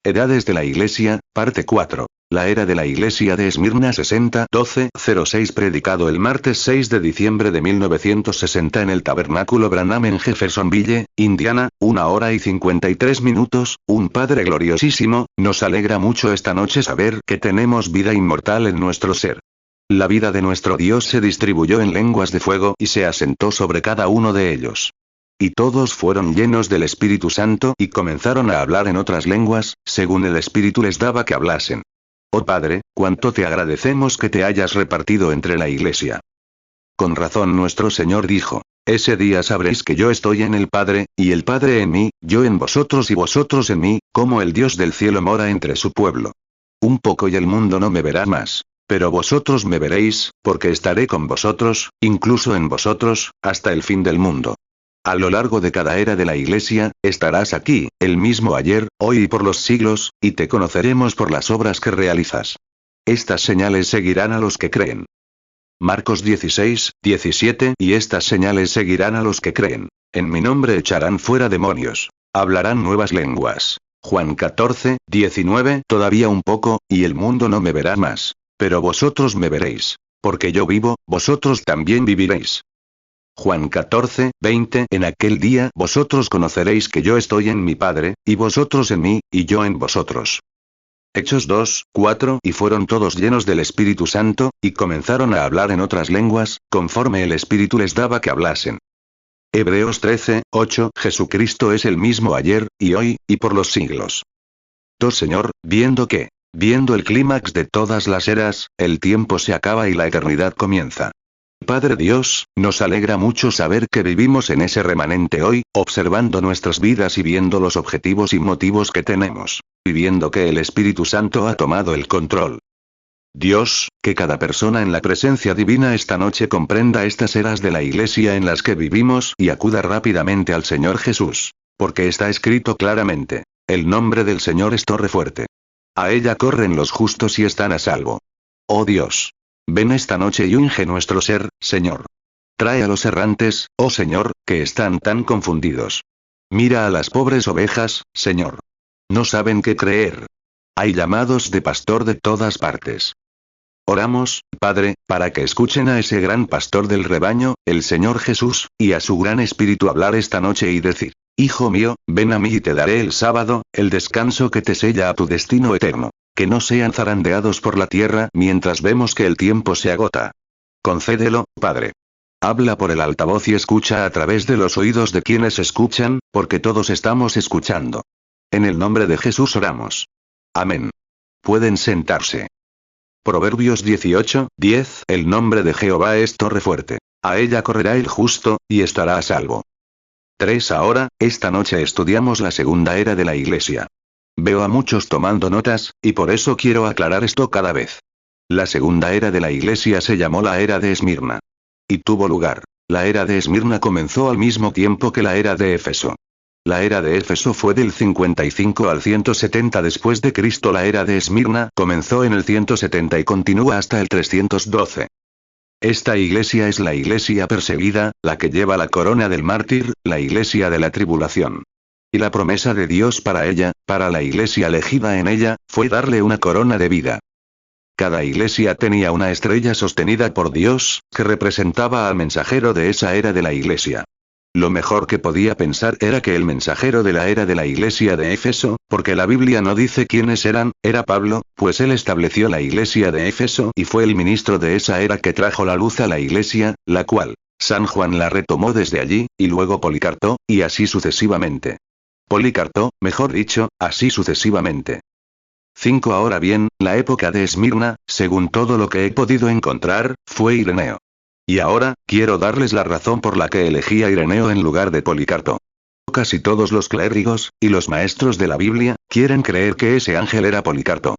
Edades de la Iglesia, parte 4. La era de la Iglesia de Esmirna 60-12-06 predicado el martes 6 de diciembre de 1960 en el Tabernáculo Branham en Jeffersonville, Indiana, 1 hora y 53 minutos, un Padre gloriosísimo, nos alegra mucho esta noche saber que tenemos vida inmortal en nuestro ser. La vida de nuestro Dios se distribuyó en lenguas de fuego y se asentó sobre cada uno de ellos. Y todos fueron llenos del Espíritu Santo y comenzaron a hablar en otras lenguas, según el Espíritu les daba que hablasen. Oh Padre, cuánto te agradecemos que te hayas repartido entre la Iglesia. Con razón nuestro Señor dijo, ese día sabréis que yo estoy en el Padre, y el Padre en mí, yo en vosotros y vosotros en mí, como el Dios del cielo mora entre su pueblo. Un poco y el mundo no me verá más. Pero vosotros me veréis, porque estaré con vosotros, incluso en vosotros, hasta el fin del mundo. A lo largo de cada era de la Iglesia, estarás aquí, el mismo ayer, hoy y por los siglos, y te conoceremos por las obras que realizas. Estas señales seguirán a los que creen. Marcos 16-17 Y estas señales seguirán a los que creen. En mi nombre echarán fuera demonios. Hablarán nuevas lenguas. Juan 14-19 Todavía un poco, y el mundo no me verá más. Pero vosotros me veréis. Porque yo vivo, vosotros también viviréis. Juan 14-20 En aquel día vosotros conoceréis que yo estoy en mi Padre, y vosotros en mí, y yo en vosotros. Hechos 2-4 Y fueron todos llenos del Espíritu Santo, y comenzaron a hablar en otras lenguas, conforme el Espíritu les daba que hablasen. Hebreos 13-8 Jesucristo es el mismo ayer, y hoy, y por los siglos. Señor, viendo el clímax de todas las eras, el tiempo se acaba y la eternidad comienza. Padre Dios, nos alegra mucho saber que vivimos en ese remanente hoy, observando nuestras vidas y viendo los objetivos y motivos que tenemos, y viendo que el Espíritu Santo ha tomado el control. Dios, que cada persona en la presencia divina esta noche comprenda estas eras de la Iglesia en las que vivimos y acuda rápidamente al Señor Jesús, porque está escrito claramente, el nombre del Señor es torre fuerte. A ella corren los justos y están a salvo. Oh Dios. Ven esta noche y unge nuestro ser, Señor. Trae a los errantes, oh Señor, que están tan confundidos. Mira a las pobres ovejas, Señor. No saben qué creer. Hay llamados de pastor de todas partes. Oramos, Padre, para que escuchen a ese gran pastor del rebaño, el Señor Jesús, y a su gran espíritu hablar esta noche y decir, Hijo mío, ven a mí y te daré el sábado, el descanso que te sella a tu destino eterno. Que no sean zarandeados por la tierra mientras vemos que el tiempo se agota. Concédelo, Padre. Habla por el altavoz y escucha a través de los oídos de quienes escuchan, porque todos estamos escuchando. En el nombre de Jesús oramos. Amén. Pueden sentarse. Proverbios 18-10 El nombre de Jehová es torre fuerte. A ella correrá el justo, y estará a salvo. 3 Ahora, esta noche estudiamos la segunda era de la Iglesia. Veo a muchos tomando notas, y por eso quiero aclarar esto cada vez. La segunda era de la Iglesia se llamó la era de Esmirna. Y tuvo lugar. La era de Esmirna comenzó al mismo tiempo que la era de Éfeso. La era de Éfeso fue del 55 al 170 después de Cristo. La era de Esmirna comenzó en el 170 y continúa hasta el 312. Esta iglesia es la iglesia perseguida, la que lleva la corona del mártir, la iglesia de la tribulación. Y la promesa de Dios para ella, para la iglesia elegida en ella, fue darle una corona de vida. Cada iglesia tenía una estrella sostenida por Dios, que representaba al mensajero de esa era de la iglesia. Lo mejor que podía pensar era que el mensajero de la era de la iglesia de Éfeso, porque la Biblia no dice quiénes eran, era Pablo, pues él estableció la iglesia de Éfeso y fue el ministro de esa era que trajo la luz a la iglesia, la cual, San Juan la retomó desde allí, y luego Policarpo, y así sucesivamente. Policarpo, mejor dicho, así sucesivamente. 5 Ahora bien, la época de Esmirna, según todo lo que he podido encontrar, fue Ireneo. Y ahora, quiero darles la razón por la que elegí a Ireneo en lugar de Policarpo. Casi todos los clérigos, y los maestros de la Biblia, quieren creer que ese ángel era Policarpo.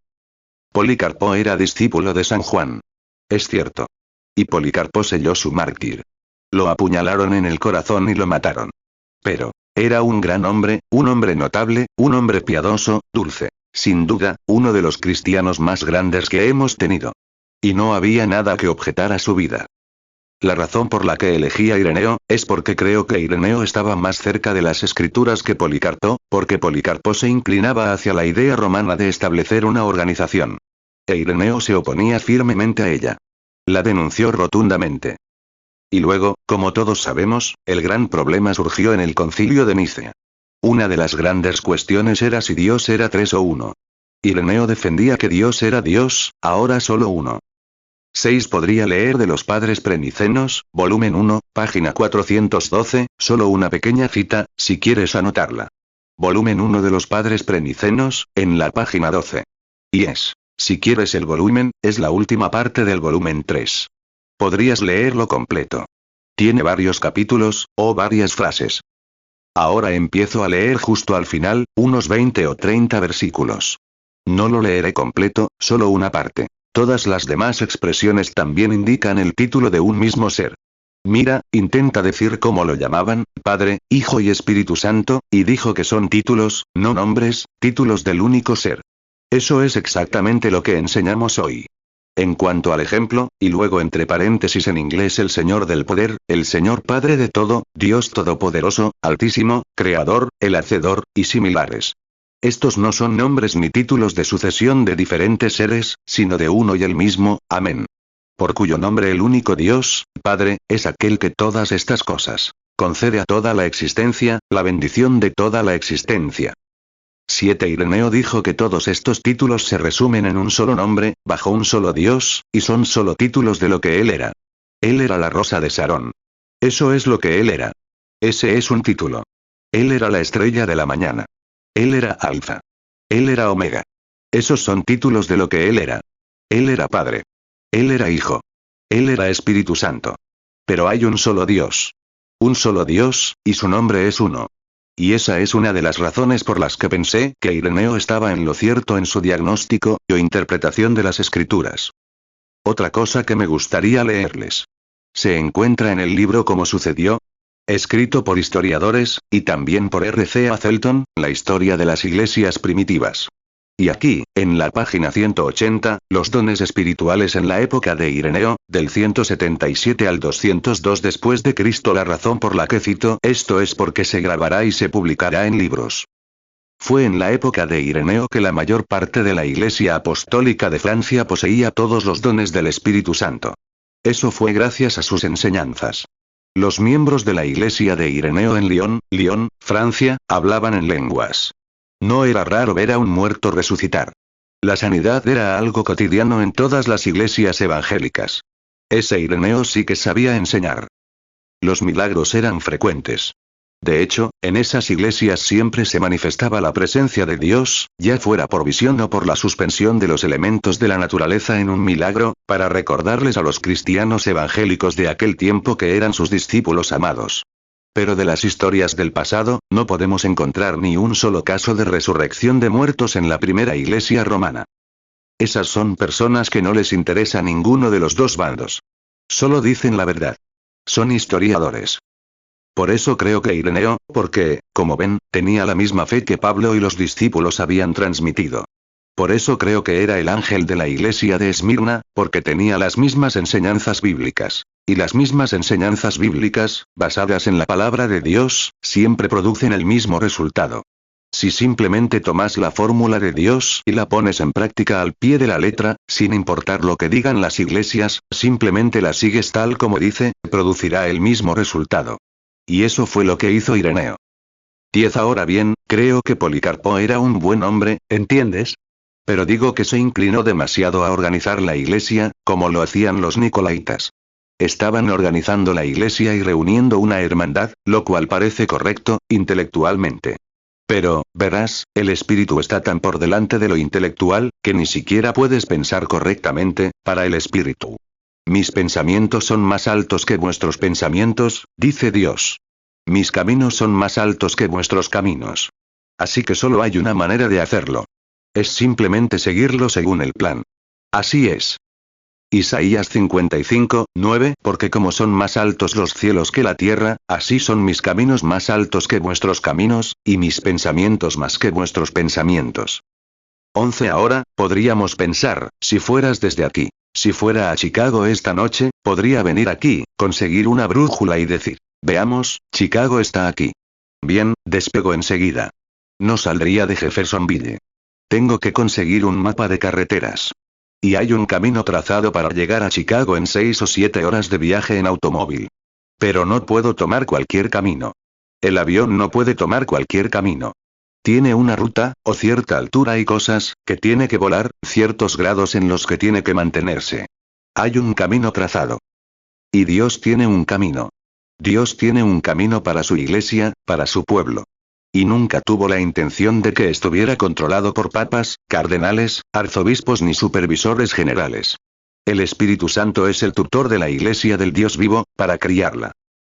Policarpo era discípulo de San Juan. Es cierto. Y Policarpo selló su mártir. Lo apuñalaron en el corazón y lo mataron. Pero, era un gran hombre, un hombre notable, un hombre piadoso, dulce. Sin duda, uno de los cristianos más grandes que hemos tenido. Y no había nada que objetar a su vida. La razón por la que elegí a Ireneo, es porque creo que Ireneo estaba más cerca de las escrituras que Policarpo, porque Policarpo se inclinaba hacia la idea romana de establecer una organización. E Ireneo se oponía firmemente a ella. La denunció rotundamente. Y luego, como todos sabemos, el gran problema surgió en el concilio de Nicea. Una de las grandes cuestiones era si Dios era tres o uno. Ireneo defendía que Dios era Dios, ahora solo uno. 6. Podría leer de los Padres Prenicenos, volumen 1, página 412, solo una pequeña cita, si quieres anotarla. Volumen 1 de los Padres Prenicenos, en la página 12. Y si quieres el volumen, es la última parte del volumen 3. Podrías leerlo completo. Tiene varios capítulos, o varias frases. Ahora empiezo a leer justo al final, unos 20 o 30 versículos. No lo leeré completo, solo una parte. Todas las demás expresiones también indican el título de un mismo ser. Mira, intenta decir cómo lo llamaban, Padre, Hijo y Espíritu Santo, y dijo que son títulos, no nombres, títulos del único ser. Eso es exactamente lo que enseñamos hoy. En cuanto al ejemplo, y luego entre paréntesis en inglés el Señor del poder, el Señor Padre de todo, Dios Todopoderoso, Altísimo, Creador, el Hacedor, y similares. Estos no son nombres ni títulos de sucesión de diferentes seres, sino de uno y el mismo, amén. Por cuyo nombre el único Dios, Padre, es aquel que todas estas cosas concede a toda la existencia, la bendición de toda la existencia. 7. Ireneo dijo que todos estos títulos se resumen en un solo nombre, bajo un solo Dios, y son solo títulos de lo que él era. Él era la rosa de Sarón. Eso es lo que él era. Ese es un título. Él era la estrella de la mañana. Él era Alfa. Él era Omega. Esos son títulos de lo que él era. Él era Padre. Él era Hijo. Él era Espíritu Santo. Pero hay un solo Dios. Un solo Dios, y su nombre es uno. Y esa es una de las razones por las que pensé que Ireneo estaba en lo cierto en su diagnóstico, o interpretación de las escrituras. Otra cosa que me gustaría leerles. Se encuentra en el libro Cómo sucedió, escrito por historiadores, y también por R.C.A. Felton, la historia de las iglesias primitivas. Y aquí, en la página 180, los dones espirituales en la época de Ireneo, del 177 al 202 después de Cristo. La razón por la que cito esto es porque se grabará y se publicará en libros. Fue en la época de Ireneo que la mayor parte de la Iglesia Apostólica de Francia poseía todos los dones del Espíritu Santo. Eso fue gracias a sus enseñanzas. Los miembros de la iglesia de Ireneo en Lyon, Francia, hablaban en lenguas. No era raro ver a un muerto resucitar. La sanidad era algo cotidiano en todas las iglesias evangélicas. Ese Ireneo sí que sabía enseñar. Los milagros eran frecuentes. De hecho, en esas iglesias siempre se manifestaba la presencia de Dios, ya fuera por visión o por la suspensión de los elementos de la naturaleza en un milagro, para recordarles a los cristianos evangélicos de aquel tiempo que eran sus discípulos amados. Pero de las historias del pasado, no podemos encontrar ni un solo caso de resurrección de muertos en la primera iglesia romana. Esas son personas que no les interesa ninguno de los dos bandos. Solo dicen la verdad. Son historiadores. Por eso creo que Ireneo, porque, como ven, tenía la misma fe que Pablo y los discípulos habían transmitido. Por eso creo que era el ángel de la iglesia de Esmirna, porque tenía las mismas enseñanzas bíblicas. Y las mismas enseñanzas bíblicas, basadas en la palabra de Dios, siempre producen el mismo resultado. Si simplemente tomas la fórmula de Dios y la pones en práctica al pie de la letra, sin importar lo que digan las iglesias, simplemente la sigues tal como dice, producirá el mismo resultado. Y eso fue lo que hizo Ireneo. 10. Ahora bien, creo que Policarpo era un buen hombre, ¿entiendes? Pero digo que se inclinó demasiado a organizar la iglesia, como lo hacían los nicolaitas. Estaban organizando la iglesia y reuniendo una hermandad, lo cual parece correcto, intelectualmente. Pero, verás, el espíritu está tan por delante de lo intelectual, que ni siquiera puedes pensar correctamente, para el espíritu. Mis pensamientos son más altos que vuestros pensamientos, dice Dios. Mis caminos son más altos que vuestros caminos. Así que solo hay una manera de hacerlo. Es simplemente seguirlo según el plan. Así es. Isaías 55, 9. Porque como son más altos los cielos que la tierra, así son mis caminos más altos que vuestros caminos, y mis pensamientos más que vuestros pensamientos. 11. Ahora, podríamos pensar, si fueras desde aquí. Si fuera a Chicago esta noche, podría venir aquí, conseguir una brújula y decir, veamos, Chicago está aquí. Bien, despego enseguida. No saldría de Jeffersonville. Tengo que conseguir un mapa de carreteras. Y hay un camino trazado para llegar a Chicago en 6 o 7 horas de viaje en automóvil. Pero no puedo tomar cualquier camino. El avión no puede tomar cualquier camino. Tiene una ruta, o cierta altura y cosas, que tiene que volar, ciertos grados en los que tiene que mantenerse. Hay un camino trazado. Y Dios tiene un camino. Dios tiene un camino para su iglesia, para su pueblo. Y nunca tuvo la intención de que estuviera controlado por papas, cardenales, arzobispos ni supervisores generales. El Espíritu Santo es el tutor de la iglesia del Dios vivo, para criarla.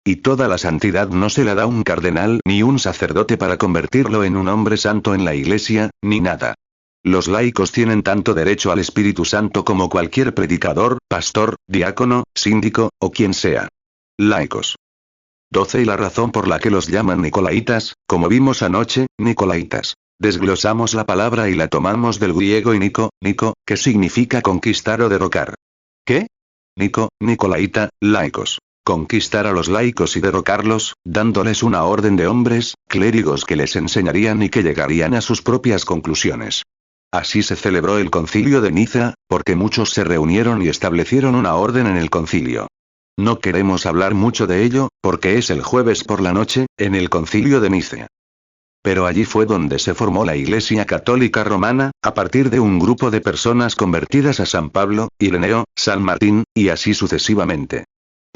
Y toda la santidad no se la da un cardenal ni un sacerdote para convertirlo en un hombre santo en la iglesia, ni nada. Los laicos tienen tanto derecho al Espíritu Santo como cualquier predicador, pastor, diácono, síndico, o quien sea. Laicos. 12. Y la razón por la que los llaman Nicolaitas, como vimos anoche, Nicolaitas. Desglosamos la palabra y la tomamos del griego Nico, que significa conquistar o derrocar. ¿Qué? Nicolaita, laicos. Conquistar a los laicos y derrocarlos, dándoles una orden de hombres, clérigos que les enseñarían y que llegarían a sus propias conclusiones. Así se celebró el concilio de Niza, porque muchos se reunieron y establecieron una orden en el concilio. No queremos hablar mucho de ello, porque es el jueves por la noche, en el concilio de Nicea. Pero allí fue donde se formó la Iglesia Católica Romana, a partir de un grupo de personas convertidas a San Pablo, Ireneo, San Martín, y así sucesivamente.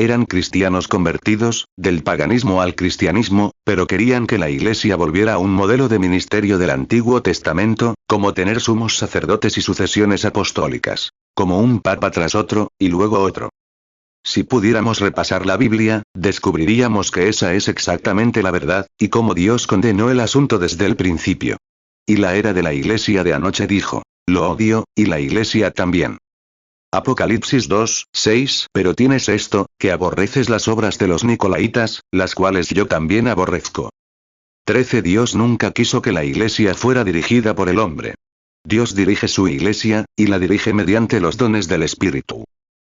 Eran cristianos convertidos, del paganismo al cristianismo, pero querían que la Iglesia volviera a un modelo de ministerio del Antiguo Testamento, como tener sumos sacerdotes y sucesiones apostólicas. Como un papa tras otro, y luego otro. Si pudiéramos repasar la Biblia, descubriríamos que esa es exactamente la verdad, y cómo Dios condenó el asunto desde el principio. Y la era de la Iglesia de anoche dijo, lo odio, y la Iglesia también. Apocalipsis 2, 6. Pero tienes esto, que aborreces las obras de los Nicolaitas, las cuales yo también aborrezco. 13. Dios nunca quiso que la Iglesia fuera dirigida por el hombre. Dios dirige su Iglesia, y la dirige mediante los dones del Espíritu.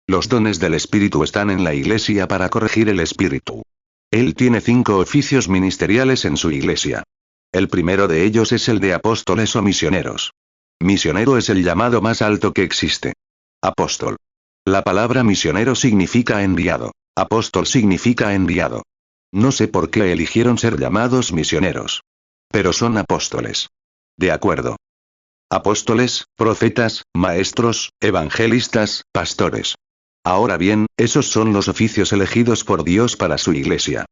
Los dones del Espíritu están en la Iglesia para corregir el Espíritu. Él tiene 5 oficios ministeriales en su Iglesia. El primero de ellos es el de apóstoles o misioneros. Misionero es el llamado más alto que existe. Apóstol. La palabra misionero significa enviado. Apóstol significa enviado. No sé por qué eligieron ser llamados misioneros. Pero son apóstoles. De acuerdo. Apóstoles, profetas, maestros, evangelistas, pastores. Ahora bien, esos son los oficios elegidos por Dios para su iglesia.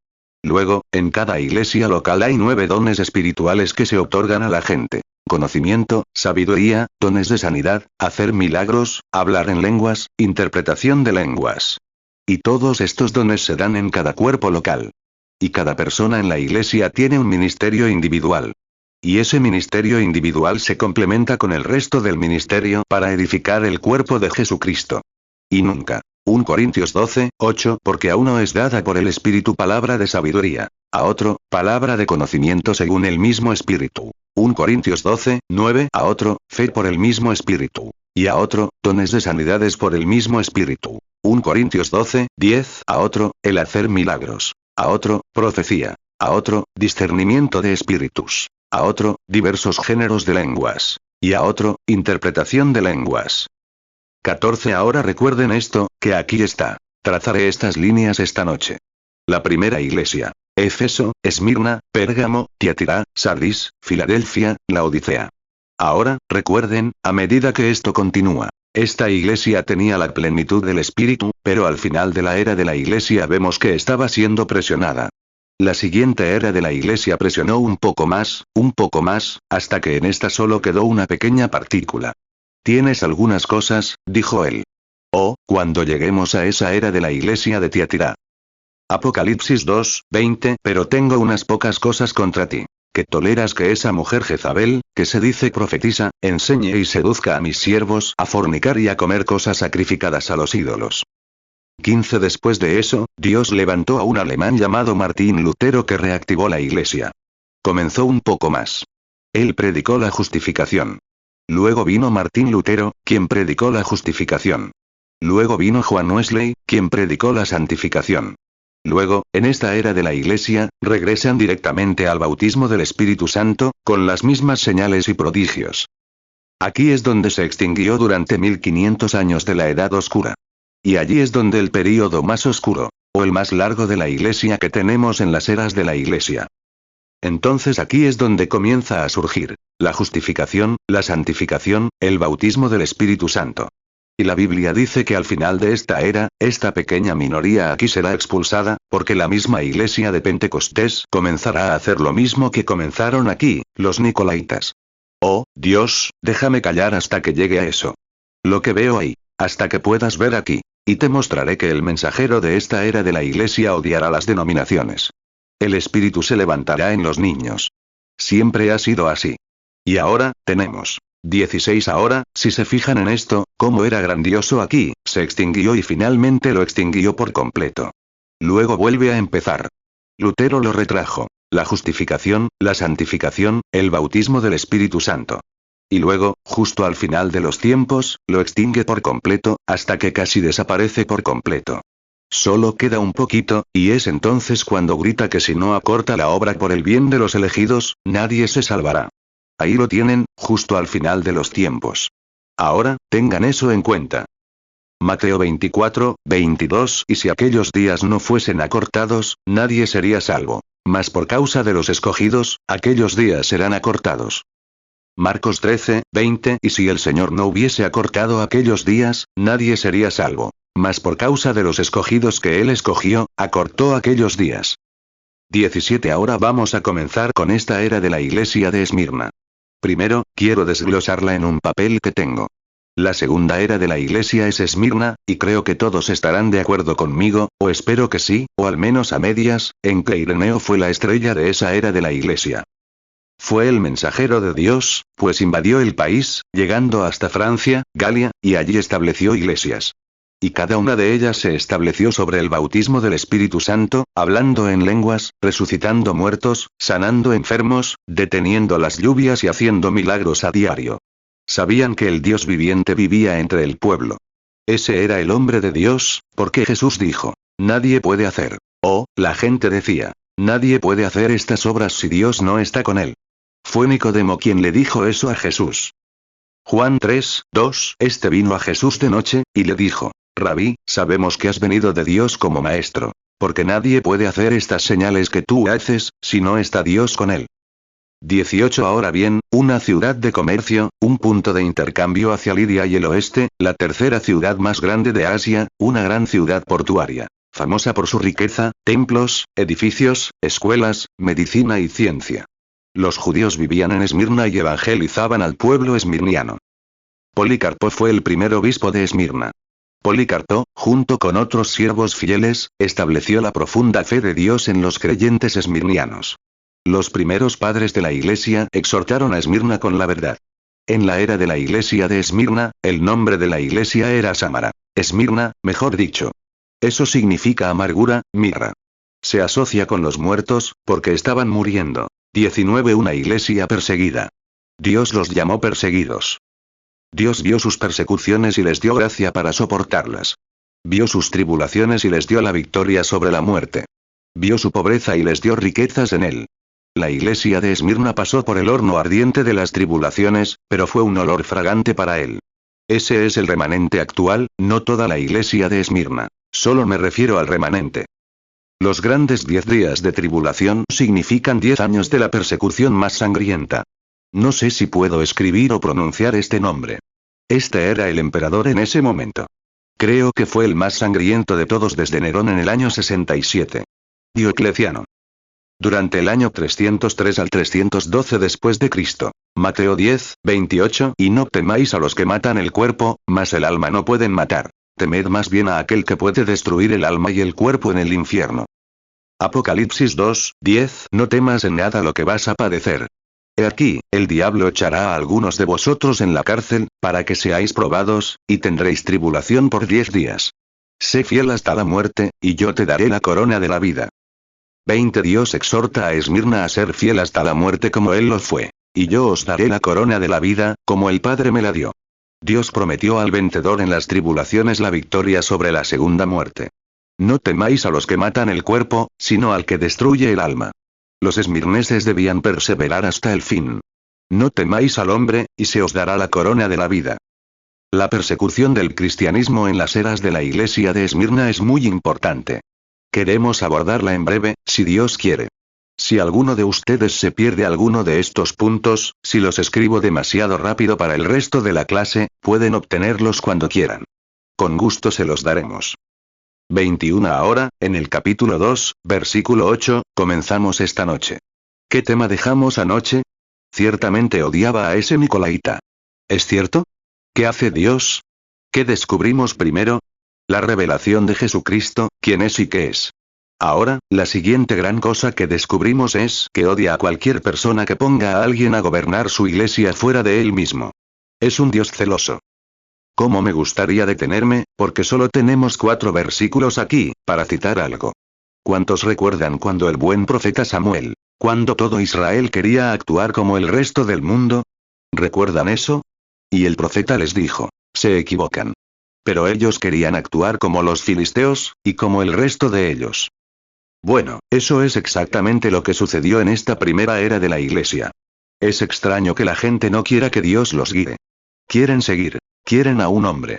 Luego, en cada iglesia local hay 9 dones espirituales que se otorgan a la gente. Conocimiento, sabiduría, dones de sanidad, hacer milagros, hablar en lenguas, interpretación de lenguas. Y todos estos dones se dan en cada cuerpo local. Y cada persona en la iglesia tiene un ministerio individual. Y ese ministerio individual se complementa con el resto del ministerio para edificar el cuerpo de Jesucristo. Y nunca. 1 Corintios 12, 8. Porque a uno es dada por el Espíritu palabra de sabiduría, a otro, palabra de conocimiento según el mismo Espíritu. 1 Corintios 12, 9. A otro, fe por el mismo Espíritu. Y a otro, dones de sanidades por el mismo Espíritu. 1 Corintios 12, 10. A otro, el hacer milagros. A otro, profecía. A otro, discernimiento de espíritus. A otro, diversos géneros de lenguas. Y a otro, interpretación de lenguas. 14. Ahora recuerden esto, que aquí está. Trazaré estas líneas esta noche. La primera iglesia. Éfeso, Esmirna, Pérgamo, Tiatira, Sardis, Filadelfia, Laodicea. Ahora, recuerden, a medida que esto continúa. Esta iglesia tenía la plenitud del Espíritu, pero al final de la era de la iglesia vemos que estaba siendo presionada. La siguiente era de la iglesia presionó un poco más, hasta que en esta solo quedó una pequeña partícula. Tienes algunas cosas, dijo él. Oh, cuando lleguemos a esa era de la iglesia de Tiatira. Apocalipsis 2, 20. Pero tengo unas pocas cosas contra ti. Que toleras que esa mujer Jezabel, que se dice profetisa, enseñe y seduzca a mis siervos a fornicar y a comer cosas sacrificadas a los ídolos. 15. Después de eso, Dios levantó a un alemán llamado Martín Lutero que reactivó la iglesia. Comenzó un poco más. Él predicó la justificación. Luego vino Martín Lutero, quien predicó la justificación. Luego vino Juan Wesley, quien predicó la santificación. Luego, en esta era de la Iglesia, regresan directamente al bautismo del Espíritu Santo, con las mismas señales y prodigios. Aquí es donde se extinguió durante 1500 años de la Edad Oscura. Y allí es donde el período más oscuro, o el más largo de la Iglesia que tenemos en las eras de la Iglesia. Entonces aquí es donde comienza a surgir la justificación, la santificación, el bautismo del Espíritu Santo. Y la Biblia dice que al final de esta era, esta pequeña minoría aquí será expulsada, porque la misma Iglesia de Pentecostés comenzará a hacer lo mismo que comenzaron aquí, los Nicolaitas. Oh, Dios, déjame callar hasta que llegue a eso. Lo que veo ahí, hasta que puedas ver aquí. Y te mostraré que el mensajero de esta era de la Iglesia odiará las denominaciones. El espíritu se levantará en los niños. Siempre ha sido así. Y ahora, tenemos 16 ahora, si se fijan en esto, cómo era grandioso aquí, se extinguió y finalmente lo extinguió por completo. Luego vuelve a empezar. Lutero lo retrajo. La justificación, la santificación, el bautismo del Espíritu Santo. Y luego, justo al final de los tiempos, lo extingue por completo, hasta que casi desaparece por completo. Solo queda un poquito, y es entonces cuando grita que si no acorta la obra por el bien de los elegidos, nadie se salvará. Ahí lo tienen, justo al final de los tiempos. Ahora, tengan eso en cuenta. Mateo 24, 22 Y si aquellos días no fuesen acortados, nadie sería salvo. Mas por causa de los escogidos, aquellos días serán acortados. Marcos 13, 20 Y si el Señor no hubiese acortado aquellos días, nadie sería salvo. Mas por causa de los escogidos que Él escogió, acortó aquellos días. 17 Ahora vamos a comenzar con esta era de la iglesia de Esmirna. Primero, quiero desglosarla en un papel que tengo. La segunda era de la iglesia es Esmirna, y creo que todos estarán de acuerdo conmigo, o espero que sí, o al menos a medias, en que Ireneo fue la estrella de esa era de la iglesia. Fue el mensajero de Dios, pues invadió el país, llegando hasta Francia, Galia, y allí estableció iglesias. Y cada una de ellas se estableció sobre el bautismo del Espíritu Santo, hablando en lenguas, resucitando muertos, sanando enfermos, deteniendo las lluvias y haciendo milagros a diario. Sabían que el Dios viviente vivía entre el pueblo. Ese era el hombre de Dios, porque Jesús dijo, nadie puede hacer. La gente decía, nadie puede hacer estas obras si Dios no está con él. Fue Nicodemo quien le dijo eso a Jesús. Juan 3, 2 Este vino a Jesús de noche, y le dijo, Rabí, sabemos que has venido de Dios como maestro, porque nadie puede hacer estas señales que tú haces, si no está Dios con él. 18 Ahora bien, una ciudad de comercio, un punto de intercambio hacia Lidia y el oeste, la tercera ciudad más grande de Asia, una gran ciudad portuaria, famosa por su riqueza, templos, edificios, escuelas, medicina y ciencia. Los judíos vivían en Esmirna y evangelizaban al pueblo esmirniano. Policarpo fue el primer obispo de Esmirna. Policarpo, junto con otros siervos fieles, estableció la profunda fe de Dios en los creyentes esmirnianos. Los primeros padres de la iglesia exhortaron a Esmirna con la verdad. En la era de la iglesia de Esmirna, el nombre de la iglesia era Sámara. Esmirna, mejor dicho. Eso significa amargura, mirra. Se asocia con los muertos, porque estaban muriendo. 19 Una iglesia perseguida. Dios los llamó perseguidos. Dios vio sus persecuciones y les dio gracia para soportarlas. Vio sus tribulaciones y les dio la victoria sobre la muerte. Vio su pobreza y les dio riquezas en él. La iglesia de Esmirna pasó por el horno ardiente de las tribulaciones, pero fue un olor fragante para él. Ese es el remanente actual, no toda la iglesia de Esmirna. Solo me refiero al remanente. Los grandes 10 días de tribulación significan 10 años de la persecución más sangrienta. No sé si puedo escribir o pronunciar este nombre. Este era el emperador en ese momento. Creo que fue el más sangriento de todos desde Nerón en el año 67. Diocleciano. Durante el año 303 al 312 después de Cristo. Mateo 10, 28 Y no temáis a los que matan el cuerpo, mas el alma no pueden matar. Temed más bien a aquel que puede destruir el alma y el cuerpo en el infierno. Apocalipsis 2, 10 No temas en nada lo que vas a padecer. He aquí, el diablo echará a algunos de vosotros en la cárcel, para que seáis probados, y tendréis tribulación por 10 días. Sé fiel hasta la muerte, y yo te daré la corona de la vida. 20 Dios exhorta a Esmirna a ser fiel hasta la muerte como él lo fue. Y yo os daré la corona de la vida, como el Padre me la dio. Dios prometió al vencedor en las tribulaciones la victoria sobre la segunda muerte. No temáis a los que matan el cuerpo, sino al que destruye el alma. Los esmirneses debían perseverar hasta el fin. No temáis al hombre, y se os dará la corona de la vida. La persecución del cristianismo en las eras de la iglesia de Esmirna es muy importante. Queremos abordarla en breve, si Dios quiere. Si alguno de ustedes se pierde alguno de estos puntos, si los escribo demasiado rápido para el resto de la clase, pueden obtenerlos cuando quieran. Con gusto se los daremos. 21 ahora, en el capítulo 2, versículo 8, comenzamos esta noche. ¿Qué tema dejamos anoche? Ciertamente odiaba a ese nicolaíta. ¿Es cierto? ¿Qué hace Dios? ¿Qué descubrimos primero? La revelación de Jesucristo, quién es y qué es. Ahora, la siguiente gran cosa que descubrimos es que odia a cualquier persona que ponga a alguien a gobernar su iglesia fuera de él mismo. Es un Dios celoso. Cómo me gustaría detenerme, porque solo tenemos 4 versículos aquí, para citar algo. ¿Cuántos recuerdan cuando el buen profeta Samuel, cuando todo Israel quería actuar como el resto del mundo? ¿Recuerdan eso? Y el profeta les dijo, se equivocan. Pero ellos querían actuar como los filisteos, y como el resto de ellos. Bueno, eso es exactamente lo que sucedió en esta primera era de la iglesia. Es extraño que la gente no quiera que Dios los guíe. Quieren a un hombre.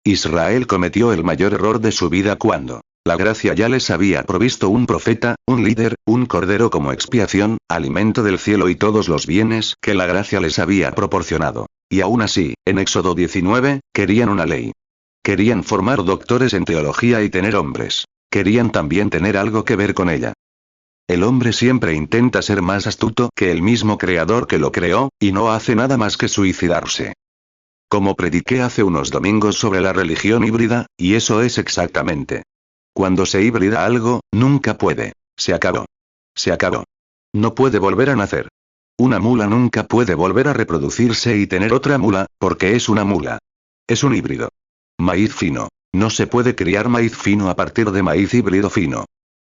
Israel cometió el mayor error de su vida cuando la gracia ya les había provisto un profeta, un líder, un cordero como expiación, alimento del cielo y todos los bienes que la gracia les había proporcionado. Y aún así, en Éxodo 19, querían una ley. Querían formar doctores en teología y tener hombres. Querían también tener algo que ver con ella. El hombre siempre intenta ser más astuto que el mismo creador que lo creó, y no hace nada más que suicidarse. Como prediqué hace unos domingos sobre la religión híbrida, y eso es exactamente. Cuando se híbrida algo, nunca puede. Se acabó. Se acabó. No puede volver a nacer. Una mula nunca puede volver a reproducirse y tener otra mula, porque es una mula. Es un híbrido. Maíz fino. No se puede criar maíz fino a partir de maíz híbrido fino.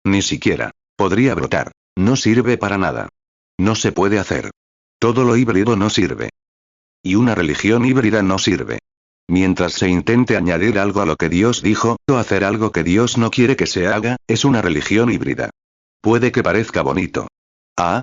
Ni siquiera podría brotar. No sirve para nada. No se puede hacer. Todo lo híbrido no sirve. Y una religión híbrida no sirve. Mientras se intente añadir algo a lo que Dios dijo, o hacer algo que Dios no quiere que se haga, es una religión híbrida. Puede que parezca bonito.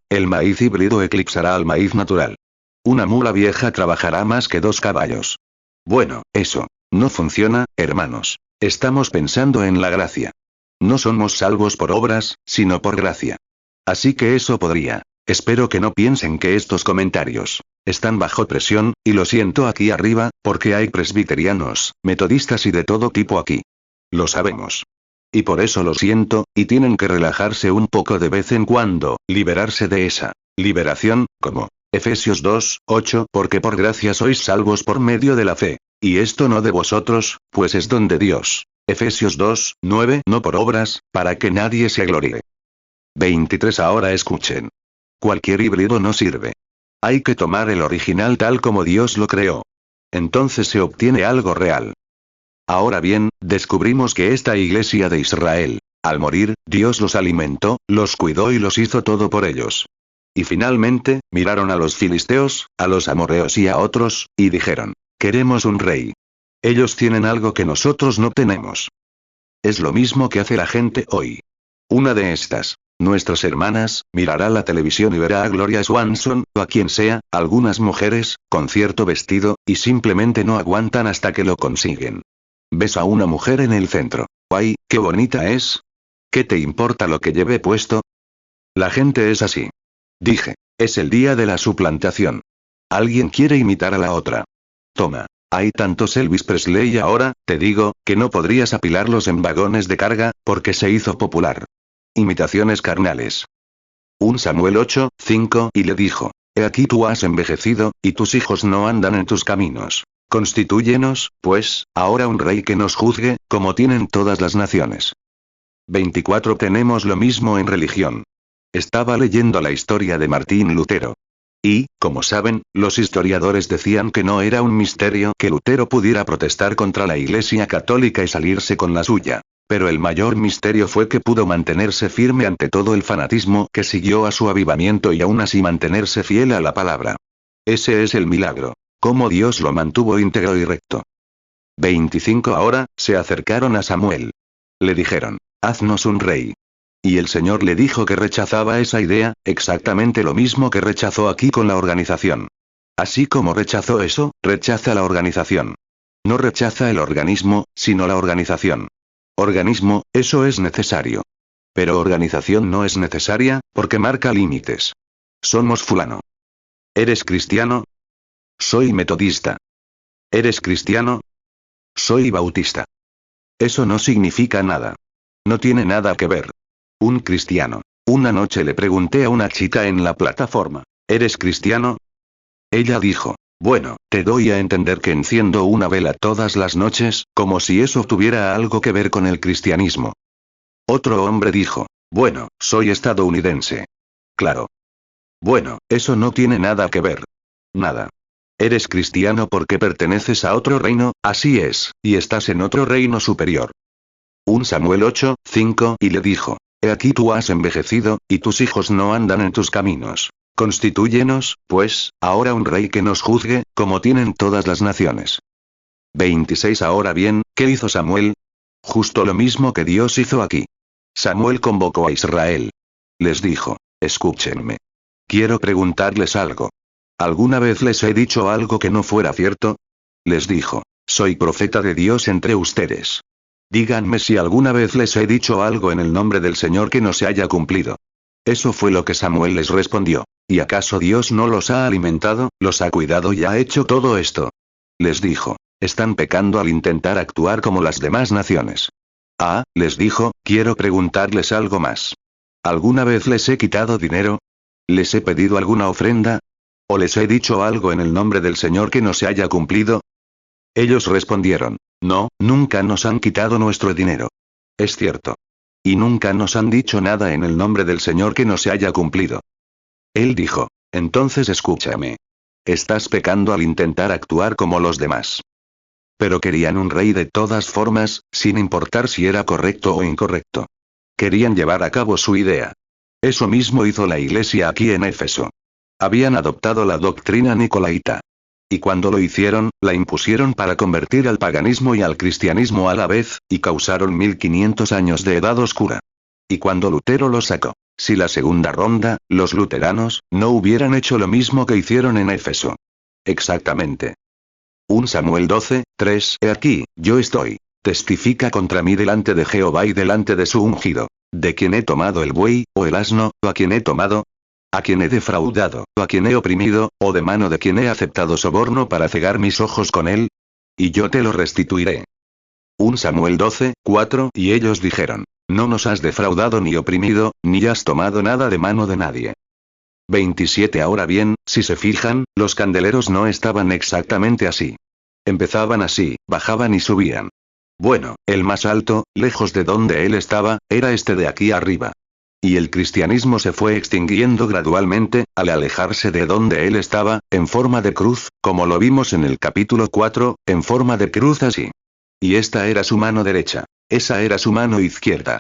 El maíz híbrido eclipsará al maíz natural. Una mula vieja trabajará más que 2 caballos. Bueno, eso no funciona, hermanos. Estamos pensando en la gracia. No somos salvos por obras, sino por gracia. Así que eso podría. Espero que no piensen que estos comentarios están bajo presión, y lo siento aquí arriba, porque hay presbiterianos, metodistas y de todo tipo aquí. Lo sabemos. Y por eso lo siento, y tienen que relajarse un poco de vez en cuando, liberarse de esa liberación, como Efesios 2, 8, porque por gracia sois salvos por medio de la fe. Y esto no de vosotros, pues es don de Dios. Efesios 2, 9, no por obras, para que nadie se gloríe. 23 Ahora escuchen. Cualquier híbrido no sirve. Hay que tomar el original tal como Dios lo creó. Entonces se obtiene algo real. Ahora bien, descubrimos que esta iglesia de Israel, al morir, Dios los alimentó, los cuidó y los hizo todo por ellos. Y finalmente, miraron a los filisteos, a los amorreos y a otros, y dijeron, queremos un rey. Ellos tienen algo que nosotros no tenemos. Es lo mismo que hace la gente hoy. Una de estas, nuestras hermanas, mirará la televisión y verá a Gloria Swanson, o a quien sea, algunas mujeres, con cierto vestido, y simplemente no aguantan hasta que lo consiguen. Ves a una mujer en el centro. ¡Ay, qué bonita es! ¿Qué te importa lo que lleve puesto? La gente es así. Dije, es el día de la suplantación. Alguien quiere imitar a la otra. Toma. Hay tantos Elvis Presley ahora, te digo, que no podrías apilarlos en vagones de carga, porque se hizo popular. Imitaciones carnales. Un Samuel 8, 5 y le dijo, he aquí tú has envejecido, y tus hijos no andan en tus caminos. Constitúyenos, pues, ahora un rey que nos juzgue, como tienen todas las naciones. 24 Tenemos lo mismo en religión. Estaba leyendo la historia de Martín Lutero. Y, como saben, los historiadores decían que no era un misterio que Lutero pudiera protestar contra la Iglesia Católica y salirse con la suya. Pero el mayor misterio fue que pudo mantenerse firme ante todo el fanatismo que siguió a su avivamiento y aún así mantenerse fiel a la palabra. Ese es el milagro. cómo Dios lo mantuvo íntegro y recto. 25 Ahora, se acercaron a Samuel. Le dijeron, haznos un rey. Y el Señor le dijo que rechazaba esa idea, exactamente lo mismo que rechazó aquí con la organización. Así como rechazó eso, rechaza la organización. No rechaza el organismo, sino la organización. Organismo, eso es necesario. Pero organización no es necesaria, porque marca límites. Somos fulano. ¿Eres cristiano? Soy metodista. ¿Eres cristiano? Soy bautista. Eso no significa nada. No tiene nada que ver. Un cristiano. Una noche le pregunté a una chica en la plataforma, ¿eres cristiano? Ella dijo, bueno, te doy a entender que enciendo una vela todas las noches, como si eso tuviera algo que ver con el cristianismo. Otro hombre dijo, bueno, soy estadounidense. Claro. Bueno, eso no tiene nada que ver. Nada. Eres cristiano porque perteneces a otro reino, así es, y estás en otro reino superior. Un Samuel 8:5 y le dijo, he aquí tú has envejecido, y tus hijos no andan en tus caminos. Constitúyenos, pues, ahora un rey que nos juzgue, como tienen todas las naciones. 26 Ahora bien, ¿qué hizo Samuel? Justo lo mismo que Dios hizo aquí. Samuel convocó a Israel. Les dijo, escúchenme. Quiero preguntarles algo. ¿Alguna vez les he dicho algo que no fuera cierto? Les dijo, soy profeta de Dios entre ustedes. Díganme si alguna vez les he dicho algo en el nombre del Señor que no se haya cumplido. Eso fue lo que Samuel les respondió. ¿Y acaso Dios no los ha alimentado, los ha cuidado y ha hecho todo esto? Les dijo, están pecando al intentar actuar como las demás naciones. Ah, les dijo, quiero preguntarles algo más. ¿Alguna vez les he quitado dinero? ¿Les he pedido alguna ofrenda? ¿O les he dicho algo en el nombre del Señor que no se haya cumplido? Ellos respondieron, no, nunca nos han quitado nuestro dinero. Es cierto. Y nunca nos han dicho nada en el nombre del Señor que no se haya cumplido. Él dijo, entonces escúchame. Estás pecando al intentar actuar como los demás. Pero querían un rey de todas formas, sin importar si era correcto o incorrecto. Querían llevar a cabo su idea. Eso mismo hizo la iglesia aquí en Éfeso. Habían adoptado la doctrina nicolaíta. Y cuando lo hicieron, la impusieron para convertir al paganismo y al cristianismo a la vez, y causaron 1500 años de edad oscura. Y cuando Lutero lo sacó, si la segunda ronda, los luteranos, no hubieran hecho lo mismo que hicieron en Éfeso. Exactamente. 1 Samuel 12:3 He aquí, yo estoy. Testifica contra mí delante de Jehová y delante de su ungido. ¿De quién he tomado el buey, o el asno, o a quién he tomado? ¿A quién he defraudado, o a quién he oprimido, o de mano de quién he aceptado soborno para cegar mis ojos con él? Y yo te lo restituiré. 1 Samuel 12:4 Y ellos dijeron, no nos has defraudado ni oprimido, ni has tomado nada de mano de nadie. 27 Ahora bien, si se fijan, los candeleros no estaban exactamente así. Empezaban así, bajaban y subían. Bueno, el más alto, lejos de donde él estaba, era este de aquí arriba. Y el cristianismo se fue extinguiendo gradualmente, al alejarse de donde él estaba, en forma de cruz, como lo vimos en el capítulo 4, en forma de cruz así. Y esta era su mano derecha. Esa era su mano izquierda.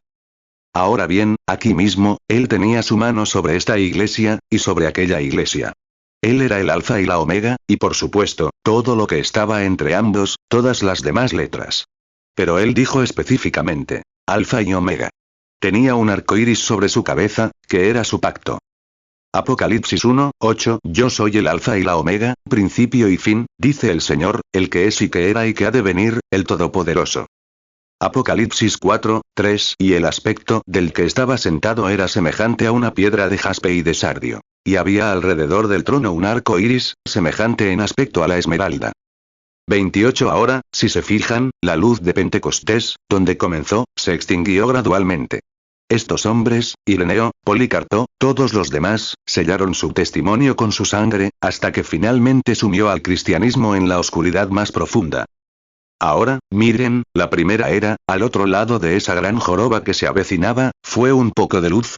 Ahora bien, aquí mismo, él tenía su mano sobre esta iglesia, y sobre aquella iglesia. Él era el alfa y la omega, y por supuesto, todo lo que estaba entre ambos, todas las demás letras. Pero él dijo específicamente, alfa y omega. Tenía un arco iris sobre su cabeza, que era su pacto. Apocalipsis 1:8 Yo soy el alfa y la omega, principio y fin, dice el Señor, el que es y que era y que ha de venir, el Todopoderoso. Apocalipsis 4:3 Y el aspecto del que estaba sentado era semejante a una piedra de jaspe y de sardio. Y había alrededor del trono un arco iris, semejante en aspecto a la esmeralda. 28 Ahora, si se fijan, la luz de Pentecostés, donde comenzó, se extinguió gradualmente. Estos hombres, Ireneo, Policarpo, todos los demás, sellaron su testimonio con su sangre, hasta que finalmente sumió al cristianismo en la oscuridad más profunda. Ahora, miren, la primera era, al otro lado de esa gran joroba que se avecinaba, fue un poco de luz,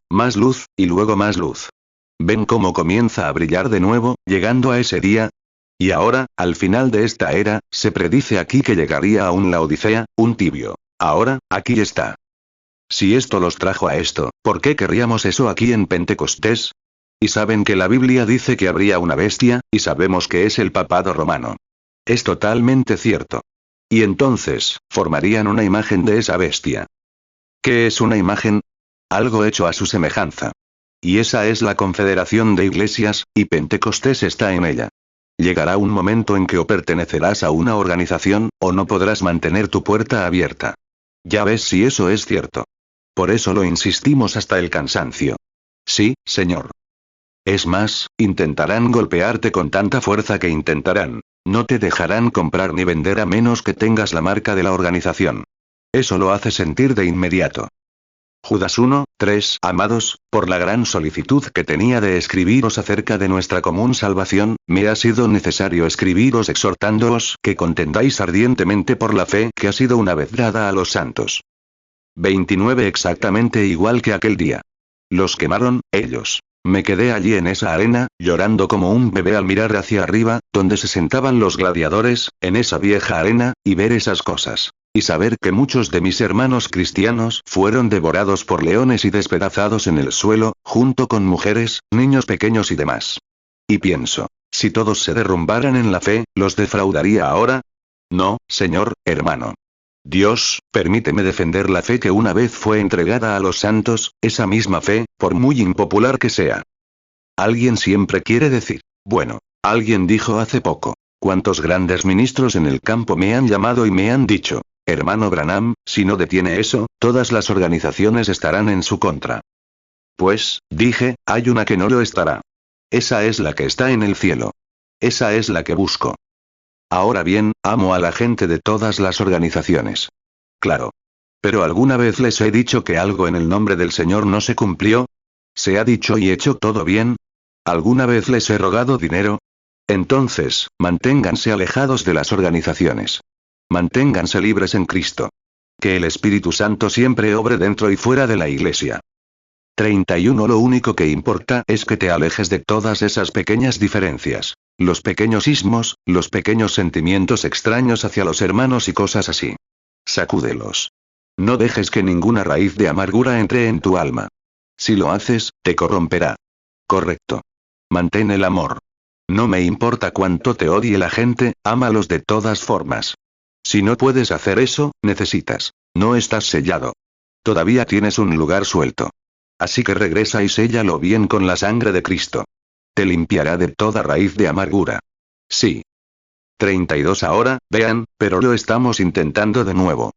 y luego más luz. ¿Ven cómo comienza a brillar de nuevo, llegando a ese día? Y ahora, al final de esta era, se predice aquí que llegaría a un Laodicea, un tibio. Ahora, aquí está. Si esto los trajo a esto, ¿por qué querríamos eso aquí en Pentecostés? Y saben que la Biblia dice que habría una bestia, y sabemos que es el papado romano. Es totalmente cierto. Y entonces, formarían una imagen de esa bestia. ¿Qué es una imagen? Algo hecho a su semejanza. Y esa es la confederación de iglesias, y Pentecostés está en ella. Llegará un momento en que o pertenecerás a una organización, o no podrás mantener tu puerta abierta. Ya ves si eso es cierto. Por eso lo insistimos hasta el cansancio. Sí, señor. Es más, intentarán golpearte con tanta fuerza que intentarán. No te dejarán comprar ni vender a menos que tengas la marca de la organización. Eso lo hace sentir de inmediato. Judas 1:3 Amados, por la gran solicitud que tenía de escribiros acerca de nuestra común salvación, me ha sido necesario escribiros exhortándoos que contendáis ardientemente por la fe que ha sido una vez dada a los santos. 29 Exactamente igual que aquel día. Los quemaron, ellos. Me quedé allí en esa arena, llorando como un bebé al mirar hacia arriba, donde se sentaban los gladiadores, en esa vieja arena, y ver esas cosas. Y saber que muchos de mis hermanos cristianos fueron devorados por leones y despedazados en el suelo, junto con mujeres, niños pequeños y demás. Y pienso, si todos se derrumbaran en la fe, ¿los defraudaría ahora? No, señor, hermano. Dios, permíteme defender la fe que una vez fue entregada a los santos, esa misma fe, por muy impopular que sea. Alguien siempre quiere decir, bueno, alguien dijo hace poco, ¿cuántos grandes ministros en el campo me han llamado y me han dicho? Hermano Branham, si no detiene eso, todas las organizaciones estarán en su contra. Pues, dije, hay una que no lo estará. Esa es la que está en el cielo. Esa es la que busco. Ahora bien, amo a la gente de todas las organizaciones. Claro. Pero ¿alguna vez les he dicho que algo en el nombre del Señor no se cumplió? ¿Se ha dicho y hecho todo bien? ¿Alguna vez les he rogado dinero? Entonces, manténganse alejados de las organizaciones. Manténganse libres en Cristo. Que el Espíritu Santo siempre obre dentro y fuera de la iglesia. 31 Lo único que importa es que te alejes de todas esas pequeñas diferencias. Los pequeños ismos, los pequeños sentimientos extraños hacia los hermanos y cosas así. Sacúdelos. No dejes que ninguna raíz de amargura entre en tu alma. Si lo haces, te corromperá. Correcto. Mantén el amor. No me importa cuánto te odie la gente, ámalos de todas formas. Si no puedes hacer eso, necesitas. No estás sellado. Todavía tienes un lugar suelto. Así que regresa y séllalo bien con la sangre de Cristo. Te limpiará de toda raíz de amargura. Sí. 32 Ahora, vean, pero lo estamos intentando de nuevo.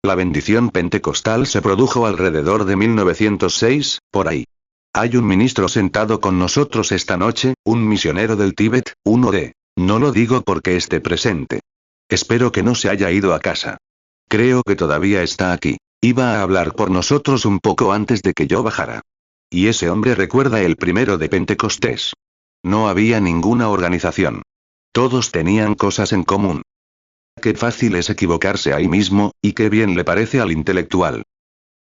La bendición pentecostal se produjo alrededor de 1906, por ahí. Hay un ministro sentado con nosotros esta noche, un misionero del Tíbet, uno de... No lo digo porque esté presente. Espero que no se haya ido a casa. Creo que todavía está aquí. Iba a hablar por nosotros un poco antes de que yo bajara. Y ese hombre recuerda el primero de Pentecostés. No había ninguna organización. Todos tenían cosas en común. Qué fácil es equivocarse ahí mismo, y qué bien le parece al intelectual.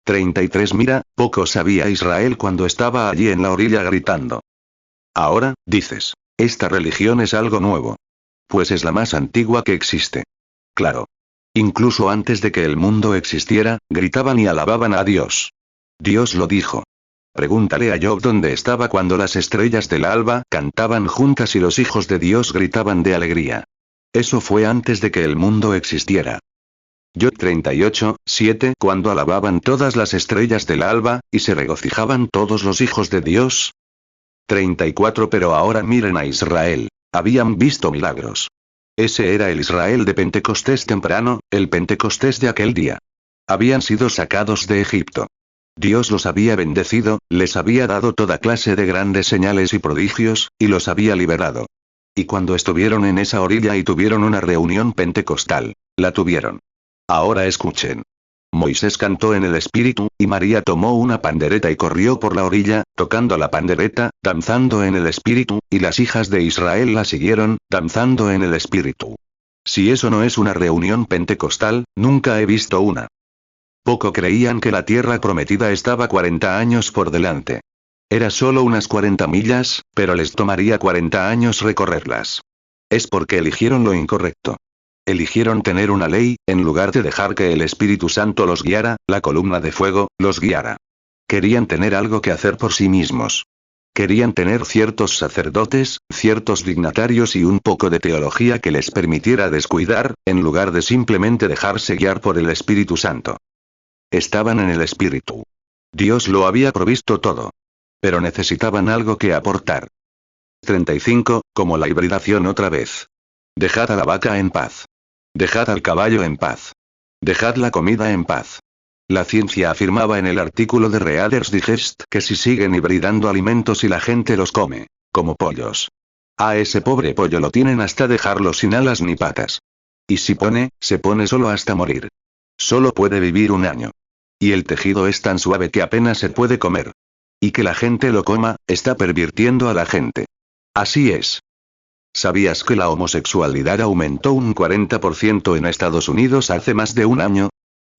33 Mira, poco sabía Israel cuando estaba allí en la orilla gritando. Ahora, dices, esta religión es algo nuevo. Pues es la más antigua que existe. Claro. Incluso antes de que el mundo existiera, gritaban y alababan a Dios. Dios lo dijo. Pregúntale a Job dónde estaba cuando las estrellas del alba cantaban juntas y los hijos de Dios gritaban de alegría. Eso fue antes de que el mundo existiera. Job 38:7 Cuando alababan todas las estrellas del alba, y se regocijaban todos los hijos de Dios. 34 Pero ahora miren a Israel. Habían visto milagros. Ese era el Israel de Pentecostés temprano, el Pentecostés de aquel día. Habían sido sacados de Egipto. Dios los había bendecido, les había dado toda clase de grandes señales y prodigios, y los había liberado. Y cuando estuvieron en esa orilla y tuvieron una reunión pentecostal, la tuvieron. Ahora escuchen. Moisés cantó en el espíritu, y María tomó una pandereta y corrió por la orilla, tocando la pandereta, danzando en el espíritu, y las hijas de Israel la siguieron, danzando en el espíritu. Si eso no es una reunión pentecostal, nunca he visto una. Poco creían que la tierra prometida estaba 40 años por delante. Era solo unas 40 millas, pero les tomaría 40 años recorrerlas. Es porque eligieron lo incorrecto. Eligieron tener una ley, en lugar de dejar que el Espíritu Santo los guiara, la columna de fuego, los guiara. Querían tener algo que hacer por sí mismos. Querían tener ciertos sacerdotes, ciertos dignatarios y un poco de teología que les permitiera descuidar, en lugar de simplemente dejarse guiar por el Espíritu Santo. Estaban en el Espíritu. Dios lo había provisto todo. Pero necesitaban algo que aportar. 35, como la hibridación otra vez. Dejad a la vaca en paz. Dejad al caballo en paz. Dejad la comida en paz. La ciencia afirmaba en el artículo de Reader's Digest que si siguen hibridando alimentos y la gente los come, como pollos. A ese pobre pollo lo tienen hasta dejarlo sin alas ni patas. Y si se pone solo hasta morir. Solo puede vivir un año. Y el tejido es tan suave que apenas se puede comer. Y que la gente lo coma, está pervirtiendo a la gente. Así es. ¿Sabías que la homosexualidad aumentó un 40% en Estados Unidos hace más de un año?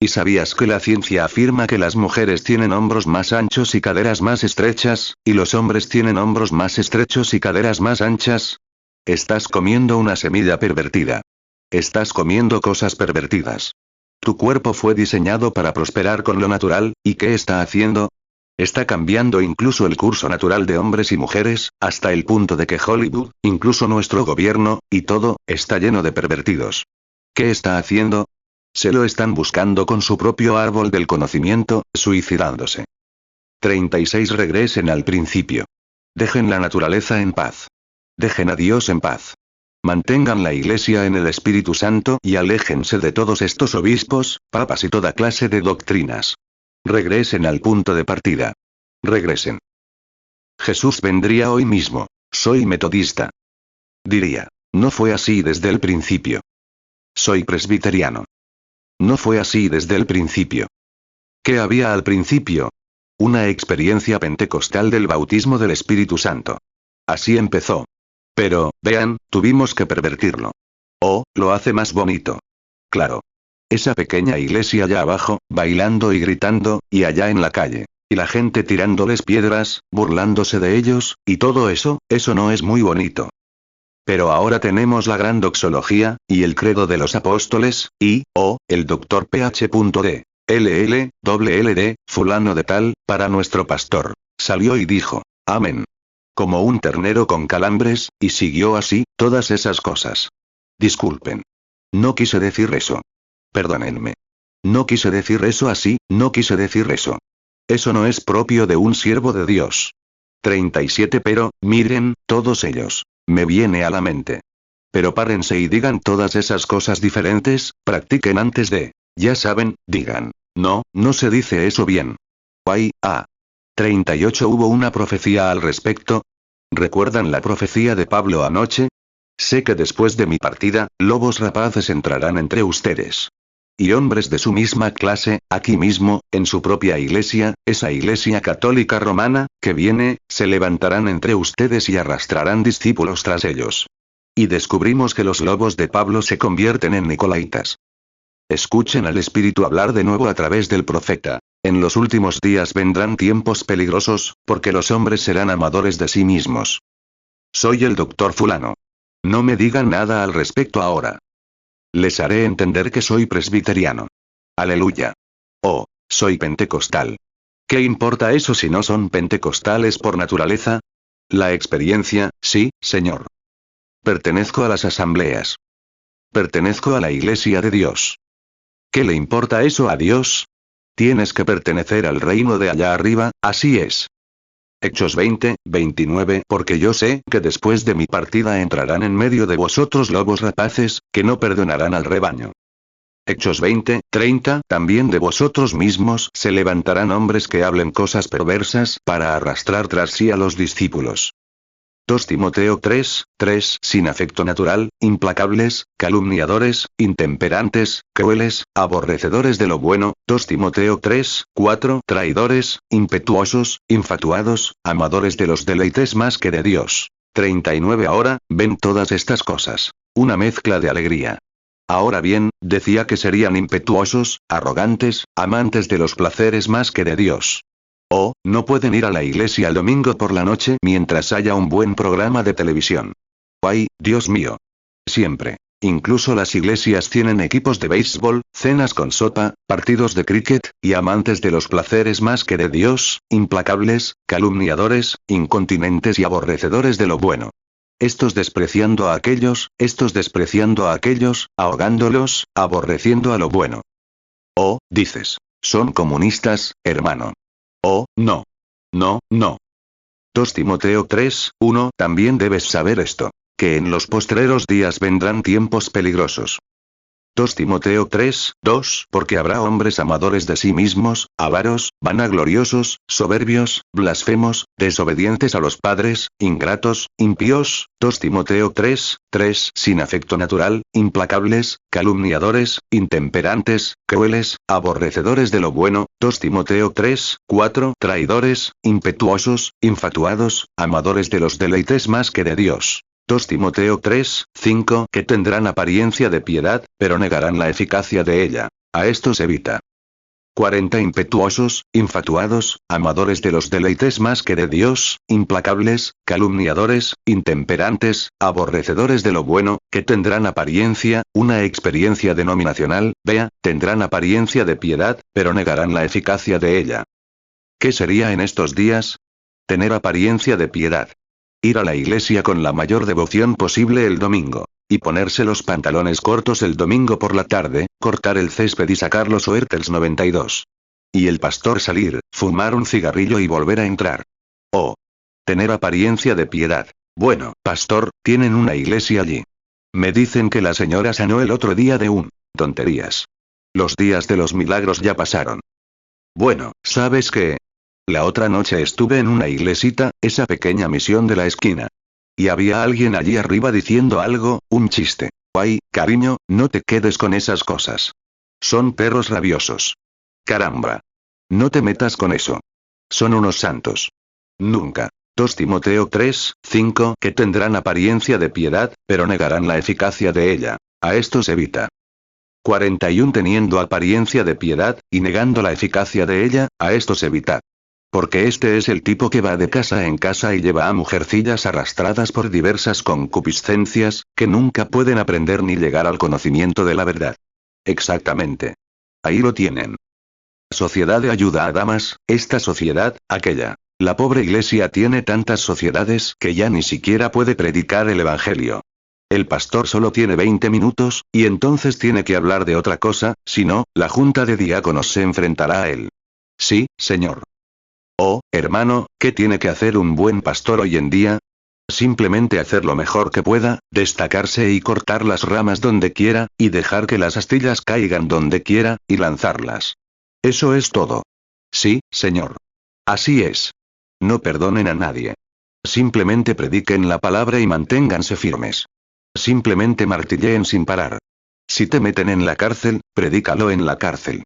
¿Y sabías que la ciencia afirma que las mujeres tienen hombros más anchos y caderas más estrechas, y los hombres tienen hombros más estrechos y caderas más anchas? Estás comiendo una semilla pervertida. Estás comiendo cosas pervertidas. Tu cuerpo fue diseñado para prosperar con lo natural, ¿y qué está haciendo? Está cambiando incluso el curso natural de hombres y mujeres, hasta el punto de que Hollywood, incluso nuestro gobierno, y todo, está lleno de pervertidos. ¿Qué está haciendo? Se lo están buscando con su propio árbol del conocimiento, suicidándose. 36 Regresen al principio. Dejen la naturaleza en paz. Dejen a Dios en paz. Mantengan la Iglesia en el Espíritu Santo y aléjense de todos estos obispos, papas y toda clase de doctrinas. Regresen al punto de partida. Regresen. Jesús vendría hoy mismo. Soy metodista. Diría, no fue así desde el principio. Soy presbiteriano. No fue así desde el principio. ¿Qué había al principio? Una experiencia pentecostal del bautismo del Espíritu Santo. Así empezó. Pero, vean, tuvimos que pervertirlo. Oh, lo hace más bonito. Claro. Esa pequeña iglesia allá abajo, bailando y gritando, y allá en la calle. Y la gente tirándoles piedras, burlándose de ellos, y todo eso, eso no es muy bonito. Pero ahora tenemos la gran doxología, y el credo de los apóstoles, y, el Dr. Ph.D. LLD, fulano de tal, para nuestro pastor. Salió y dijo, amén. Como un ternero con calambres, y siguió así, todas esas cosas. Disculpen. No quise decir eso. Perdónenme. No quise decir eso así, no quise decir eso. Eso no es propio de un siervo de Dios. 37 Pero, miren, todos ellos. Me viene a la mente. Pero párense y digan todas esas cosas diferentes, practiquen antes de, ya saben, digan. No, no se dice eso bien. 38 Hubo una profecía al respecto. ¿Recuerdan la profecía de Pablo anoche? Sé que después de mi partida, lobos rapaces entrarán entre ustedes. Y hombres de su misma clase, aquí mismo, en su propia iglesia, esa iglesia católica romana, que viene, se levantarán entre ustedes y arrastrarán discípulos tras ellos. Y descubrimos que los lobos de Pablo se convierten en nicolaitas. Escuchen al Espíritu hablar de nuevo a través del profeta. En los últimos días vendrán tiempos peligrosos, porque los hombres serán amadores de sí mismos. Soy el doctor fulano. No me digan nada al respecto ahora. Les haré entender que soy presbiteriano. Aleluya. Oh, soy pentecostal. ¿Qué importa eso si no son pentecostales por naturaleza? La experiencia, sí, señor. Pertenezco a las asambleas. Pertenezco a la Iglesia de Dios. ¿Qué le importa eso a Dios? Tienes que pertenecer al reino de allá arriba, así es. Hechos 20:29 Porque yo sé que después de mi partida entrarán en medio de vosotros lobos rapaces, que no perdonarán al rebaño. Hechos 20:30 También de vosotros mismos se levantarán hombres que hablen cosas perversas para arrastrar tras sí a los discípulos. 2 Timoteo 3:3 Sin afecto natural, implacables, calumniadores, intemperantes, crueles, aborrecedores de lo bueno. 2 Timoteo 3:4 Traidores, impetuosos, infatuados, amadores de los deleites más que de Dios. 39 Ahora, ven todas estas cosas. Una mezcla de alegría. Ahora bien, decía que serían impetuosos, arrogantes, amantes de los placeres más que de Dios. Oh, no pueden ir a la iglesia el domingo por la noche mientras haya un buen programa de televisión. Ay, Dios mío. Siempre. Incluso las iglesias tienen equipos de béisbol, cenas con sopa, partidos de cricket, y amantes de los placeres más que de Dios, implacables, calumniadores, incontinentes y aborrecedores de lo bueno. Estos despreciando a aquellos, ahogándolos, aborreciendo a lo bueno. Oh, dices, son comunistas, hermano. Oh, no. No, no. 2 Timoteo 3, 1. También debes saber esto, que en los postreros días vendrán tiempos peligrosos. 2 Timoteo 3, 2. Porque habrá hombres amadores de sí mismos, avaros, vanagloriosos, soberbios, blasfemos, desobedientes a los padres, ingratos, impíos. 2 Timoteo 3, 3. Sin afecto natural, implacables, calumniadores, intemperantes, crueles, aborrecedores de lo bueno. 2 Timoteo 3, 4. Traidores, impetuosos, infatuados, amadores de los deleites más que de Dios. 2 Timoteo 3, 5. Que tendrán apariencia de piedad, pero negarán la eficacia de ella. A estos evita. 40. Impetuosos, infatuados, amadores de los deleites más que de Dios, implacables, calumniadores, intemperantes, aborrecedores de lo bueno, que tendrán apariencia, una experiencia denominacional, vea, tendrán apariencia de piedad, pero negarán la eficacia de ella. ¿Qué sería en estos días? Tener apariencia de piedad. Ir a la iglesia con la mayor devoción posible el domingo. Y ponerse los pantalones cortos el domingo por la tarde, cortar el césped y sacar los Oertels 92. Y el pastor salir, fumar un cigarrillo y volver a entrar. Oh. Tener apariencia de piedad. Bueno, pastor, tienen una iglesia allí. Me dicen que la señora sanó el otro día de un... tonterías. Los días de los milagros ya pasaron. Bueno, ¿sabes qué? La otra noche estuve en una iglesita, esa pequeña misión de la esquina. Y había alguien allí arriba diciendo algo, un chiste. Ay, cariño, no te quedes con esas cosas. Son perros rabiosos. Caramba. No te metas con eso. Son unos santos. Nunca. 2 Timoteo 3, 5. Que tendrán apariencia de piedad, pero negarán la eficacia de ella. A estos evita. 41. Teniendo apariencia de piedad, y negando la eficacia de ella, a estos evitad. Porque este es el tipo que va de casa en casa y lleva a mujercillas arrastradas por diversas concupiscencias, que nunca pueden aprender ni llegar al conocimiento de la verdad. Exactamente. Ahí lo tienen. Sociedad de ayuda a damas, esta sociedad, aquella. La pobre iglesia tiene tantas sociedades que ya ni siquiera puede predicar el evangelio. El pastor solo tiene 20 minutos, y entonces tiene que hablar de otra cosa, si no, la junta de diáconos se enfrentará a él. Sí, señor. Oh, hermano, ¿qué tiene que hacer un buen pastor hoy en día? Simplemente hacer lo mejor que pueda, destacarse y cortar las ramas donde quiera, y dejar que las astillas caigan donde quiera, y lanzarlas. Eso es todo. Sí, señor. Así es. No perdonen a nadie. Simplemente prediquen la palabra y manténganse firmes. Simplemente martilleen sin parar. Si te meten en la cárcel, predícalo en la cárcel.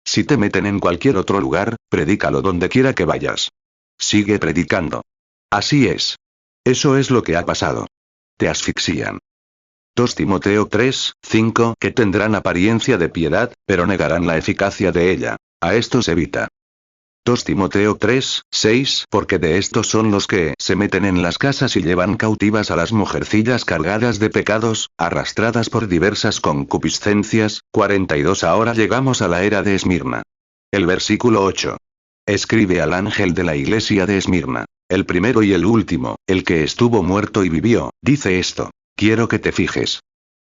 Si te meten en cualquier otro lugar, predícalo donde quiera que vayas. Sigue predicando. Así es. Eso es lo que ha pasado. Te asfixian. 2 Timoteo 3, 5. Que tendrán apariencia de piedad, pero negarán la eficacia de ella. A estos evita. 2 Timoteo 3, 6. Porque de estos son los que se meten en las casas y llevan cautivas a las mujercillas cargadas de pecados, arrastradas por diversas concupiscencias. 42. Ahora llegamos a la era de Esmirna. El versículo 8. Escribe al ángel de la iglesia de Esmirna, el primero y el último, el que estuvo muerto y vivió, dice esto. Quiero que te fijes.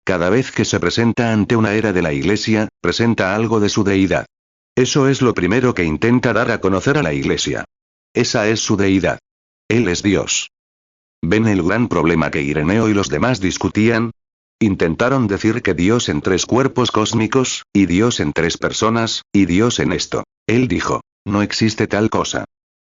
Cada vez que se presenta ante una era de la iglesia, presenta algo de su deidad. Eso es lo primero que intenta dar a conocer a la iglesia. Esa es su deidad. Él es Dios. ¿Ven el gran problema que Ireneo y los demás discutían? Intentaron decir que Dios en 3 cuerpos cósmicos, y Dios en 3 personas, y Dios en esto. Él dijo, no existe tal cosa.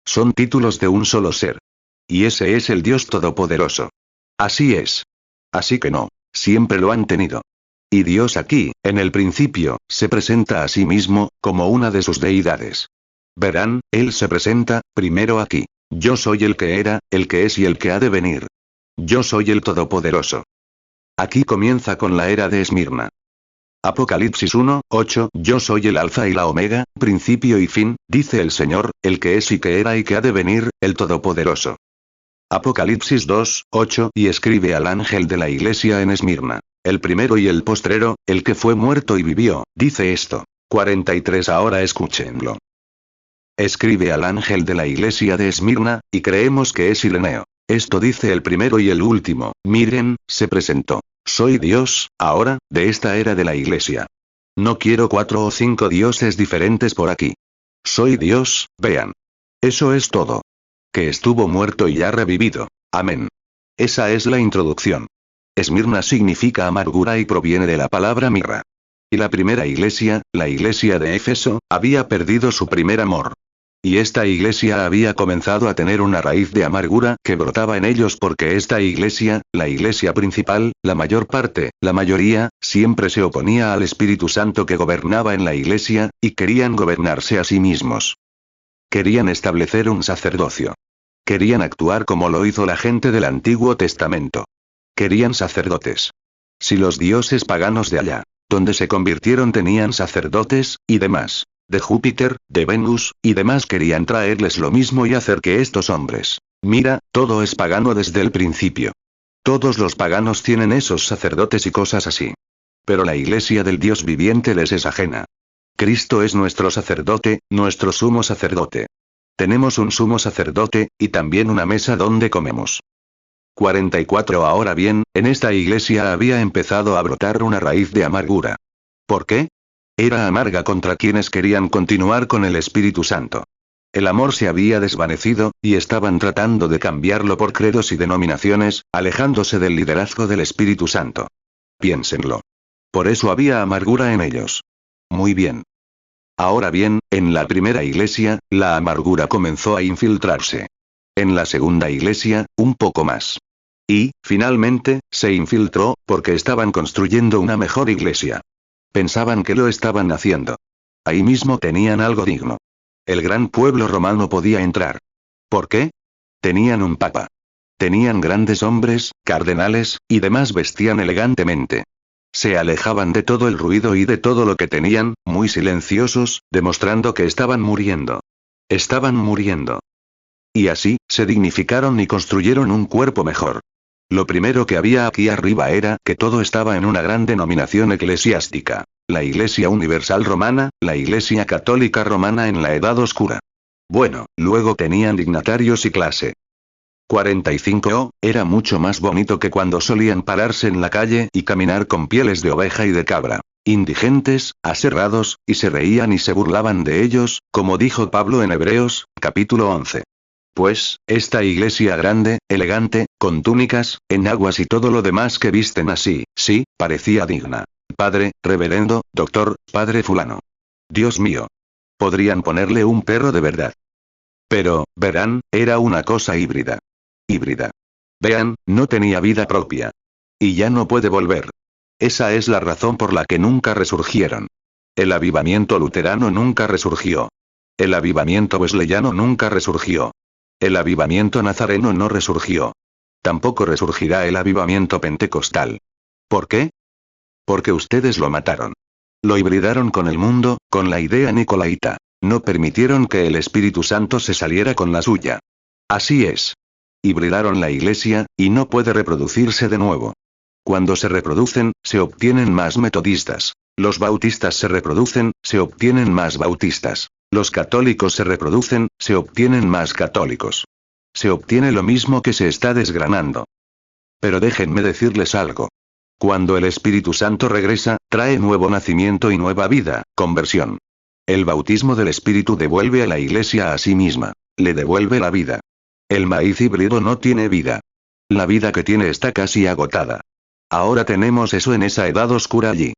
Son títulos de un solo ser. Y ese es el Dios Todopoderoso. Así es. Así que no, siempre lo han tenido. Y Dios aquí, en el principio, se presenta a sí mismo, como una de sus deidades. Verán, Él se presenta, primero aquí. Yo soy el que era, el que es y el que ha de venir. Yo soy el Todopoderoso. Aquí comienza con la era de Esmirna. Apocalipsis 1, 8. Yo soy el Alfa y la Omega, principio y fin, dice el Señor, el que es y que era y que ha de venir, el Todopoderoso. Apocalipsis 2, 8. Y escribe al ángel de la iglesia en Esmirna. el primero y el postrero, el que fue muerto y vivió, dice esto. 43 Ahora escúchenlo. Escribe al ángel de la iglesia de Esmirna, y creemos que es Ireneo. Esto dice el primero y el último, miren, se presentó. Soy Dios, ahora, de esta era de la iglesia. No quiero 4 o 5 dioses diferentes por aquí. Soy Dios, vean. Eso es todo. Que estuvo muerto y ha revivido. Amén. Esa es la introducción. Esmirna significa amargura y proviene de la palabra mirra. Y la primera iglesia, la iglesia de Éfeso, había perdido su primer amor. Y esta iglesia había comenzado a tener una raíz de amargura que brotaba en ellos porque esta iglesia, la iglesia principal, la mayor parte, la mayoría, siempre se oponía al Espíritu Santo que gobernaba en la iglesia, y querían gobernarse a sí mismos. Querían establecer un sacerdocio. Querían actuar como lo hizo la gente del Antiguo Testamento. Querían sacerdotes. Si los dioses paganos de allá, donde se convirtieron tenían sacerdotes, y demás, de Júpiter, de Venus, y demás querían traerles lo mismo y hacer que estos hombres. Mira, todo es pagano desde el principio. Todos los paganos tienen esos sacerdotes y cosas así. Pero la iglesia del Dios viviente les es ajena. Cristo es nuestro sacerdote, nuestro sumo sacerdote. Tenemos un sumo sacerdote, y también una mesa donde comemos. 44 Ahora bien, en esta iglesia había empezado a brotar una raíz de amargura. ¿Por qué? Era amarga contra quienes querían continuar con el Espíritu Santo. El amor se había desvanecido, y estaban tratando de cambiarlo por credos y denominaciones, alejándose del liderazgo del Espíritu Santo. Piénsenlo. Por eso había amargura en ellos. Muy bien. Ahora bien, en la primera iglesia, la amargura comenzó a infiltrarse. En la segunda iglesia, un poco más. Y, finalmente, se infiltró, porque estaban construyendo una mejor iglesia. Pensaban que lo estaban haciendo. Ahí mismo tenían algo digno. El gran pueblo romano podía entrar. ¿Por qué? Tenían un papa. Tenían grandes hombres, cardenales, y demás vestían elegantemente. Se alejaban de todo el ruido y de todo lo que tenían, muy silenciosos, demostrando que estaban muriendo. Estaban muriendo. Y así, se dignificaron y construyeron un cuerpo mejor. Lo primero que había aquí arriba era que todo estaba en una gran denominación eclesiástica. La Iglesia Universal Romana, la Iglesia Católica Romana en la Edad Oscura. Bueno, luego tenían dignatarios y clase. 45 era mucho más bonito que cuando solían pararse en la calle y caminar con pieles de oveja y de cabra. Indigentes, aserrados, y se reían y se burlaban de ellos, como dijo Pablo en Hebreos, capítulo 11. Pues, esta iglesia grande, elegante, con túnicas, enaguas y todo lo demás que visten así, sí, parecía digna. Padre, reverendo, doctor, padre fulano. Dios mío. Podrían ponerle un perro de verdad. Pero, verán, era una cosa híbrida. Híbrida. Vean, no tenía vida propia. Y ya no puede volver. Esa es la razón por la que nunca resurgieron. El avivamiento luterano nunca resurgió. El avivamiento wesleyano nunca resurgió. El avivamiento nazareno no resurgió. Tampoco resurgirá el avivamiento pentecostal. ¿Por qué? Porque ustedes lo mataron. Lo hibridaron con el mundo, con la idea nicolaita. No permitieron que el Espíritu Santo se saliera con la suya. Así es. Hibridaron la iglesia, y no puede reproducirse de nuevo. Cuando se reproducen, se obtienen más metodistas. Los bautistas se reproducen, se obtienen más bautistas. Los católicos se reproducen, se obtienen más católicos. Se obtiene lo mismo que se está desgranando. Pero déjenme decirles algo. Cuando el Espíritu Santo regresa, trae nuevo nacimiento y nueva vida, conversión. El bautismo del Espíritu devuelve a la iglesia a sí misma. Le devuelve la vida. El maíz híbrido no tiene vida. La vida que tiene está casi agotada. Ahora tenemos eso en esa edad oscura allí.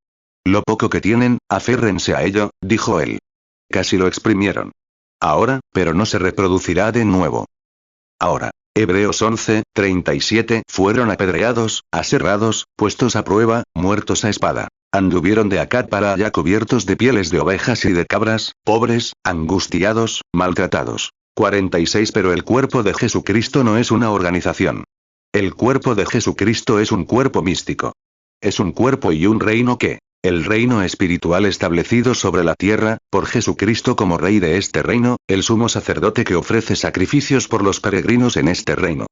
Lo poco que tienen, aférrense a ello, dijo él. Casi lo exprimieron. Ahora, pero no se reproducirá de nuevo. Ahora. Hebreos 11, 37, fueron apedreados, aserrados, puestos a prueba, muertos a espada. Anduvieron de acá para allá cubiertos de pieles de ovejas y de cabras, pobres, angustiados, maltratados. 46 Pero el cuerpo de Jesucristo no es una organización. El cuerpo de Jesucristo es un cuerpo místico. Es un cuerpo y un reino que, el reino espiritual establecido sobre la tierra, por Jesucristo como rey de este reino, el sumo sacerdote que ofrece sacrificios por los peregrinos en este reino.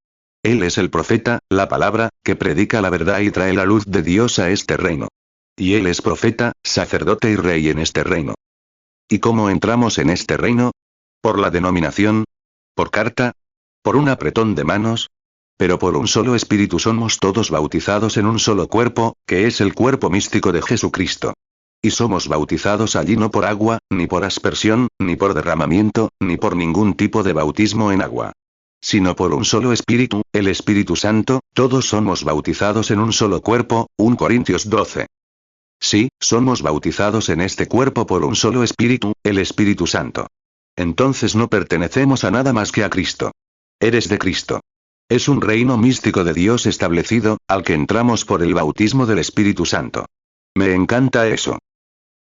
Él es el profeta, la palabra, que predica la verdad y trae la luz de Dios a este reino. Y Él es profeta, sacerdote y rey en este reino. ¿Y cómo entramos en este reino? ¿Por la denominación? ¿Por carta? ¿Por un apretón de manos? Pero por un solo espíritu somos todos bautizados en un solo cuerpo, que es el cuerpo místico de Jesucristo. Y somos bautizados allí no por agua, ni por aspersión, ni por derramamiento, ni por ningún tipo de bautismo en agua. Sino por un solo espíritu, el Espíritu Santo, todos somos bautizados en un solo cuerpo, 1 Corintios 12. Sí, somos bautizados en este cuerpo por un solo espíritu, el Espíritu Santo. Entonces no pertenecemos a nada más que a Cristo. Eres de Cristo. Es un reino místico de Dios establecido, al que entramos por el bautismo del Espíritu Santo. Me encanta eso.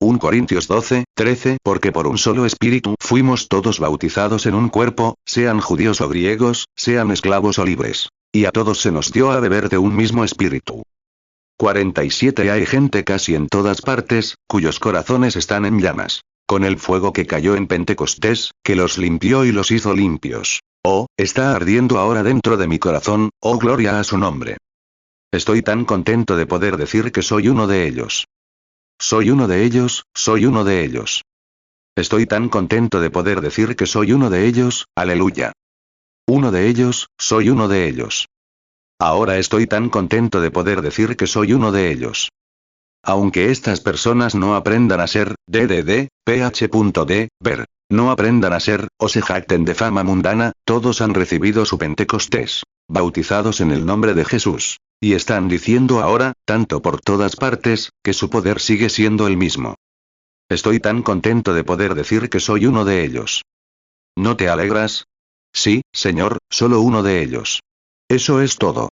1 Corintios 12, 13 Porque por un solo espíritu fuimos todos bautizados en un cuerpo, sean judíos o griegos, sean esclavos o libres. Y a todos se nos dio a beber de un mismo espíritu. 47 Hay gente casi en todas partes, cuyos corazones están en llamas. Con el fuego que cayó en Pentecostés, que los limpió y los hizo limpios. Oh, está ardiendo ahora dentro de mi corazón, oh gloria a su nombre. Estoy tan contento de poder decir que soy uno de ellos. Soy uno de ellos, soy uno de ellos. Estoy tan contento de poder decir que soy uno de ellos, aleluya. Uno de ellos, soy uno de ellos. Ahora estoy tan contento de poder decir que soy uno de ellos. Aunque estas personas no aprendan a ser, ph.d, ver, no aprendan a ser, o se jacten de fama mundana, todos han recibido su Pentecostés, bautizados en el nombre de Jesús. Y están diciendo ahora, tanto por todas partes, que su poder sigue siendo el mismo. Estoy tan contento de poder decir que soy uno de ellos. ¿No te alegras? Sí, Señor, solo uno de ellos. Eso es todo.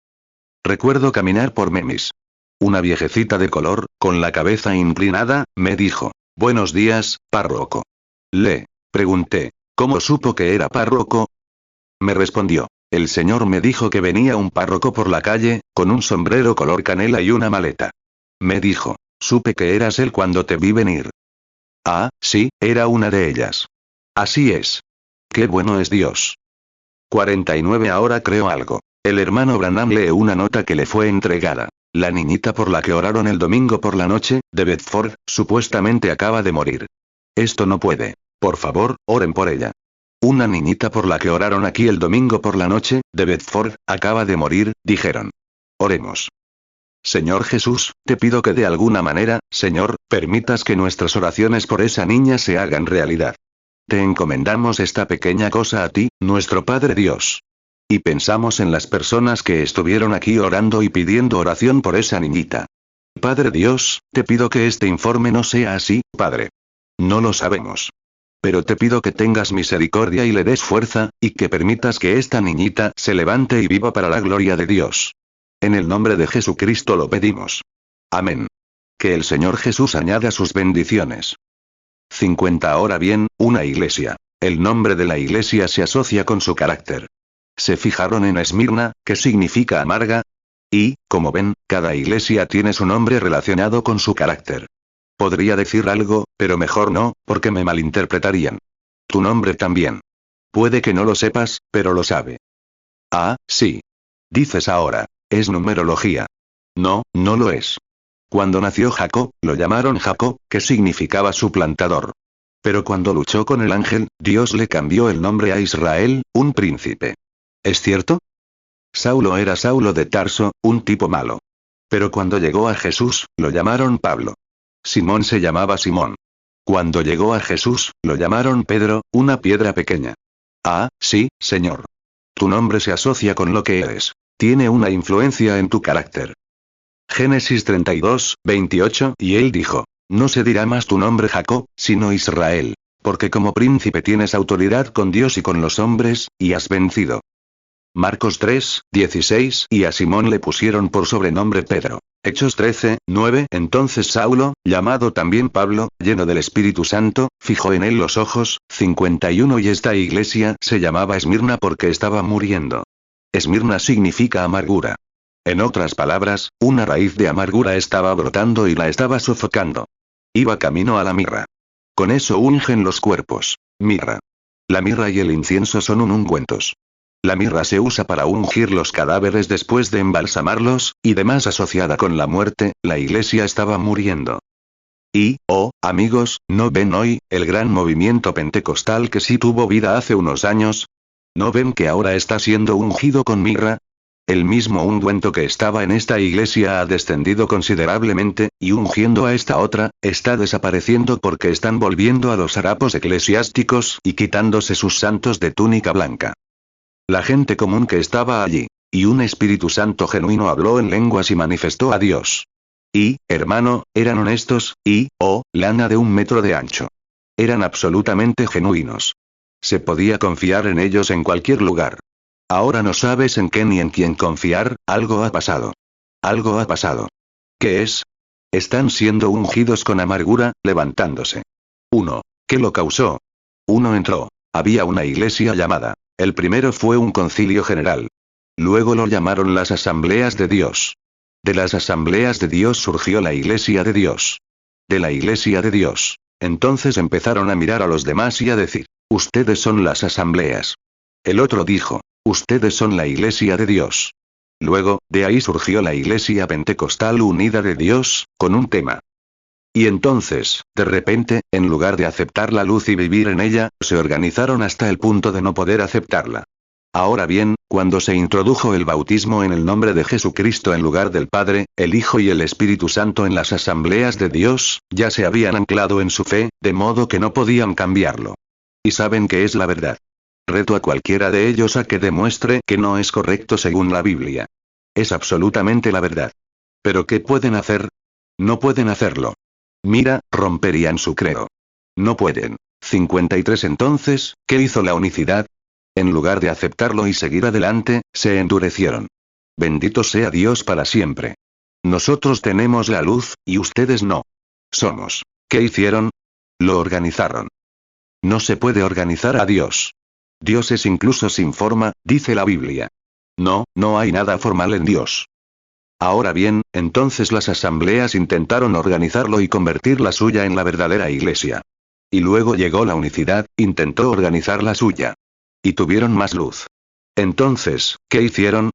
Recuerdo caminar por Memis. Una viejecita de color, con la cabeza inclinada, me dijo, «Buenos días, párroco». Le pregunté, «¿Cómo supo que era párroco?» Me respondió, «El Señor me dijo que venía un párroco por la calle, con un sombrero color canela y una maleta». Me dijo, «Supe que eras él cuando te vi venir». Ah, sí, era una de ellas. Así es. Qué bueno es Dios. 49 Ahora creo algo. El hermano Branham lee una nota que le fue entregada. La niñita por la que oraron el domingo por la noche, de Bedford, supuestamente acaba de morir. Esto no puede. Por favor, oren por ella. Una niñita por la que oraron aquí el domingo por la noche, de Bedford, acaba de morir, dijeron. Oremos. Señor Jesús, te pido que de alguna manera, Señor, permitas que nuestras oraciones por esa niña se hagan realidad. Te encomendamos esta pequeña cosa a ti, nuestro Padre Dios. Y pensamos en las personas que estuvieron aquí orando y pidiendo oración por esa niñita. Padre Dios, te pido que este informe no sea así, Padre. No lo sabemos. Pero te pido que tengas misericordia y le des fuerza, y que permitas que esta niñita se levante y viva para la gloria de Dios. En el nombre de Jesucristo lo pedimos. Amén. Que el Señor Jesús añada sus bendiciones. 50 Ahora bien, una iglesia. El nombre de la iglesia se asocia con su carácter. ¿Se fijaron en Esmirna, que significa amarga? Y, como ven, cada iglesia tiene su nombre relacionado con su carácter. Podría decir algo, pero mejor no, porque me malinterpretarían. Tu nombre también. Puede que no lo sepas, pero lo sabe. Ah, sí. Dices ahora, es numerología. No, no lo es. Cuando nació Jacob, lo llamaron Jacob, que significaba suplantador. Pero cuando luchó con el ángel, Dios le cambió el nombre a Israel, un príncipe. ¿Es cierto? Saulo era Saulo de Tarso, un tipo malo. Pero cuando llegó a Jesús, lo llamaron Pablo. Simón se llamaba Simón. Cuando llegó a Jesús, lo llamaron Pedro, una piedra pequeña. Ah, sí, Señor. Tu nombre se asocia con lo que eres. Tiene una influencia en tu carácter. Génesis 32, 28 Y él dijo, no se dirá más tu nombre Jacob, sino Israel, porque como príncipe tienes autoridad con Dios y con los hombres, y has vencido. Marcos 3, 16 Y a Simón le pusieron por sobrenombre Pedro. Hechos 13, 9 Entonces Saulo, llamado también Pablo, lleno del Espíritu Santo, fijó en él los ojos, 51 Y esta iglesia se llamaba Esmirna porque estaba muriendo. Esmirna significa amargura. En otras palabras, una raíz de amargura estaba brotando y la estaba sofocando. Iba camino a la mirra. Con eso ungen los cuerpos. Mirra. La mirra y el incienso son ungüentos. La mirra se usa para ungir los cadáveres después de embalsamarlos, y demás asociada con la muerte, la iglesia estaba muriendo. Y, oh, amigos, ¿no ven hoy, el gran movimiento pentecostal que sí tuvo vida hace unos años? ¿No ven que ahora está siendo ungido con mirra? El mismo ungüento que estaba en esta iglesia ha descendido considerablemente, y ungiendo a esta otra, está desapareciendo porque están volviendo a los harapos eclesiásticos y quitándose sus santos de túnica blanca. La gente común que estaba allí, y un Espíritu Santo genuino habló en lenguas y manifestó a Dios. Y, hermano, eran honestos, y, oh, lana de 1 metro de ancho. Eran absolutamente genuinos. Se podía confiar en ellos en cualquier lugar. Ahora no sabes en qué ni en quién confiar, algo ha pasado. Algo ha pasado. ¿Qué es? Están siendo ungidos con amargura, levantándose. Uno. ¿Qué lo causó? Uno entró. Había una iglesia llamada. El primero fue un concilio general. Luego lo llamaron las asambleas de Dios. De las asambleas de Dios surgió la iglesia de Dios. De la iglesia de Dios. Entonces empezaron a mirar a los demás y a decir, ustedes son las asambleas. El otro dijo, ustedes son la iglesia de Dios. Luego, de ahí surgió la iglesia pentecostal unida de Dios, con un tema. Y entonces, de repente, en lugar de aceptar la luz y vivir en ella, se organizaron hasta el punto de no poder aceptarla. Ahora bien, cuando se introdujo el bautismo en el nombre de Jesucristo en lugar del Padre, el Hijo y el Espíritu Santo en las asambleas de Dios, ya se habían anclado en su fe, de modo que no podían cambiarlo. Y saben que es la verdad. Reto a cualquiera de ellos a que demuestre que no es correcto según la Biblia. Es absolutamente la verdad. ¿Pero qué pueden hacer? No pueden hacerlo. Mira, romperían su credo. No pueden. 53 Entonces, ¿qué hizo la unicidad? En lugar de aceptarlo y seguir adelante, se endurecieron. Bendito sea Dios para siempre. Nosotros tenemos la luz, y ustedes no. Somos. ¿Qué hicieron? Lo organizaron. No se puede organizar a Dios. Dios es incluso sin forma, dice la Biblia. No, no hay nada formal en Dios. Ahora bien, entonces las asambleas intentaron organizarlo y convertir la suya en la verdadera iglesia. Y luego llegó la unicidad, intentó organizar la suya. Y tuvieron más luz. Entonces, ¿qué hicieron?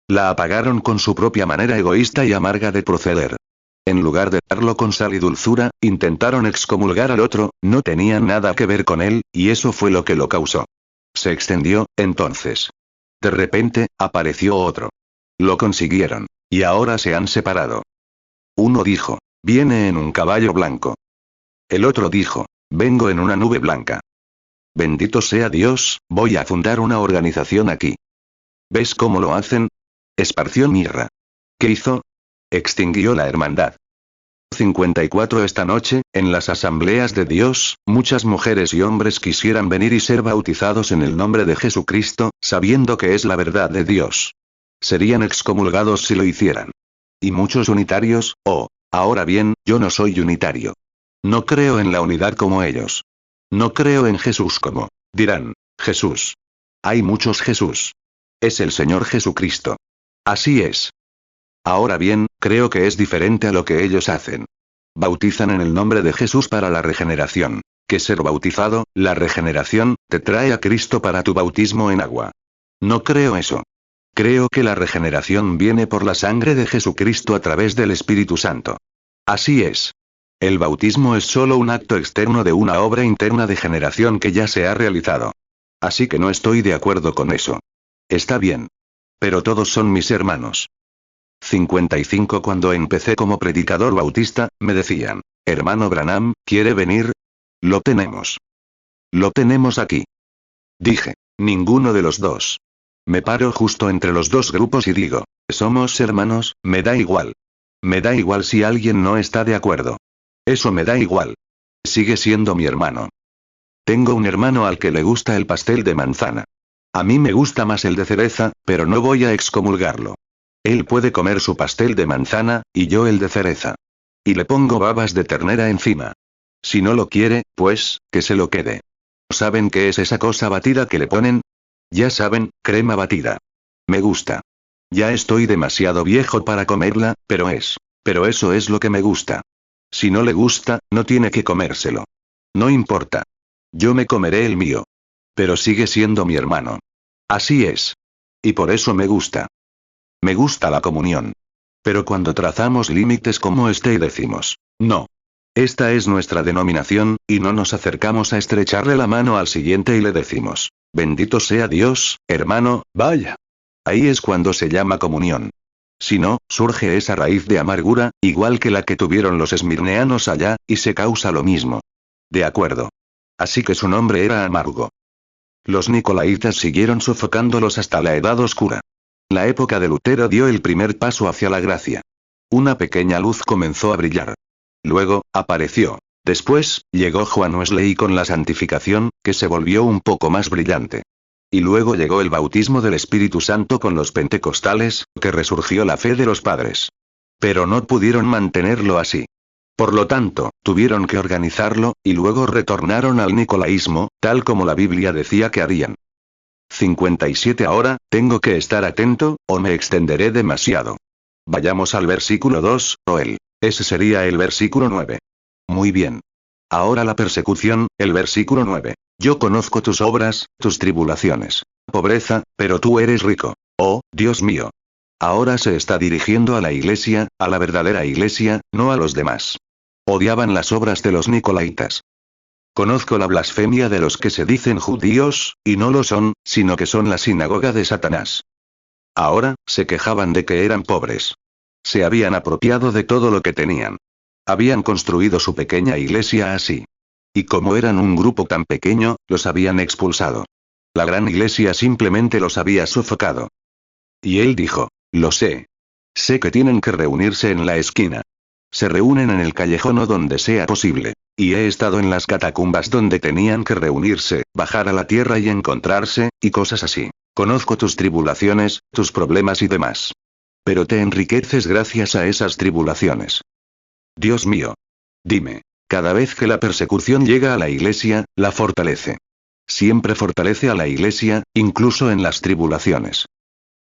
La apagaron con su propia manera egoísta y amarga de proceder. En lugar de darlo con sal y dulzura, intentaron excomulgar al otro, no tenían nada que ver con él, y eso fue lo que lo causó. Se extendió, entonces. De repente, apareció otro. Lo consiguieron. Y ahora se han separado. Uno dijo, viene en un caballo blanco. El otro dijo, vengo en una nube blanca. Bendito sea Dios, voy a fundar una organización aquí. ¿Ves cómo lo hacen? Esparció mirra. ¿Qué hizo? Extinguió la hermandad. 54 Esta noche, en las asambleas de Dios, muchas mujeres y hombres quisieran venir y ser bautizados en el nombre de Jesucristo, sabiendo que es la verdad de Dios. Serían excomulgados si lo hicieran. Y muchos unitarios, oh, ahora bien, yo no soy unitario. No creo en la unidad como ellos. No creo en Jesús como, dirán, Jesús. Hay muchos Jesús. Es el Señor Jesucristo. Así es. Ahora bien, creo que es diferente a lo que ellos hacen. Bautizan en el nombre de Jesús para la regeneración. Que ser bautizado, la regeneración, te trae a Cristo para tu bautismo en agua. No creo eso. Creo que la regeneración viene por la sangre de Jesucristo a través del Espíritu Santo. Así es. El bautismo es solo un acto externo de una obra interna de generación que ya se ha realizado. Así que no estoy de acuerdo con eso. Está bien. Pero todos son mis hermanos. 55 Cuando empecé como predicador bautista, me decían, hermano Branham, ¿quiere venir? Lo tenemos. Lo tenemos aquí. Dije, ninguno de los dos. Me paro justo entre los dos grupos y digo, somos hermanos, me da igual. Me da igual si alguien no está de acuerdo. Eso me da igual. Sigue siendo mi hermano. Tengo un hermano al que le gusta el pastel de manzana. A mí me gusta más el de cereza, pero no voy a excomulgarlo. Él puede comer su pastel de manzana, y yo el de cereza. Y le pongo babas de ternera encima. Si no lo quiere, pues, que se lo quede. ¿Saben qué es esa cosa batida que le ponen? Ya saben, crema batida. Me gusta. Ya estoy demasiado viejo para comerla, pero eso es lo que me gusta. Si no le gusta, no tiene que comérselo. No importa. Yo me comeré el mío. Pero sigue siendo mi hermano. Así es. Y por eso me gusta. Me gusta la comunión. Pero cuando trazamos límites como este y decimos, no. Esta es nuestra denominación, y no nos acercamos a estrecharle la mano al siguiente y le decimos, bendito sea Dios, hermano, vaya. Ahí es cuando se llama comunión. Si no, surge esa raíz de amargura, igual que la que tuvieron los esmirneanos allá, y se causa lo mismo. De acuerdo. Así que su nombre era amargo. Los nicolaitas siguieron sofocándolos hasta la Edad Oscura. La época de Lutero dio el primer paso hacia la gracia. Una pequeña luz comenzó a brillar. Luego, apareció. Después, llegó Juan Wesley con la santificación, que se volvió un poco más brillante. Y luego llegó el bautismo del Espíritu Santo con los pentecostales, que resurgió la fe de los padres. Pero no pudieron mantenerlo así. Por lo tanto, tuvieron que organizarlo, y luego retornaron al nicolaísmo, tal como la Biblia decía que harían. 57 Ahora, tengo que estar atento, o me extenderé demasiado. Vayamos al versículo 2, o ese sería el versículo 9. Muy bien. Ahora la persecución, el versículo 9. Yo conozco tus obras, tus tribulaciones. Pobreza, pero tú eres rico. Oh, Dios mío. Ahora se está dirigiendo a la iglesia, a la verdadera iglesia, no a los demás. Odiaban las obras de los nicolaitas. Conozco la blasfemia de los que se dicen judíos, y no lo son, sino que son la sinagoga de Satanás. Ahora, se quejaban de que eran pobres. Se habían apropiado de todo lo que tenían. Habían construido su pequeña iglesia así. Y como eran un grupo tan pequeño, los habían expulsado. La gran iglesia simplemente los había sofocado. Y él dijo, lo sé. Sé que tienen que reunirse en la esquina. Se reúnen en el callejón o donde sea posible. Y he estado en las catacumbas donde tenían que reunirse, bajar a la tierra y encontrarse, y cosas así. Conozco tus tribulaciones, tus problemas y demás. Pero te enriqueces gracias a esas tribulaciones. Dios mío. Dime, cada vez que la persecución llega a la iglesia, la fortalece. Siempre fortalece a la iglesia, incluso en las tribulaciones.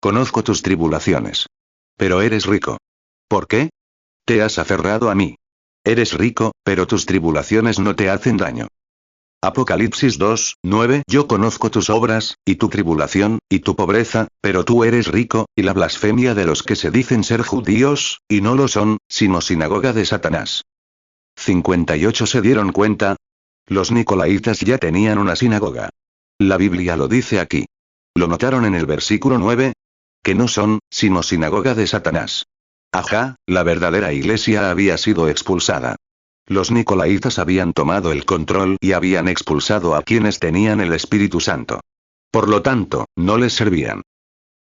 Conozco tus tribulaciones. Pero eres rico. ¿Por qué? Te has aferrado a mí. Eres rico, pero tus tribulaciones no te hacen daño. Apocalipsis 2, 9. Yo conozco tus obras, y tu tribulación, y tu pobreza, pero tú eres rico, y la blasfemia de los que se dicen ser judíos, y no lo son, sino sinagoga de Satanás. 58 Se dieron cuenta. Los nicolaitas ya tenían una sinagoga. La Biblia lo dice aquí. ¿Lo notaron en el versículo 9? Que no son, sino sinagoga de Satanás. Ajá, la verdadera iglesia había sido expulsada. Los nicolaitas habían tomado el control y habían expulsado a quienes tenían el Espíritu Santo. Por lo tanto, no les servían.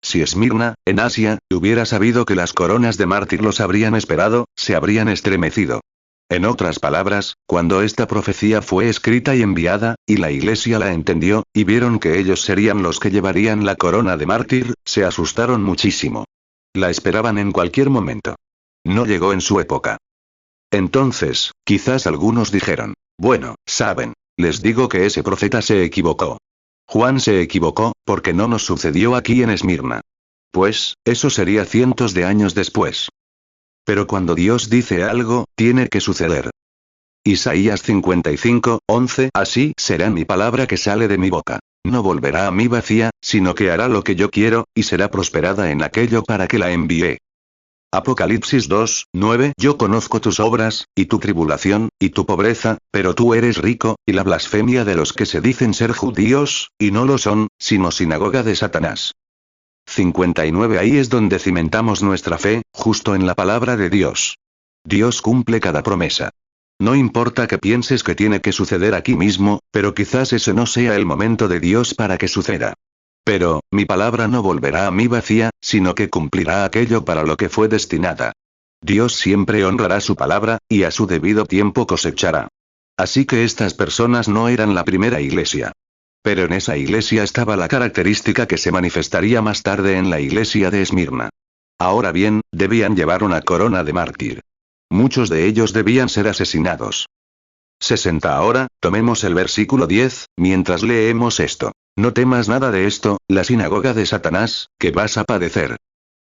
Si Esmirna, en Asia, hubiera sabido que las coronas de mártir los habrían esperado, se habrían estremecido. En otras palabras, cuando esta profecía fue escrita y enviada, y la iglesia la entendió, y vieron que ellos serían los que llevarían la corona de mártir, se asustaron muchísimo. La esperaban en cualquier momento. No llegó en su época. Entonces, quizás algunos dijeron, bueno, saben, les digo que ese profeta se equivocó. Juan se equivocó, porque no nos sucedió aquí en Esmirna. Pues, eso sería cientos de años después. Pero cuando Dios dice algo, tiene que suceder. Isaías 55, 11. Así será mi palabra que sale de mi boca. No volverá a mí vacía, sino que hará lo que yo quiero, y será prosperada en aquello para que la envié. Apocalipsis 2, 9. Yo conozco tus obras, y tu tribulación, y tu pobreza, pero tú eres rico, y la blasfemia de los que se dicen ser judíos, y no lo son, sino sinagoga de Satanás. 59 Ahí es donde cimentamos nuestra fe, justo en la palabra de Dios. Dios cumple cada promesa. No importa que pienses que tiene que suceder aquí mismo, pero quizás ese no sea el momento de Dios para que suceda. Pero, mi palabra no volverá a mí vacía, sino que cumplirá aquello para lo que fue destinada. Dios siempre honrará su palabra, y a su debido tiempo cosechará. Así que estas personas no eran la primera iglesia. Pero en esa iglesia estaba la característica que se manifestaría más tarde en la iglesia de Esmirna. Ahora bien, debían llevar una corona de mártir. Muchos de ellos debían ser asesinados. 60 Ahora, tomemos el versículo 10, mientras leemos esto. No temas nada de esto, la sinagoga de Satanás, que vas a padecer.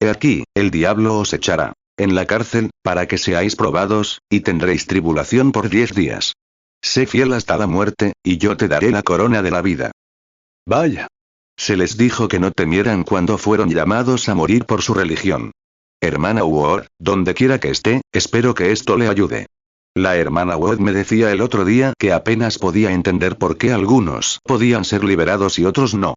He aquí, el diablo os echará en la cárcel, para que seáis probados, y tendréis tribulación por 10 días. Sé fiel hasta la muerte, y yo te daré la corona de la vida. Vaya. Se les dijo que no temieran cuando fueron llamados a morir por su religión. Hermana Ward, donde quiera que esté, espero que esto le ayude. La hermana Ward me decía el otro día que apenas podía entender por qué algunos podían ser liberados y otros no.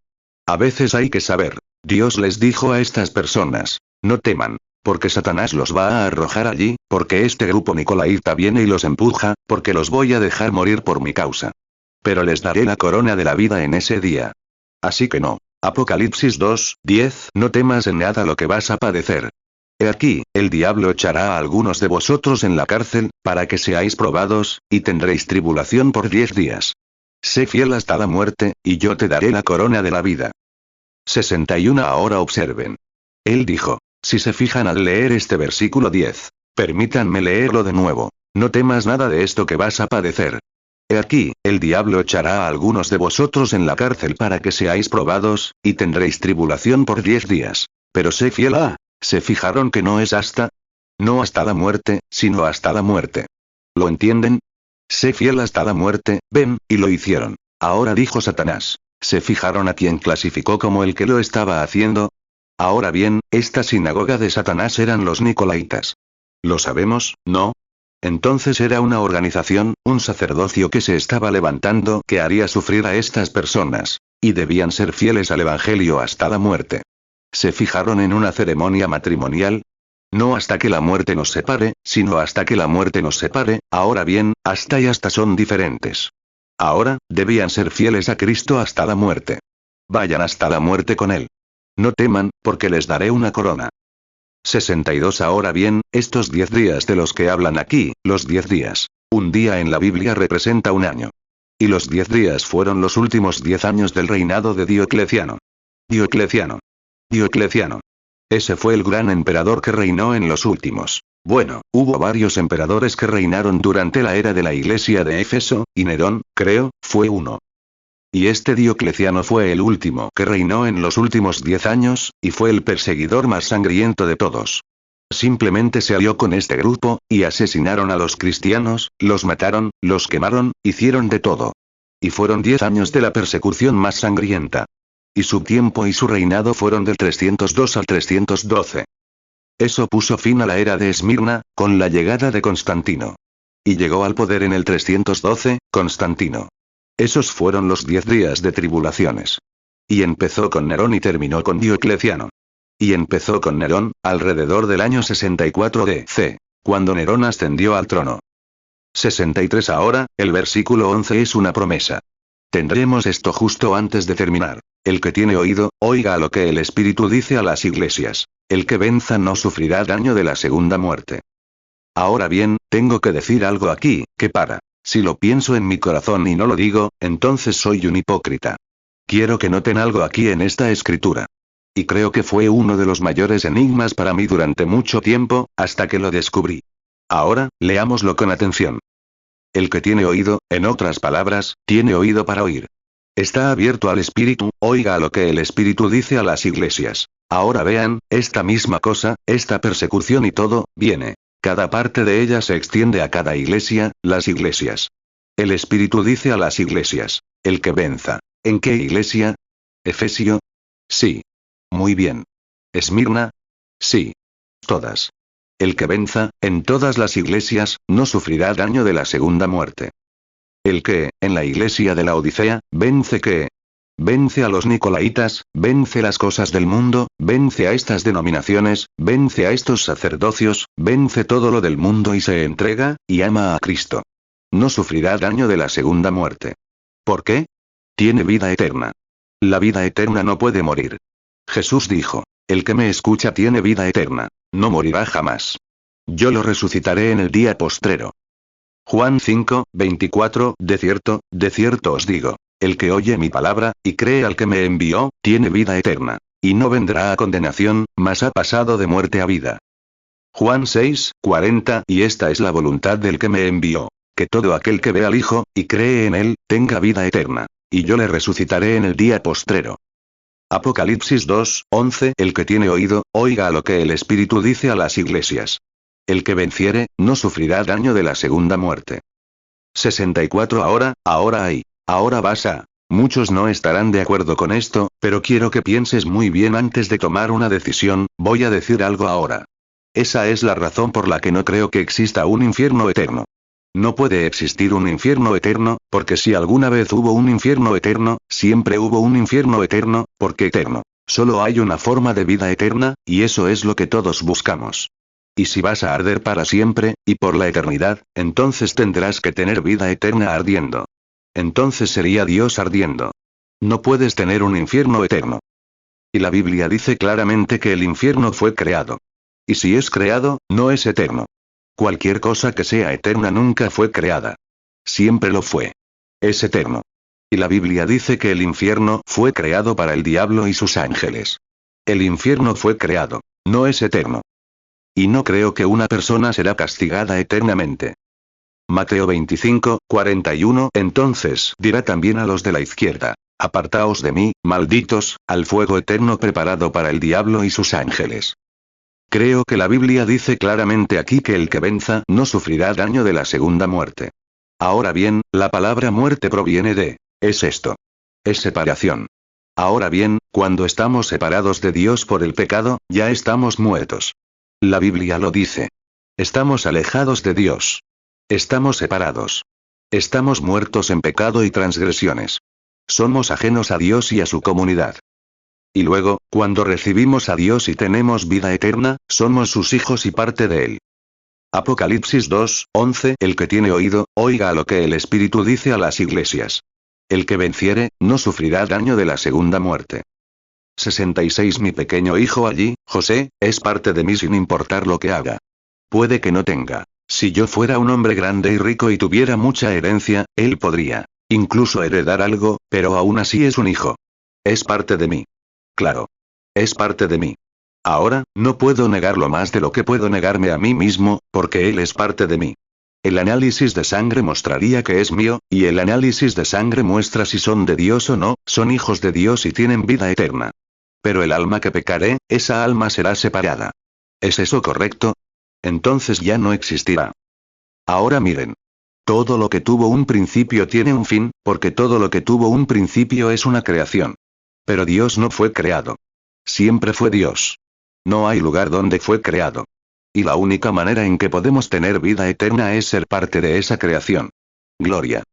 A veces hay que saber. Dios les dijo a estas personas, no teman, porque Satanás los va a arrojar allí, porque este grupo nicolaita viene y los empuja, porque los voy a dejar morir por mi causa. Pero les daré la corona de la vida en ese día. Así que no. Apocalipsis 2:10. No temas en nada lo que vas a padecer. He aquí, el diablo echará a algunos de vosotros en la cárcel, para que seáis probados, y tendréis tribulación por 10 días. Sé fiel hasta la muerte, y yo te daré la corona de la vida. 61. Ahora observen. Él dijo. Si se fijan al leer este versículo 10. Permítanme leerlo de nuevo. No temas nada de esto que vas a padecer. He aquí, el diablo echará a algunos de vosotros en la cárcel para que seáis probados, y tendréis tribulación por 10 días. Pero sé fiel a. ¿Se fijaron que no es hasta? No hasta la muerte, sino hasta la muerte. ¿Lo entienden? Sé fiel hasta la muerte, ven, y lo hicieron. Ahora dijo Satanás. ¿Se fijaron a quien clasificó como el que lo estaba haciendo? Ahora bien, esta sinagoga de Satanás eran los nicolaitas. ¿Lo sabemos, no? Entonces era una organización, un sacerdocio que se estaba levantando que haría sufrir a estas personas. Y debían ser fieles al evangelio hasta la muerte. ¿Se fijaron en una ceremonia matrimonial? No hasta que la muerte nos separe, sino hasta que la muerte nos separe. Ahora bien, hasta y hasta son diferentes. Ahora, debían ser fieles a Cristo hasta la muerte. Vayan hasta la muerte con Él. No teman, porque les daré una corona. 62. Ahora bien, estos 10 días de los que hablan aquí, los 10 días. Un día en la Biblia representa un año. Y los 10 días fueron los últimos 10 años del reinado de Diocleciano. Diocleciano. Diocleciano. Ese fue el gran emperador que reinó en los últimos. Bueno, hubo varios emperadores que reinaron durante la era de la iglesia de Éfeso, y Nerón, creo, fue uno. Y este Diocleciano fue el último que reinó en los últimos 10 años, y fue el perseguidor más sangriento de todos. Simplemente se alió con este grupo, y asesinaron a los cristianos, los mataron, los quemaron, hicieron de todo. Y fueron 10 años de la persecución más sangrienta. Y su tiempo y su reinado fueron del 302 al 312. Eso puso fin a la era de Esmirna, con la llegada de Constantino. Y llegó al poder en el 312, Constantino. Esos fueron los 10 días de tribulaciones. Y empezó con Nerón y terminó con Diocleciano. Y empezó con Nerón, alrededor del año 64 d.C., cuando Nerón ascendió al trono. 63. Ahora, el versículo 11 es una promesa. Tendremos esto justo antes de terminar. El que tiene oído, oiga lo que el Espíritu dice a las iglesias. El que venza no sufrirá daño de la segunda muerte. Ahora bien, tengo que decir algo aquí, que si lo pienso en mi corazón y no lo digo, entonces soy un hipócrita. Quiero que noten algo aquí en esta escritura. Y creo que fue uno de los mayores enigmas para mí durante mucho tiempo, hasta que lo descubrí. Ahora, leámoslo con atención. El que tiene oído, en otras palabras, tiene oído para oír. Está abierto al Espíritu, oiga lo que el Espíritu dice a las iglesias. Ahora vean, esta misma cosa, esta persecución y todo, viene. Cada parte de ella se extiende a cada iglesia, las iglesias. El Espíritu dice a las iglesias. El que venza. ¿En qué iglesia? ¿Efesio? Sí. Muy bien. ¿Esmirna? Sí. Todas. El que venza, en todas las iglesias, no sufrirá daño de la segunda muerte. El que, en la iglesia de la Odisea, vence ¿qué? Vence a los nicolaitas, vence las cosas del mundo, vence a estas denominaciones, vence a estos sacerdocios, vence todo lo del mundo y se entrega, y ama a Cristo. No sufrirá daño de la segunda muerte. ¿Por qué? Tiene vida eterna. La vida eterna no puede morir. Jesús dijo, el que me escucha tiene vida eterna. No morirá jamás. Yo lo resucitaré en el día postrero. Juan 5:24, de cierto os digo, el que oye mi palabra, y cree al que me envió, tiene vida eterna. Y no vendrá a condenación, mas ha pasado de muerte a vida. Juan 6:40, y esta es la voluntad del que me envió, que todo aquel que ve al Hijo, y cree en él, tenga vida eterna. Y yo le resucitaré en el día postrero. Apocalipsis 2:11, el que tiene oído, oiga lo que el Espíritu dice a las iglesias. El que venciere, no sufrirá daño de la segunda muerte. 64. Ahora vas a Muchos no estarán de acuerdo con esto, pero quiero que pienses muy bien antes de tomar una decisión. Voy a decir algo ahora. Esa es la razón por la que no creo que exista un infierno eterno. No puede existir un infierno eterno, porque si alguna vez hubo un infierno eterno, siempre hubo un infierno eterno, porque eterno. Solo hay una forma de vida eterna, y eso es lo que todos buscamos. Y si vas a arder para siempre, y por la eternidad, entonces tendrás que tener vida eterna ardiendo. Entonces sería Dios ardiendo. No puedes tener un infierno eterno. Y la Biblia dice claramente que el infierno fue creado. Y si es creado, no es eterno. Cualquier cosa que sea eterna nunca fue creada. Siempre lo fue. Es eterno. Y la Biblia dice que el infierno fue creado para el diablo y sus ángeles. El infierno fue creado. No es eterno. Y no creo que una persona será castigada eternamente. Mateo 25, 41. Entonces dirá también a los de la izquierda: apartaos de mí, malditos, al fuego eterno preparado para el diablo y sus ángeles. Creo que la Biblia dice claramente aquí que el que venza no sufrirá daño de la segunda muerte. Ahora bien, la palabra muerte proviene de, es esto. Es separación. Ahora bien, cuando estamos separados de Dios por el pecado, ya estamos muertos. La Biblia lo dice. Estamos alejados de Dios. Estamos separados. Estamos muertos en pecado y transgresiones. Somos ajenos a Dios y a su comunidad. Y luego, cuando recibimos a Dios y tenemos vida eterna, somos sus hijos y parte de Él. Apocalipsis 2, 11. El que tiene oído, oiga lo que el Espíritu dice a las iglesias. El que venciere, no sufrirá daño de la segunda muerte. 66. Mi pequeño hijo allí, José, es parte de mí sin importar lo que haga. Puede que no tenga. Si yo fuera un hombre grande y rico y tuviera mucha herencia, él podría, incluso heredar algo, pero aún así es un hijo. Es parte de mí. Claro. Es parte de mí. Ahora, no puedo negarlo más de lo que puedo negarme a mí mismo, porque él es parte de mí. El análisis de sangre mostraría que es mío, y el análisis de sangre muestra si son de Dios o no, son hijos de Dios y tienen vida eterna. Pero el alma que pecaré, esa alma será separada. ¿Es eso correcto? Entonces ya no existirá. Ahora miren. Todo lo que tuvo un principio tiene un fin, porque todo lo que tuvo un principio es una creación. Pero Dios no fue creado. Siempre fue Dios. No hay lugar donde fue creado. Y la única manera en que podemos tener vida eterna es ser parte de esa creación. Gloria.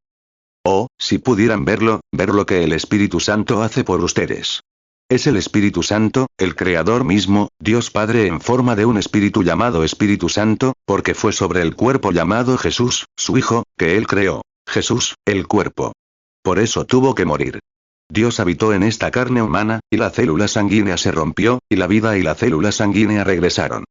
Oh, si pudieran verlo, ver lo que el Espíritu Santo hace por ustedes. Es el Espíritu Santo, el Creador mismo, Dios Padre en forma de un Espíritu llamado Espíritu Santo, porque fue sobre el cuerpo llamado Jesús, su Hijo, que Él creó. Jesús, el cuerpo. Por eso tuvo que morir. Dios habitó en esta carne humana, y la célula sanguínea se rompió, y la vida y la célula sanguínea regresaron.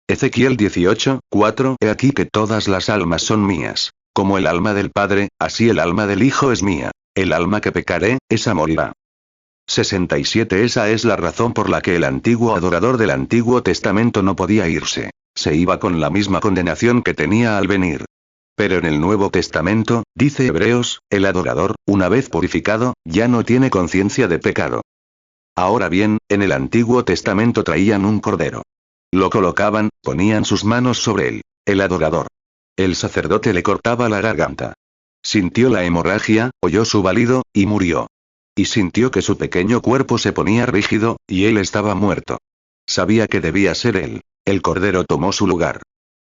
Ezequiel 18, 4. He aquí que todas las almas son mías. Como el alma del Padre, así el alma del Hijo es mía. El alma que pecaré, esa morirá. 67. Esa es la razón por la que el antiguo adorador del Antiguo Testamento no podía irse. Se iba con la misma condenación que tenía al venir. Pero en el Nuevo Testamento, dice Hebreos, el adorador, una vez purificado, ya no tiene conciencia de pecado. Ahora bien, en el Antiguo Testamento traían un cordero. Lo colocaban, ponían sus manos sobre él, el adorador. El sacerdote le cortaba la garganta. Sintió la hemorragia, oyó su balido, y murió. Y sintió que su pequeño cuerpo se ponía rígido, y él estaba muerto. Sabía que debía ser él. El cordero tomó su lugar.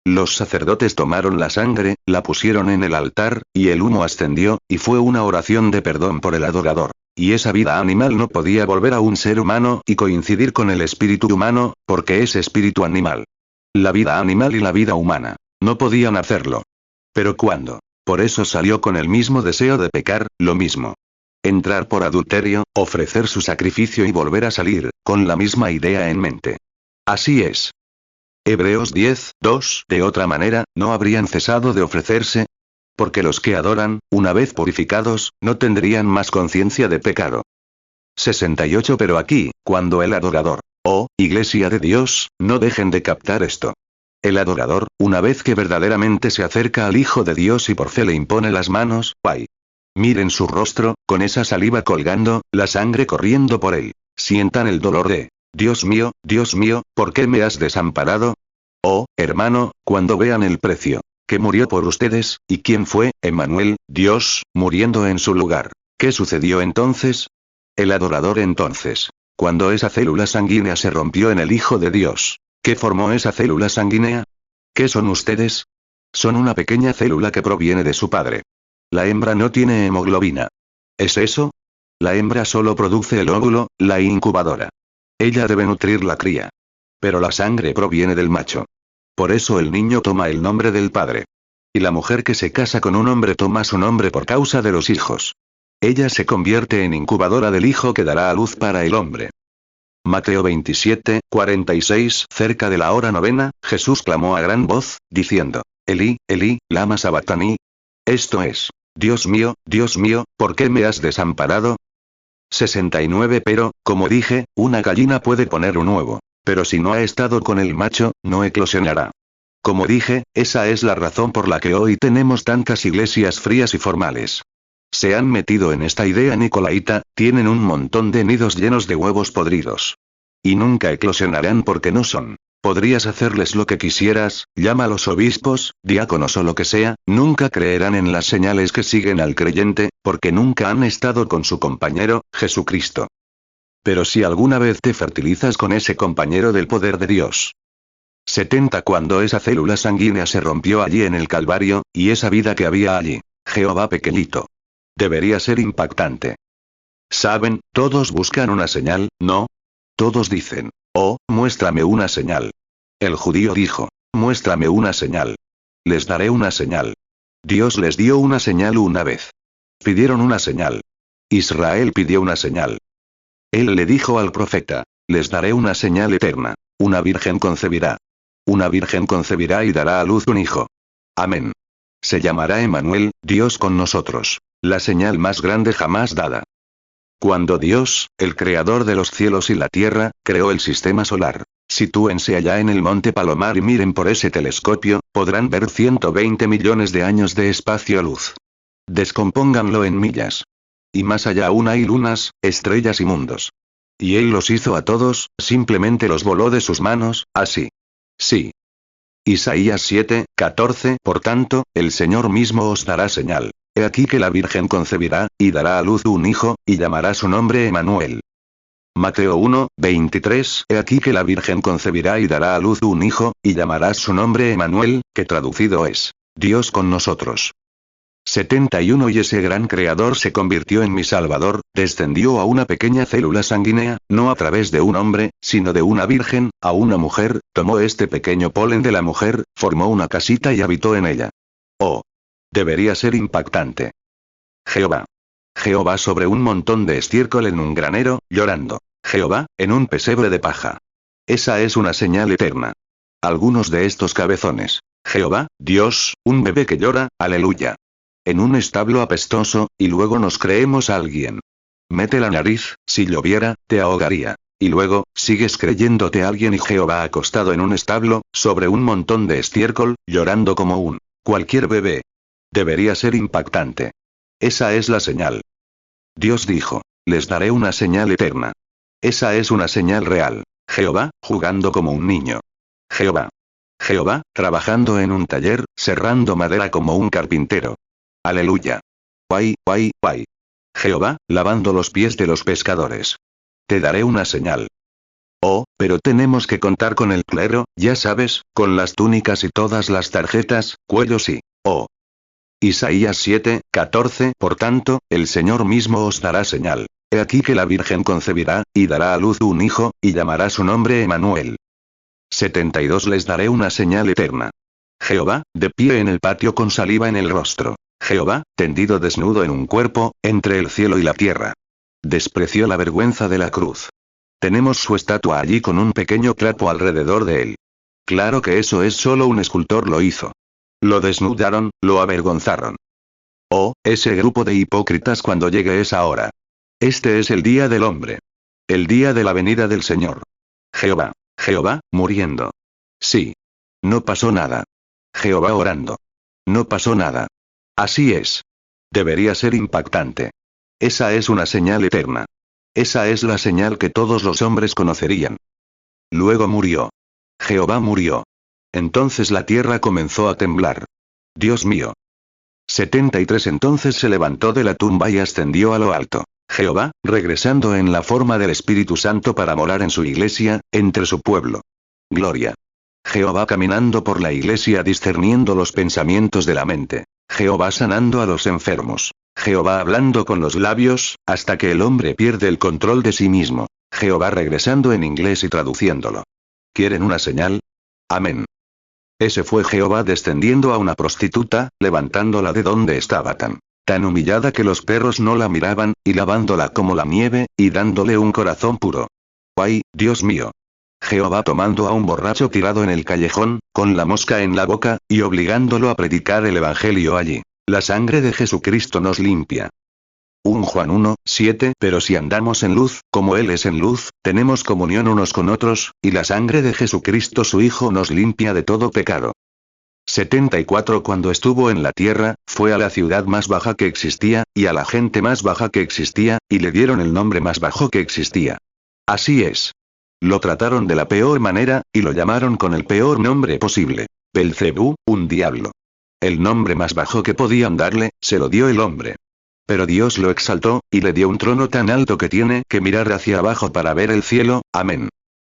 Los sacerdotes tomaron la sangre, la pusieron en el altar, y el humo ascendió, y fue una oración de perdón por el adorador. Y esa vida animal no podía volver a un ser humano y coincidir con el espíritu humano, porque es espíritu animal. La vida animal y la vida humana. No podían hacerlo. Pero ¿cuándo? Por eso salió con el mismo deseo de pecar, lo mismo. Entrar por adulterio, ofrecer su sacrificio y volver a salir, con la misma idea en mente. Así es. Hebreos 10, 2. De otra manera, no habrían cesado de ofrecerse. Porque los que adoran, una vez purificados, no tendrían más conciencia de pecado. 68. Pero aquí, cuando el adorador, oh, Iglesia de Dios, no dejen de captar esto. El adorador, una vez que verdaderamente se acerca al Hijo de Dios y por fe le impone las manos, ¡ay! Miren su rostro, con esa saliva colgando, la sangre corriendo por él. Sientan el dolor de, Dios mío, ¿por qué me has desamparado? Oh, hermano, cuando vean el precio que murió por ustedes, ¿y quién fue? Emmanuel, Dios, muriendo en su lugar. ¿Qué sucedió entonces? El adorador entonces. Cuando esa célula sanguínea se rompió en el Hijo de Dios. ¿Qué formó esa célula sanguínea? ¿Qué son ustedes? Son una pequeña célula que proviene de su padre. La hembra no tiene hemoglobina. ¿Es eso? La hembra solo produce el óvulo, la incubadora. Ella debe nutrir la cría. Pero la sangre proviene del macho. Por eso el niño toma el nombre del padre. Y la mujer que se casa con un hombre toma su nombre por causa de los hijos. Ella se convierte en incubadora del hijo que dará a luz para el hombre. Mateo 27, 46. Cerca de la hora novena, Jesús clamó a gran voz, diciendo: Elí, Elí, lama sabactani. Esto es: Dios mío, ¿por qué me has desamparado? 69. Pero, como dije, una gallina puede poner un huevo. Pero si no ha estado con el macho, no eclosionará. Como dije, esa es la razón por la que hoy tenemos tantas iglesias frías y formales. Se han metido en esta idea nicolaita, tienen un montón de nidos llenos de huevos podridos. Y nunca eclosionarán porque no son. Podrías hacerles lo que quisieras, llámalos obispos, diáconos o lo que sea, nunca creerán en las señales que siguen al creyente, porque nunca han estado con su compañero, Jesucristo. Pero si alguna vez te fertilizas con ese compañero del poder de Dios. 70. Cuando esa célula sanguínea se rompió allí en el Calvario, y esa vida que había allí. Jehová pequeñito. Debería ser impactante. Saben, todos buscan una señal, ¿no? Todos dicen: oh, muéstrame una señal. El judío dijo: muéstrame una señal. Les daré una señal. Dios les dio una señal una vez. Pidieron una señal. Israel pidió una señal. Él le dijo al profeta: les daré una señal eterna. Una virgen concebirá. Una virgen concebirá y dará a luz un hijo. Amén. Se llamará Emmanuel, Dios con nosotros. La señal más grande jamás dada. Cuando Dios, el creador de los cielos y la tierra, creó el sistema solar. Sitúense allá en el monte Palomar y miren por ese telescopio, podrán ver 120 millones de años de espacio-luz. Descompónganlo en millas. Y más allá aún hay lunas, estrellas y mundos. Y Él los hizo a todos, simplemente los voló de sus manos, así. Sí. Isaías 7, 14. Por tanto, el Señor mismo os dará señal. He aquí que la Virgen concebirá, y dará a luz un hijo, y llamará su nombre Emmanuel. Mateo 1, 23. He aquí que la Virgen concebirá y dará a luz un hijo, y llamarás su nombre Emmanuel, que traducido es: Dios con nosotros. 71. Y ese gran creador se convirtió en mi Salvador, descendió a una pequeña célula sanguínea, no a través de un hombre, sino de una virgen, a una mujer, tomó este pequeño polen de la mujer, formó una casita y habitó en ella. Oh. Debería ser impactante. Jehová. Jehová sobre un montón de estiércol en un granero, llorando. Jehová, en un pesebre de paja. Esa es una señal eterna. Algunos de estos cabezones. Jehová, Dios, un bebé que llora, aleluya. En un establo apestoso, y luego nos creemos a alguien. Mete la nariz, si lloviera, te ahogaría. Y luego, sigues creyéndote a alguien y Jehová acostado en un establo, sobre un montón de estiércol, llorando como un cualquier bebé. Debería ser impactante. Esa es la señal. Dios dijo: les daré una señal eterna. Esa es una señal real. Jehová, jugando como un niño. Jehová. Jehová, trabajando en un taller, serrando madera como un carpintero. Aleluya. Guay, guay, guay. Jehová, lavando los pies de los pescadores. Te daré una señal. Oh, pero tenemos que contar con el clero, ya sabes, con las túnicas y todas las tarjetas, cuellos y... oh. Isaías 7, 14. Por tanto, el Señor mismo os dará señal. He aquí que la Virgen concebirá, y dará a luz un hijo, y llamará su nombre Emmanuel. 72. Les daré una señal eterna. Jehová, de pie en el patio con saliva en el rostro. Jehová, tendido desnudo en un cuerpo, entre el cielo y la tierra. Despreció la vergüenza de la cruz. Tenemos su estatua allí con un pequeño clapo alrededor de él. Claro que eso es solo un escultor lo hizo. Lo desnudaron, lo avergonzaron. Oh, ese grupo de hipócritas cuando llegue esa hora. Este es el día del hombre. El día de la venida del Señor. Jehová. Jehová, muriendo. Sí. No pasó nada. Jehová orando. No pasó nada. Así es. Debería ser impactante. Esa es una señal eterna. Esa es la señal que todos los hombres conocerían. Luego murió. Jehová murió. Entonces la tierra comenzó a temblar. Dios mío. 73 Entonces se levantó de la tumba y ascendió a lo alto. Jehová, regresando en la forma del Espíritu Santo para morar en su iglesia, entre su pueblo. Gloria. Jehová caminando por la iglesia discerniendo los pensamientos de la mente. Jehová sanando a los enfermos. Jehová hablando con los labios, hasta que el hombre pierde el control de sí mismo. Jehová regresando en inglés y traduciéndolo. ¿Quieren una señal? Amén. Ese fue Jehová descendiendo a una prostituta, levantándola de donde estaba tan humillada que los perros no la miraban, y lavándola como la nieve, y dándole un corazón puro. ¡Ay, Dios mío! Jehová tomando a un borracho tirado en el callejón, con la mosca en la boca, y obligándolo a predicar el evangelio allí. La sangre de Jesucristo nos limpia. 1 Juan 1, 7 Pero si andamos en luz, como Él es en luz, tenemos comunión unos con otros, y la sangre de Jesucristo su Hijo nos limpia de todo pecado. 74 Cuando estuvo en la tierra, fue a la ciudad más baja que existía, y a la gente más baja que existía, y le dieron el nombre más bajo que existía. Así es. Lo trataron de la peor manera, y lo llamaron con el peor nombre posible. Belcebú, un diablo. El nombre más bajo que podían darle, se lo dio el hombre. Pero Dios lo exaltó, y le dio un trono tan alto que tiene que mirar hacia abajo para ver el cielo, amén.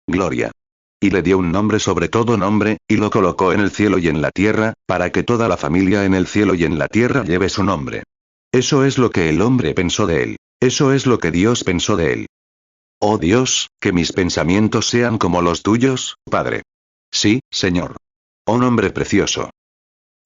Gloria. Y le dio un nombre sobre todo nombre, y lo colocó en el cielo y en la tierra, para que toda la familia en el cielo y en la tierra lleve su nombre. Eso es lo que el hombre pensó de él. Eso es lo que Dios pensó de él. Oh Dios, que mis pensamientos sean como los tuyos, Padre. Sí, Señor. Oh nombre precioso.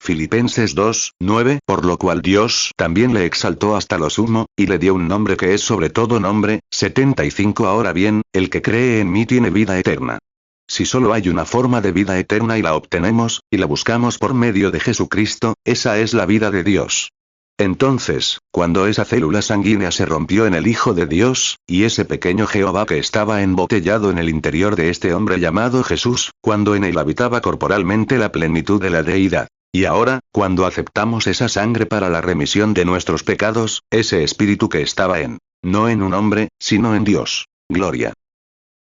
Filipenses 2, 9 Por lo cual Dios también le exaltó hasta lo sumo, y le dio un nombre que es sobre todo nombre. 75 Ahora bien, el que cree en mí tiene vida eterna. Si solo hay una forma de vida eterna y la obtenemos, y la buscamos por medio de Jesucristo, esa es la vida de Dios. Entonces, cuando esa célula sanguínea se rompió en el Hijo de Dios, y ese pequeño Jehová que estaba embotellado en el interior de este hombre llamado Jesús, cuando en él habitaba corporalmente la plenitud de la deidad. Y ahora, cuando aceptamos esa sangre para la remisión de nuestros pecados, ese espíritu que estaba no en un hombre, sino en Dios. Gloria.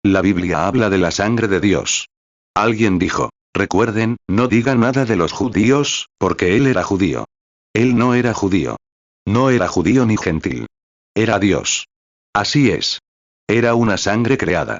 La Biblia habla de la sangre de Dios. Alguien dijo, recuerden, no digan nada de los judíos, porque él era judío. Él no era judío. No era judío ni gentil. Era Dios. Así es. Era una sangre creada.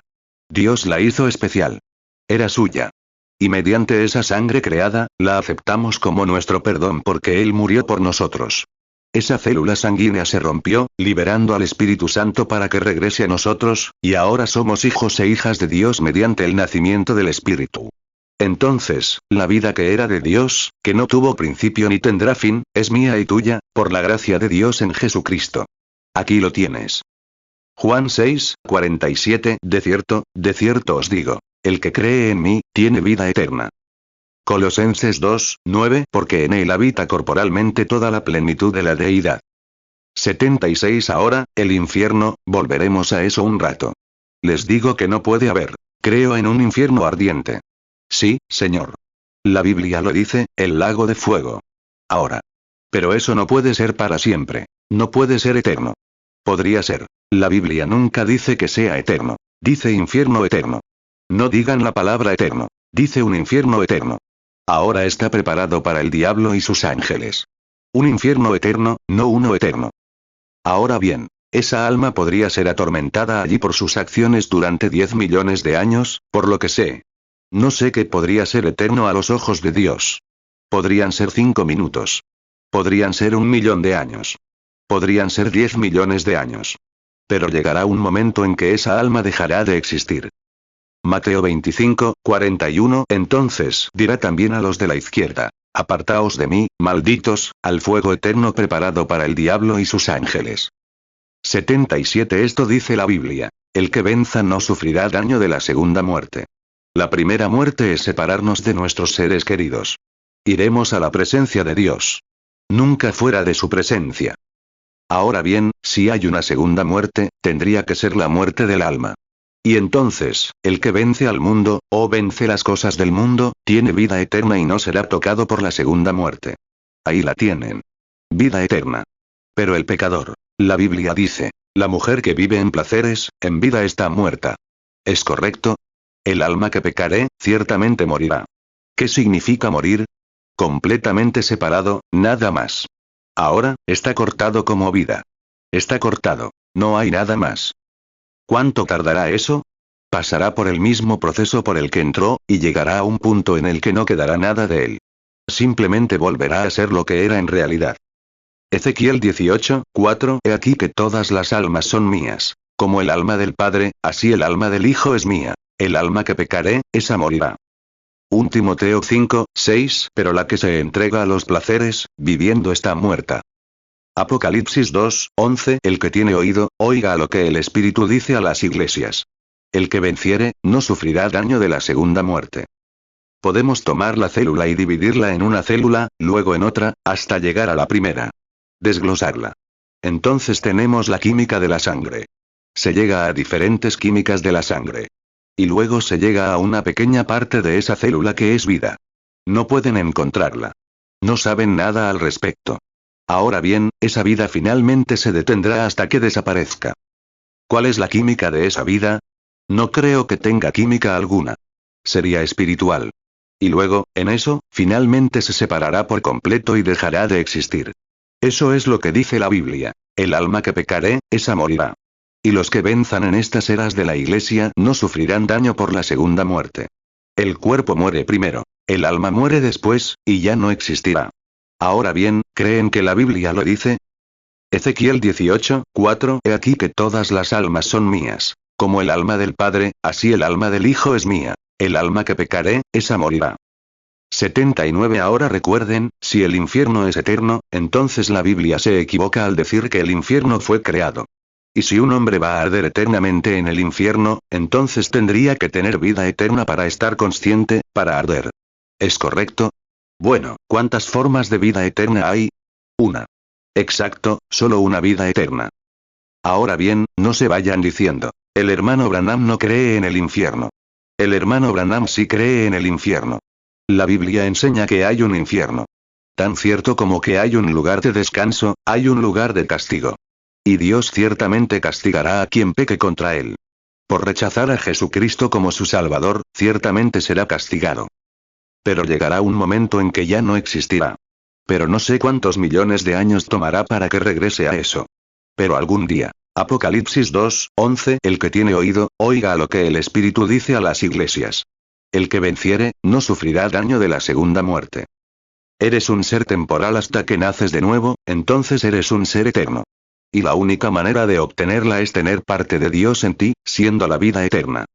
Dios la hizo especial. Era suya. Y mediante esa sangre creada, la aceptamos como nuestro perdón porque Él murió por nosotros. Esa célula sanguínea se rompió, liberando al Espíritu Santo para que regrese a nosotros, y ahora somos hijos e hijas de Dios mediante el nacimiento del Espíritu. Entonces, la vida que era de Dios, que no tuvo principio ni tendrá fin, es mía y tuya, por la gracia de Dios en Jesucristo. Aquí lo tienes. Juan 6, 47 De cierto os digo. El que cree en mí, tiene vida eterna. Colosenses 2, 9 Porque en él habita corporalmente toda la plenitud de la deidad. 76 Ahora, el infierno, volveremos a eso un rato. Les digo que no puede haber. Creo en un infierno ardiente. Sí, Señor. La Biblia lo dice, el lago de fuego. Ahora. Pero eso no puede ser para siempre. No puede ser eterno. Podría ser. La Biblia nunca dice que sea eterno. Dice infierno eterno. No digan la palabra eterno. Dice un infierno eterno. Ahora está preparado para el diablo y sus ángeles. Un infierno eterno, no uno eterno. Ahora bien, esa alma podría ser atormentada allí por sus acciones durante 10 millones de años, por lo que sé. No sé qué podría ser eterno a los ojos de Dios. Podrían ser 5 minutos. Podrían ser 1.000.000 de años. Podrían ser 10 millones de años. Pero llegará un momento en que esa alma dejará de existir. Mateo 25, 41 Entonces dirá también a los de la izquierda, apartaos de mí, malditos, al fuego eterno preparado para el diablo y sus ángeles. 77 Esto dice la Biblia, el que venza no sufrirá daño de la segunda muerte. La primera muerte es separarnos de nuestros seres queridos. Iremos a la presencia de Dios. Nunca fuera de su presencia. Ahora bien, si hay una segunda muerte, tendría que ser la muerte del alma. Y entonces, el que vence al mundo, o vence las cosas del mundo, tiene vida eterna y no será tocado por la segunda muerte. Ahí la tienen. Vida eterna. Pero el pecador, la Biblia dice, la mujer que vive en placeres, en vida está muerta. ¿Es correcto? El alma que pecare, ciertamente morirá. ¿Qué significa morir? Completamente separado, nada más. Ahora, está cortado como vida. Está cortado. No hay nada más. ¿Cuánto tardará eso? Pasará por el mismo proceso por el que entró, y llegará a un punto en el que no quedará nada de él. Simplemente volverá a ser lo que era en realidad. Ezequiel 18, 4. He aquí que todas las almas son mías. Como el alma del Padre, así el alma del Hijo es mía. El alma que pecaré, esa morirá. 1 Timoteo 5, 6. Pero la que se entrega a los placeres, viviendo está muerta. Apocalipsis 2, 11. El que tiene oído, oiga a lo que el Espíritu dice a las iglesias. El que venciere, no sufrirá daño de la segunda muerte. Podemos tomar la célula y dividirla en una célula, luego en otra, hasta llegar a la primera. Desglosarla. Entonces tenemos la química de la sangre. Se llega a diferentes químicas de la sangre. Y luego se llega a una pequeña parte de esa célula que es vida. No pueden encontrarla. No saben nada al respecto. Ahora bien, esa vida finalmente se detendrá hasta que desaparezca. ¿Cuál es la química de esa vida? No creo que tenga química alguna. Sería espiritual. Y luego, en eso, finalmente se separará por completo y dejará de existir. Eso es lo que dice la Biblia. El alma que pecaré, esa morirá. Y los que venzan en estas eras de la iglesia no sufrirán daño por la segunda muerte. El cuerpo muere primero. El alma muere después, y ya no existirá. Ahora bien, ¿creen que la Biblia lo dice? Ezequiel 18, 4. He aquí que todas las almas son mías. Como el alma del Padre, así el alma del Hijo es mía. El alma que pecaré, esa morirá. 79. Ahora recuerden, si el infierno es eterno, entonces la Biblia se equivoca al decir que el infierno fue creado. Y si un hombre va a arder eternamente en el infierno, entonces tendría que tener vida eterna para estar consciente, para arder. ¿Es correcto? Bueno, ¿cuántas formas de vida eterna hay? Una. Exacto, solo una vida eterna. Ahora bien, no se vayan diciendo, el hermano Branham no cree en el infierno. El hermano Branham sí cree en el infierno. La Biblia enseña que hay un infierno. Tan cierto como que hay un lugar de descanso, hay un lugar de castigo. Y Dios ciertamente castigará a quien peque contra él. Por rechazar a Jesucristo como su Salvador, ciertamente será castigado. Pero llegará un momento en que ya no existirá. Pero no sé cuántos millones de años tomará para que regrese a eso. Pero algún día. Apocalipsis 2, 11. El que tiene oído, oiga a lo que el Espíritu dice a las iglesias. El que venciere, no sufrirá daño de la segunda muerte. Eres un ser temporal hasta que naces de nuevo, entonces eres un ser eterno. Y la única manera de obtenerla es tener parte de Dios en ti, siendo la vida eterna.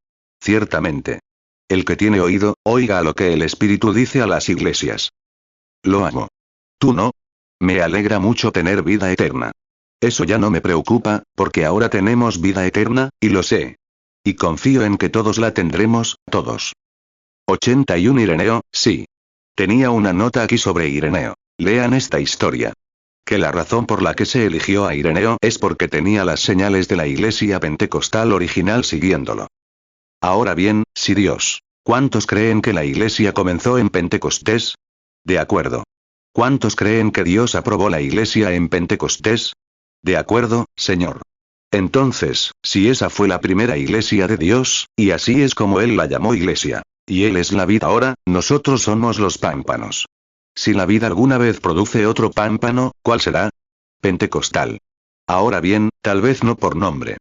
Ciertamente. El que tiene oído, oiga a lo que el Espíritu dice a las iglesias. Lo amo. ¿Tú no? Me alegra mucho tener vida eterna. Eso ya no me preocupa, porque ahora tenemos vida eterna, y lo sé. Y confío en que todos la tendremos, todos. 81 Ireneo, sí. Tenía una nota aquí sobre Ireneo. Lean esta historia. Que la razón por la que se eligió a Ireneo es porque tenía las señales de la iglesia pentecostal original siguiéndolo. Ahora bien, si Dios. ¿Cuántos creen que la iglesia comenzó en Pentecostés? De acuerdo. ¿Cuántos creen que Dios aprobó la iglesia en Pentecostés? De acuerdo, Señor. Entonces, si esa fue la primera iglesia de Dios, y así es como Él la llamó iglesia, y Él es la vid ahora, nosotros somos los pámpanos. Si la vid alguna vez produce otro pámpano, ¿cuál será? Pentecostal. Ahora bien, tal vez no por nombre.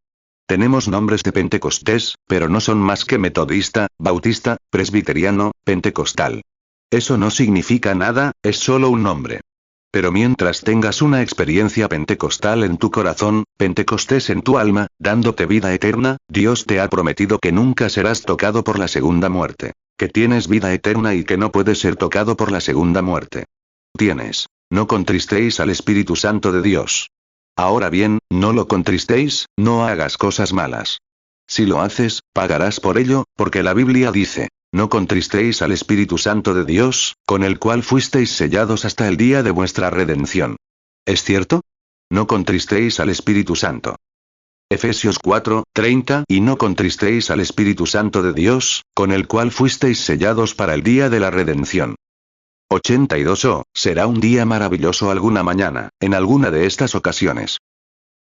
Tenemos nombres de Pentecostés, pero no son más que metodista, bautista, presbiteriano, pentecostal. Eso no significa nada, es solo un nombre. Pero mientras tengas una experiencia pentecostal en tu corazón, Pentecostés en tu alma, dándote vida eterna, Dios te ha prometido que nunca serás tocado por la segunda muerte. Que tienes vida eterna y que no puedes ser tocado por la segunda muerte. Tienes. No contristéis al Espíritu Santo de Dios. Ahora bien, no lo contristéis, no hagas cosas malas. Si lo haces, pagarás por ello, porque la Biblia dice, no contristéis al Espíritu Santo de Dios, con el cual fuisteis sellados hasta el día de vuestra redención. ¿Es cierto? No contristéis al Espíritu Santo. Efesios 4, 30. Y no contristéis al Espíritu Santo de Dios, con el cual fuisteis sellados para el día de la redención. 82. Oh, será un día maravilloso alguna mañana, en alguna de estas ocasiones.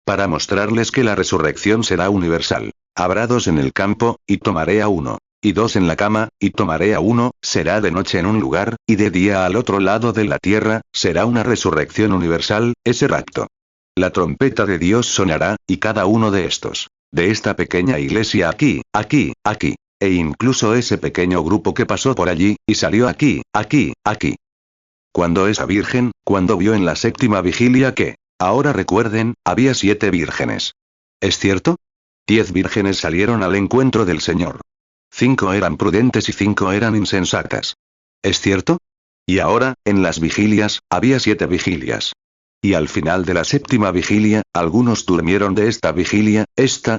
Para mostrarles que la resurrección será universal. Habrá dos en el campo, y tomaré a uno. y 2 en la cama, y tomaré a uno, será de noche en un lugar, y de día al otro lado de la tierra, será una resurrección universal, ese rapto. La trompeta de Dios sonará, y cada uno de estos, de esta pequeña iglesia aquí, aquí, aquí, e incluso ese pequeño grupo que pasó por allí, y salió aquí, aquí, aquí. Cuando esa virgen, cuando vio en la séptima vigilia que, ahora recuerden, había 7 vírgenes. ¿Es cierto? 10 vírgenes salieron al encuentro del Señor. 5 eran prudentes y 5 eran insensatas. ¿Es cierto? Y ahora, en las vigilias, había 7 vigilias. Y al final de la séptima vigilia, algunos durmieron de esta vigilia, esta,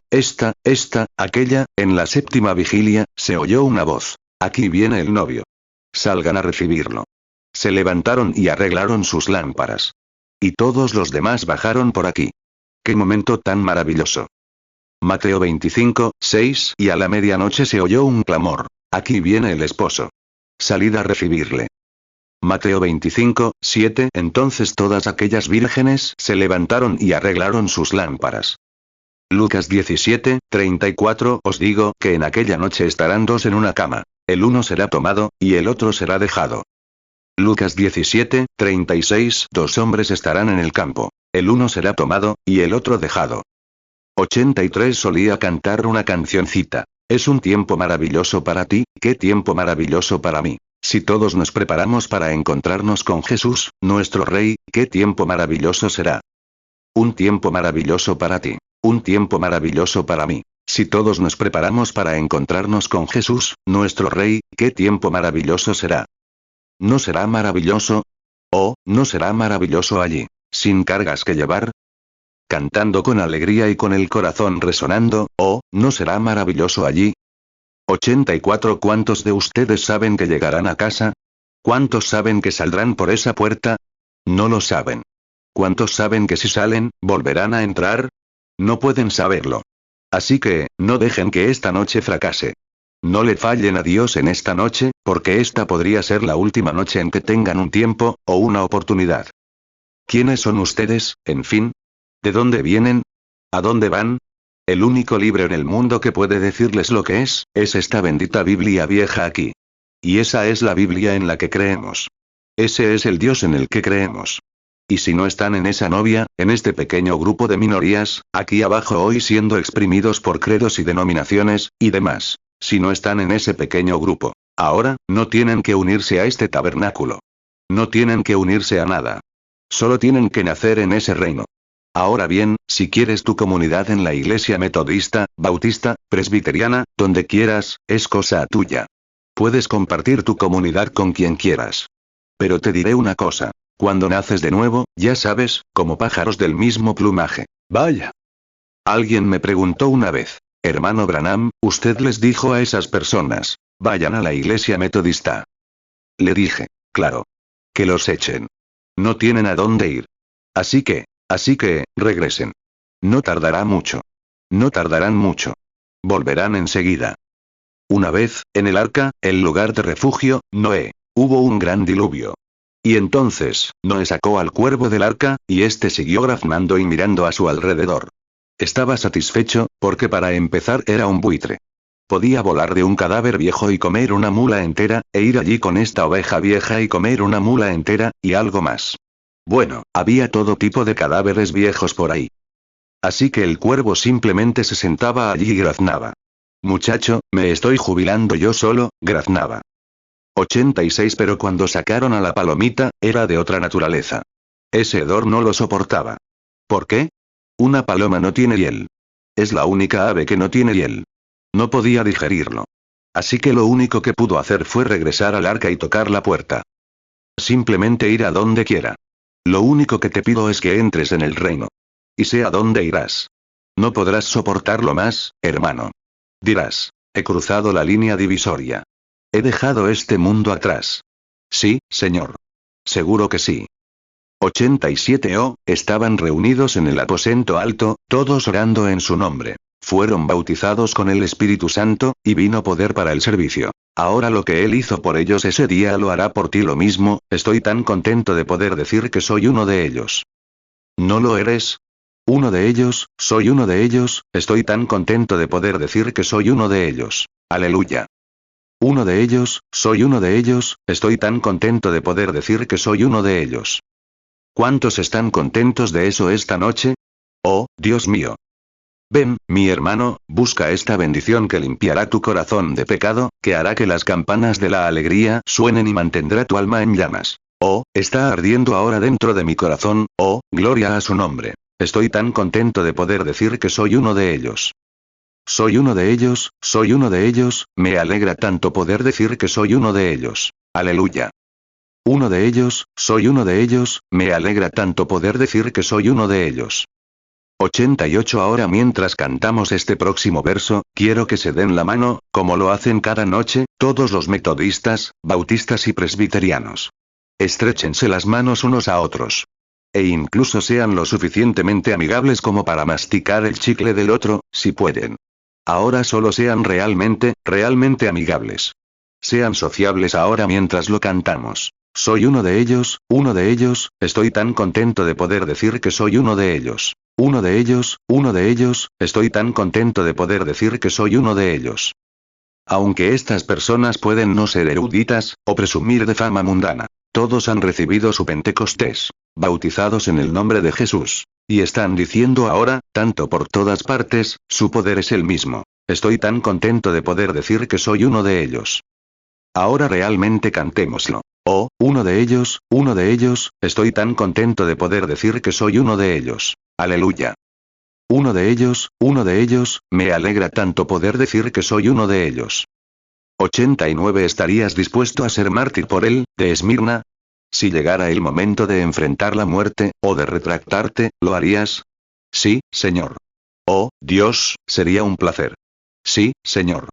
aquella, en la séptima vigilia, se oyó una voz. Aquí viene el novio. Salgan a recibirlo. Se levantaron y arreglaron sus lámparas. Y todos los demás bajaron por aquí. ¡Qué momento tan maravilloso! Mateo 25, 6. Y a la medianoche se oyó un clamor. Aquí viene el esposo. Salid a recibirle. Mateo 25, 7. Entonces todas aquellas vírgenes se levantaron y arreglaron sus lámparas. Lucas 17, 34. Os digo que en aquella noche estarán 2 en una cama. El uno será tomado, y el otro será dejado. Lucas 17, 36. 2 hombres estarán en el campo. El uno será tomado, y el otro dejado. 83 solía cantar una cancioncita. Es un tiempo maravilloso para ti, qué tiempo maravilloso para mí. Si todos nos preparamos para encontrarnos con Jesús, nuestro Rey, qué tiempo maravilloso será. Un tiempo maravilloso para ti. Un tiempo maravilloso para mí. Si todos nos preparamos para encontrarnos con Jesús, nuestro Rey, qué tiempo maravilloso será. ¿No será maravilloso? ¿Oh, no será maravilloso allí, sin cargas que llevar? Cantando con alegría y con el corazón resonando, ¿oh, no será maravilloso allí? 84. ¿Cuántos de ustedes saben que llegarán a casa? ¿Cuántos saben que saldrán por esa puerta? No lo saben. ¿Cuántos saben que si salen, volverán a entrar? No pueden saberlo. Así que, no dejen que esta noche fracase. No le fallen a Dios en esta noche, porque esta podría ser la última noche en que tengan un tiempo, o una oportunidad. ¿Quiénes son ustedes, en fin? ¿De dónde vienen? ¿A dónde van? El único libro en el mundo que puede decirles lo que es esta bendita Biblia vieja aquí. Y esa es la Biblia en la que creemos. Ese es el Dios en el que creemos. Y si no están en esa novia, en este pequeño grupo de minorías, aquí abajo hoy siendo exprimidos por credos y denominaciones, y demás. Si no están en ese pequeño grupo, ahora, no tienen que unirse a este tabernáculo. No tienen que unirse a nada. Solo tienen que nacer en ese reino. Ahora bien, si quieres tu comunidad en la iglesia metodista, bautista, presbiteriana, donde quieras, es cosa tuya. Puedes compartir tu comunidad con quien quieras. Pero te diré una cosa. Cuando naces de nuevo, ya sabes, como pájaros del mismo plumaje. Vaya. Alguien me preguntó una vez. Hermano Branham, usted les dijo a esas personas, vayan a la iglesia metodista. Le dije, claro. Que los echen. No tienen a dónde ir. Así que, regresen. No tardará mucho. No tardarán mucho. Volverán enseguida. Una vez, en el arca, el lugar de refugio, Noé, hubo un gran diluvio. Y entonces, Noé sacó al cuervo del arca, y éste siguió graznando y mirando a su alrededor. Estaba satisfecho, porque para empezar era un buitre. Podía volar de un cadáver viejo y comer una mula entera, e ir allí con esta oveja vieja y comer una mula entera, y algo más. Bueno, había todo tipo de cadáveres viejos por ahí. Así que el cuervo simplemente se sentaba allí y graznaba. Muchacho, me estoy jubilando yo solo, graznaba. 86. Pero cuando sacaron a la palomita, era de otra naturaleza. Ese hedor no lo soportaba. ¿Por qué? Una paloma no tiene hiel. Es la única ave que no tiene hiel. No podía digerirlo. Así que lo único que pudo hacer fue regresar al arca y tocar la puerta. Simplemente ir a donde quiera. Lo único que te pido es que entres en el reino. Y sé a dónde irás. No podrás soportarlo más, hermano. Dirás, he cruzado la línea divisoria. He dejado este mundo atrás. Sí, señor. Seguro que sí. 87. Estaban reunidos en el aposento alto, todos orando en su nombre. Fueron bautizados con el Espíritu Santo, y vino poder para el servicio. Ahora lo que Él hizo por ellos ese día lo hará por ti lo mismo, estoy tan contento de poder decir que soy uno de ellos. ¿No lo eres? ¿Uno de ellos? Soy uno de ellos, estoy tan contento de poder decir que soy uno de ellos. Aleluya. Uno de ellos, soy uno de ellos, estoy tan contento de poder decir que soy uno de ellos. ¿Cuántos están contentos de eso esta noche? Oh, Dios mío. Ven, mi hermano, busca esta bendición que limpiará tu corazón de pecado, que hará que las campanas de la alegría suenen y mantendrá tu alma en llamas. Oh, está ardiendo ahora dentro de mi corazón, oh, gloria a su nombre. Estoy tan contento de poder decir que soy uno de ellos. Soy uno de ellos, soy uno de ellos, me alegra tanto poder decir que soy uno de ellos. Aleluya. Uno de ellos, soy uno de ellos, me alegra tanto poder decir que soy uno de ellos. 88 Ahora mientras cantamos este próximo verso, quiero que se den la mano, como lo hacen cada noche, todos los metodistas, bautistas y presbiterianos. Estréchense las manos unos a otros. E incluso sean lo suficientemente amigables como para masticar el chicle del otro, si pueden. Ahora solo sean realmente amigables. Sean sociables ahora mientras lo cantamos. Soy uno de ellos, estoy tan contento de poder decir que soy uno de ellos. Uno de ellos, estoy tan contento de poder decir que soy uno de ellos. Aunque estas personas pueden no ser eruditas, o presumir de fama mundana, todos han recibido su Pentecostés, bautizados en el nombre de Jesús. Y están diciendo ahora, tanto por todas partes, su poder es el mismo. Estoy tan contento de poder decir que soy uno de ellos. Ahora realmente cantémoslo. Oh, uno de ellos, estoy tan contento de poder decir que soy uno de ellos. Aleluya. Uno de ellos, me alegra tanto poder decir que soy uno de ellos. 89 ¿Estarías dispuesto a ser mártir por él, de Esmirna? Si llegara el momento de enfrentar la muerte, o de retractarte, ¿lo harías? Sí, Señor. Oh, Dios, sería un placer. Sí, Señor.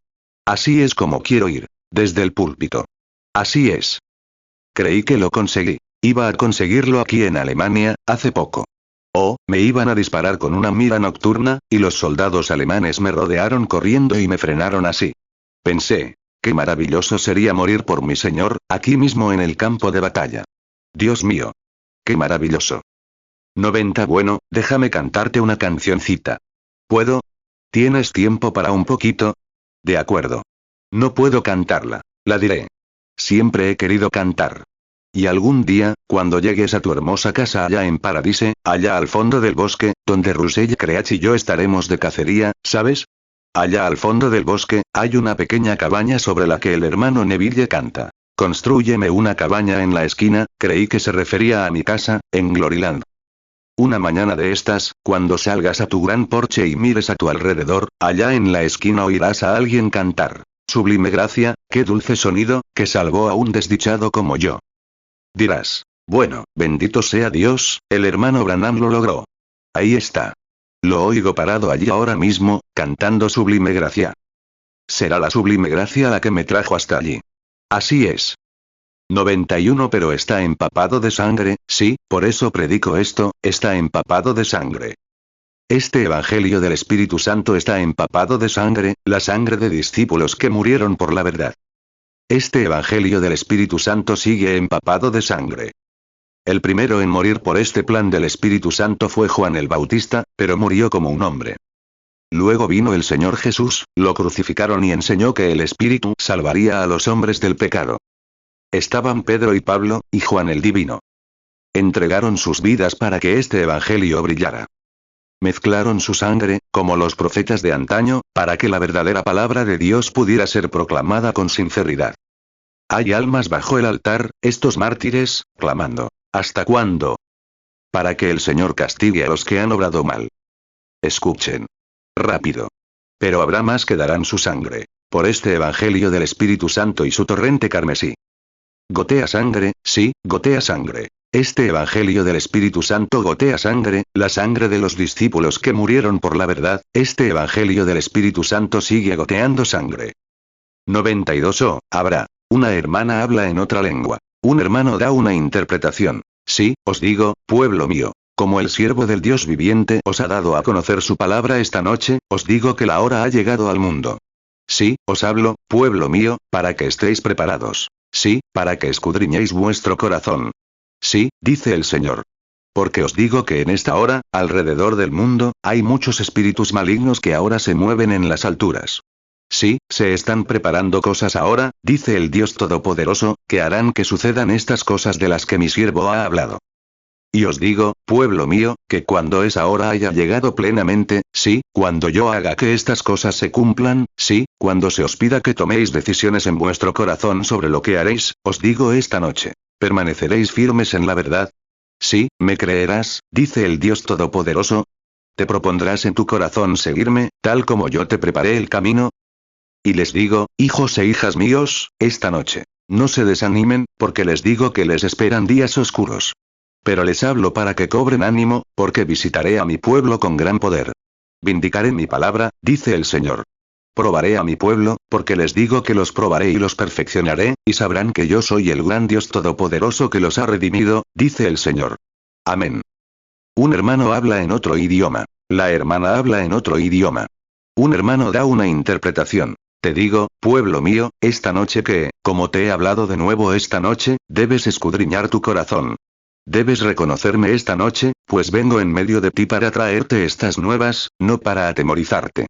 Así es como quiero ir. Desde el púlpito. Así es. Creí que lo conseguí. Iba a conseguirlo aquí en Alemania, hace poco. Oh, me iban a disparar con una mira nocturna, y los soldados alemanes me rodearon corriendo y me frenaron así. Pensé, qué maravilloso sería morir por mi Señor, aquí mismo en el campo de batalla. Dios mío. Qué maravilloso. 90 Bueno, déjame cantarte una cancioncita. ¿Puedo? ¿Tienes tiempo para un poquito? De acuerdo. No puedo cantarla. La diré. Siempre he querido cantar. Y algún día, cuando llegues a tu hermosa casa allá en Paradise, allá al fondo del bosque, donde Russell Creach y yo estaremos de cacería, ¿sabes? Allá al fondo del bosque, hay una pequeña cabaña sobre la que el hermano Neville canta. Constrúyeme una cabaña en la esquina, creí que se refería a mi casa, en Gloryland. Una mañana de estas, cuando salgas a tu gran porche y mires a tu alrededor, allá en la esquina oirás a alguien cantar. Sublime gracia, qué dulce sonido, que salvó a un desdichado como yo. Dirás, bueno, bendito sea Dios, el hermano Branham lo logró. Ahí está. Lo oigo parado allí ahora mismo, cantando Sublime gracia. Será la sublime gracia la que me trajo hasta allí. Así es. 91 Pero está empapado de sangre, sí, por eso predico esto, está empapado de sangre. Este Evangelio del Espíritu Santo está empapado de sangre, la sangre de discípulos que murieron por la verdad. Este Evangelio del Espíritu Santo sigue empapado de sangre. El primero en morir por este plan del Espíritu Santo fue Juan el Bautista, pero murió como un hombre. Luego vino el Señor Jesús, lo crucificaron y enseñó que el Espíritu salvaría a los hombres del pecado. Estaban Pedro y Pablo, y Juan el Divino. Entregaron sus vidas para que este Evangelio brillara. Mezclaron su sangre, como los profetas de antaño, para que la verdadera palabra de Dios pudiera ser proclamada con sinceridad. Hay almas bajo el altar, estos mártires, clamando, ¿hasta cuándo? Para que el Señor castigue a los que han obrado mal. Escuchen. Rápido. Pero habrá más que darán su sangre, por este Evangelio del Espíritu Santo y su torrente carmesí. Gotea sangre, sí, gotea sangre. Este Evangelio del Espíritu Santo gotea sangre, la sangre de los discípulos que murieron por la verdad, este Evangelio del Espíritu Santo sigue goteando sangre. 92 Habrá. Una hermana habla en otra lengua. Un hermano da una interpretación. Sí, os digo, pueblo mío, como el siervo del Dios viviente os ha dado a conocer su palabra esta noche, os digo que la hora ha llegado al mundo. Sí, os hablo, pueblo mío, para que estéis preparados. Sí, para que escudriñéis vuestro corazón. Sí, dice el Señor. Porque os digo que en esta hora, alrededor del mundo, hay muchos espíritus malignos que ahora se mueven en las alturas. Sí, se están preparando cosas ahora, dice el Dios Todopoderoso, que harán que sucedan estas cosas de las que mi siervo ha hablado. Y os digo, pueblo mío, que cuando esa hora haya llegado plenamente, sí, cuando yo haga que estas cosas se cumplan, sí, cuando se os pida que toméis decisiones en vuestro corazón sobre lo que haréis, os digo esta noche, ¿permaneceréis firmes en la verdad? Sí, me creerás, dice el Dios Todopoderoso. ¿Te propondrás en tu corazón seguirme, tal como yo te preparé el camino? Y les digo, hijos e hijas míos, esta noche, no se desanimen, porque les digo que les esperan días oscuros. Pero les hablo para que cobren ánimo, porque visitaré a mi pueblo con gran poder. Vindicaré mi palabra, dice el Señor. Probaré a mi pueblo, porque les digo que los probaré y los perfeccionaré, y sabrán que yo soy el gran Dios Todopoderoso que los ha redimido, dice el Señor. Amén. Un hermano habla en otro idioma. La hermana habla en otro idioma. Un hermano da una interpretación. Te digo, pueblo mío, esta noche que, como te he hablado de nuevo esta noche, debes escudriñar tu corazón. Debes reconocerme esta noche, pues vengo en medio de ti para traerte estas nuevas, no para atemorizarte.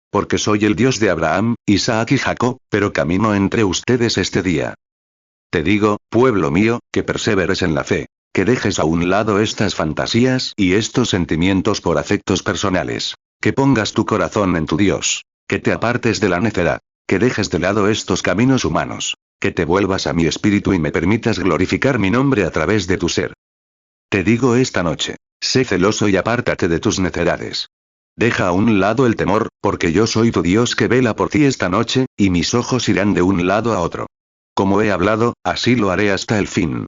Porque soy el Dios de Abraham, Isaac y Jacob, pero camino entre ustedes este día. Te digo, pueblo mío, que perseveres en la fe, que dejes a un lado estas fantasías y estos sentimientos por afectos personales, que pongas tu corazón en tu Dios, que te apartes de la necedad, que dejes de lado estos caminos humanos, que te vuelvas a mi espíritu y me permitas glorificar mi nombre a través de tu ser. Te digo esta noche, sé celoso y apártate de tus necedades. Deja a un lado el temor, porque yo soy tu Dios que vela por ti esta noche, y mis ojos irán de un lado a otro. Como he hablado, así lo haré hasta el fin.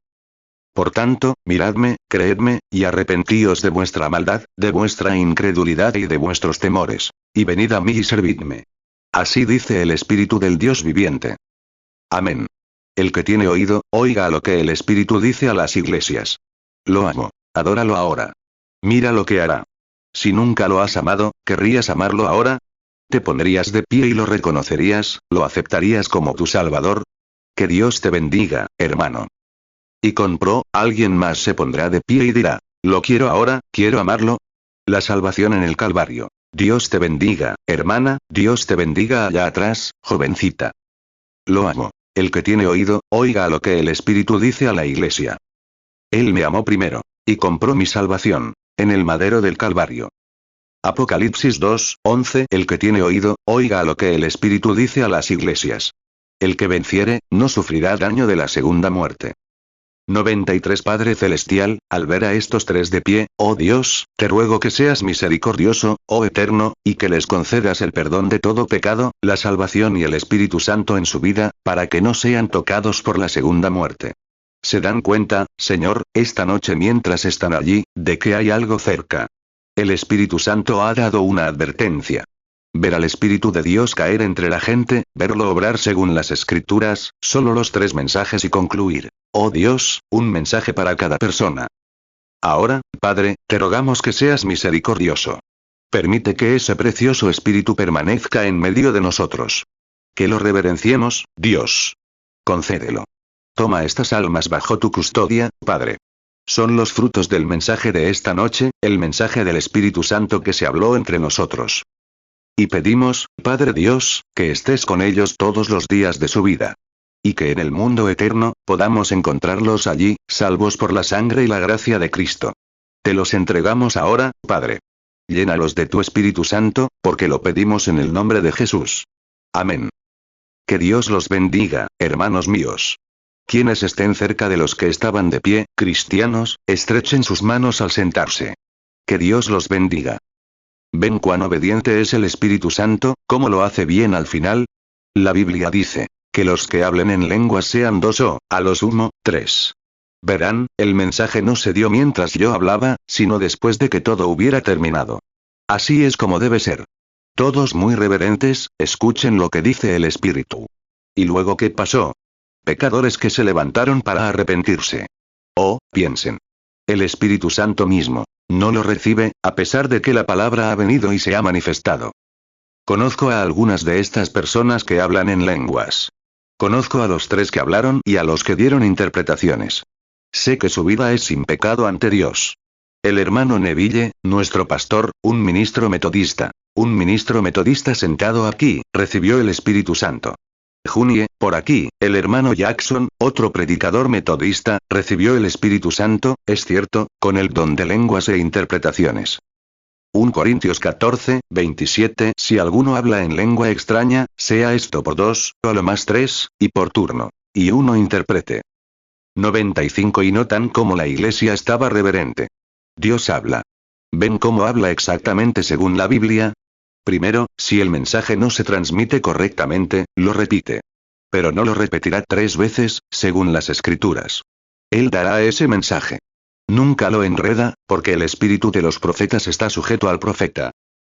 Por tanto, miradme, creedme, y arrepentíos de vuestra maldad, de vuestra incredulidad y de vuestros temores. Y venid a mí y servidme. Así dice el Espíritu del Dios viviente. Amén. El que tiene oído, oiga lo que el Espíritu dice a las iglesias. Lo amo. Adóralo ahora. Mira lo que hará. Si nunca lo has amado, ¿querrías amarlo ahora? ¿Te pondrías de pie y lo reconocerías, lo aceptarías como tu Salvador? Que Dios te bendiga, hermano. Y alguien más se pondrá de pie y dirá, lo quiero ahora, quiero amarlo. La salvación en el Calvario. Dios te bendiga, hermana, Dios te bendiga allá atrás, jovencita. Lo amo. El que tiene oído, oiga lo que el Espíritu dice a la iglesia. Él me amó primero, y compró mi salvación, en el madero del Calvario. Apocalipsis 2:11. El que tiene oído, oiga lo que el Espíritu dice a las iglesias. El que venciere, no sufrirá daño de la segunda muerte. 93. Padre Celestial, al ver a estos tres de pie, oh Dios, te ruego que seas misericordioso, oh Eterno, y que les concedas el perdón de todo pecado, la salvación y el Espíritu Santo en su vida, para que no sean tocados por la segunda muerte. ¿Se dan cuenta, Señor, esta noche mientras están allí, de que hay algo cerca? El Espíritu Santo ha dado una advertencia. Ver al Espíritu de Dios caer entre la gente, verlo obrar según las Escrituras, solo los tres mensajes y concluir. Oh Dios, un mensaje para cada persona. Ahora, Padre, te rogamos que seas misericordioso. Permite que ese precioso Espíritu permanezca en medio de nosotros. Que lo reverenciemos, Dios. Concédelo. Toma estas almas bajo tu custodia, Padre. Son los frutos del mensaje de esta noche, el mensaje del Espíritu Santo que se habló entre nosotros. Y pedimos, Padre Dios, que estés con ellos todos los días de su vida. Y que en el mundo eterno, podamos encontrarlos allí, salvos por la sangre y la gracia de Cristo. Te los entregamos ahora, Padre. Llénalos de tu Espíritu Santo, porque lo pedimos en el nombre de Jesús. Amén. Que Dios los bendiga, hermanos míos. Quienes estén cerca de los que estaban de pie, cristianos, estrechen sus manos al sentarse. Que Dios los bendiga. ¿Ven cuán obediente es el Espíritu Santo, cómo lo hace bien al final? La Biblia dice, que los que hablen en lenguas sean 2 o, a lo sumo, 3. Verán, el mensaje no se dio mientras yo hablaba, sino después de que todo hubiera terminado. Así es como debe ser. Todos muy reverentes, escuchen lo que dice el Espíritu. ¿Y luego qué pasó? Pecadores que se levantaron para arrepentirse. Oh, piensen. El Espíritu Santo mismo no lo recibe, a pesar de que la palabra ha venido y se ha manifestado. Conozco a algunas de estas personas que hablan en lenguas. Conozco a los 3 que hablaron y a los que dieron interpretaciones. Sé que su vida es sin pecado ante Dios. El hermano Neville, nuestro pastor, un ministro metodista, Un ministro metodista sentado aquí, recibió el Espíritu Santo. Junie, por aquí, el hermano Jackson, otro predicador metodista, recibió el Espíritu Santo, es cierto, con el don de lenguas e interpretaciones. 1 Corintios 14, 27. Si alguno habla en lengua extraña, sea esto por 2, o a lo más 3, y por turno. Y uno interprete. 95. Y notan cómo la iglesia estaba reverente. Dios habla. ¿Ven cómo habla exactamente según la Biblia? Primero, si el mensaje no se transmite correctamente, lo repite. Pero no lo repetirá 3 veces, según las escrituras. Él dará ese mensaje. Nunca lo enreda, porque el espíritu de los profetas está sujeto al profeta.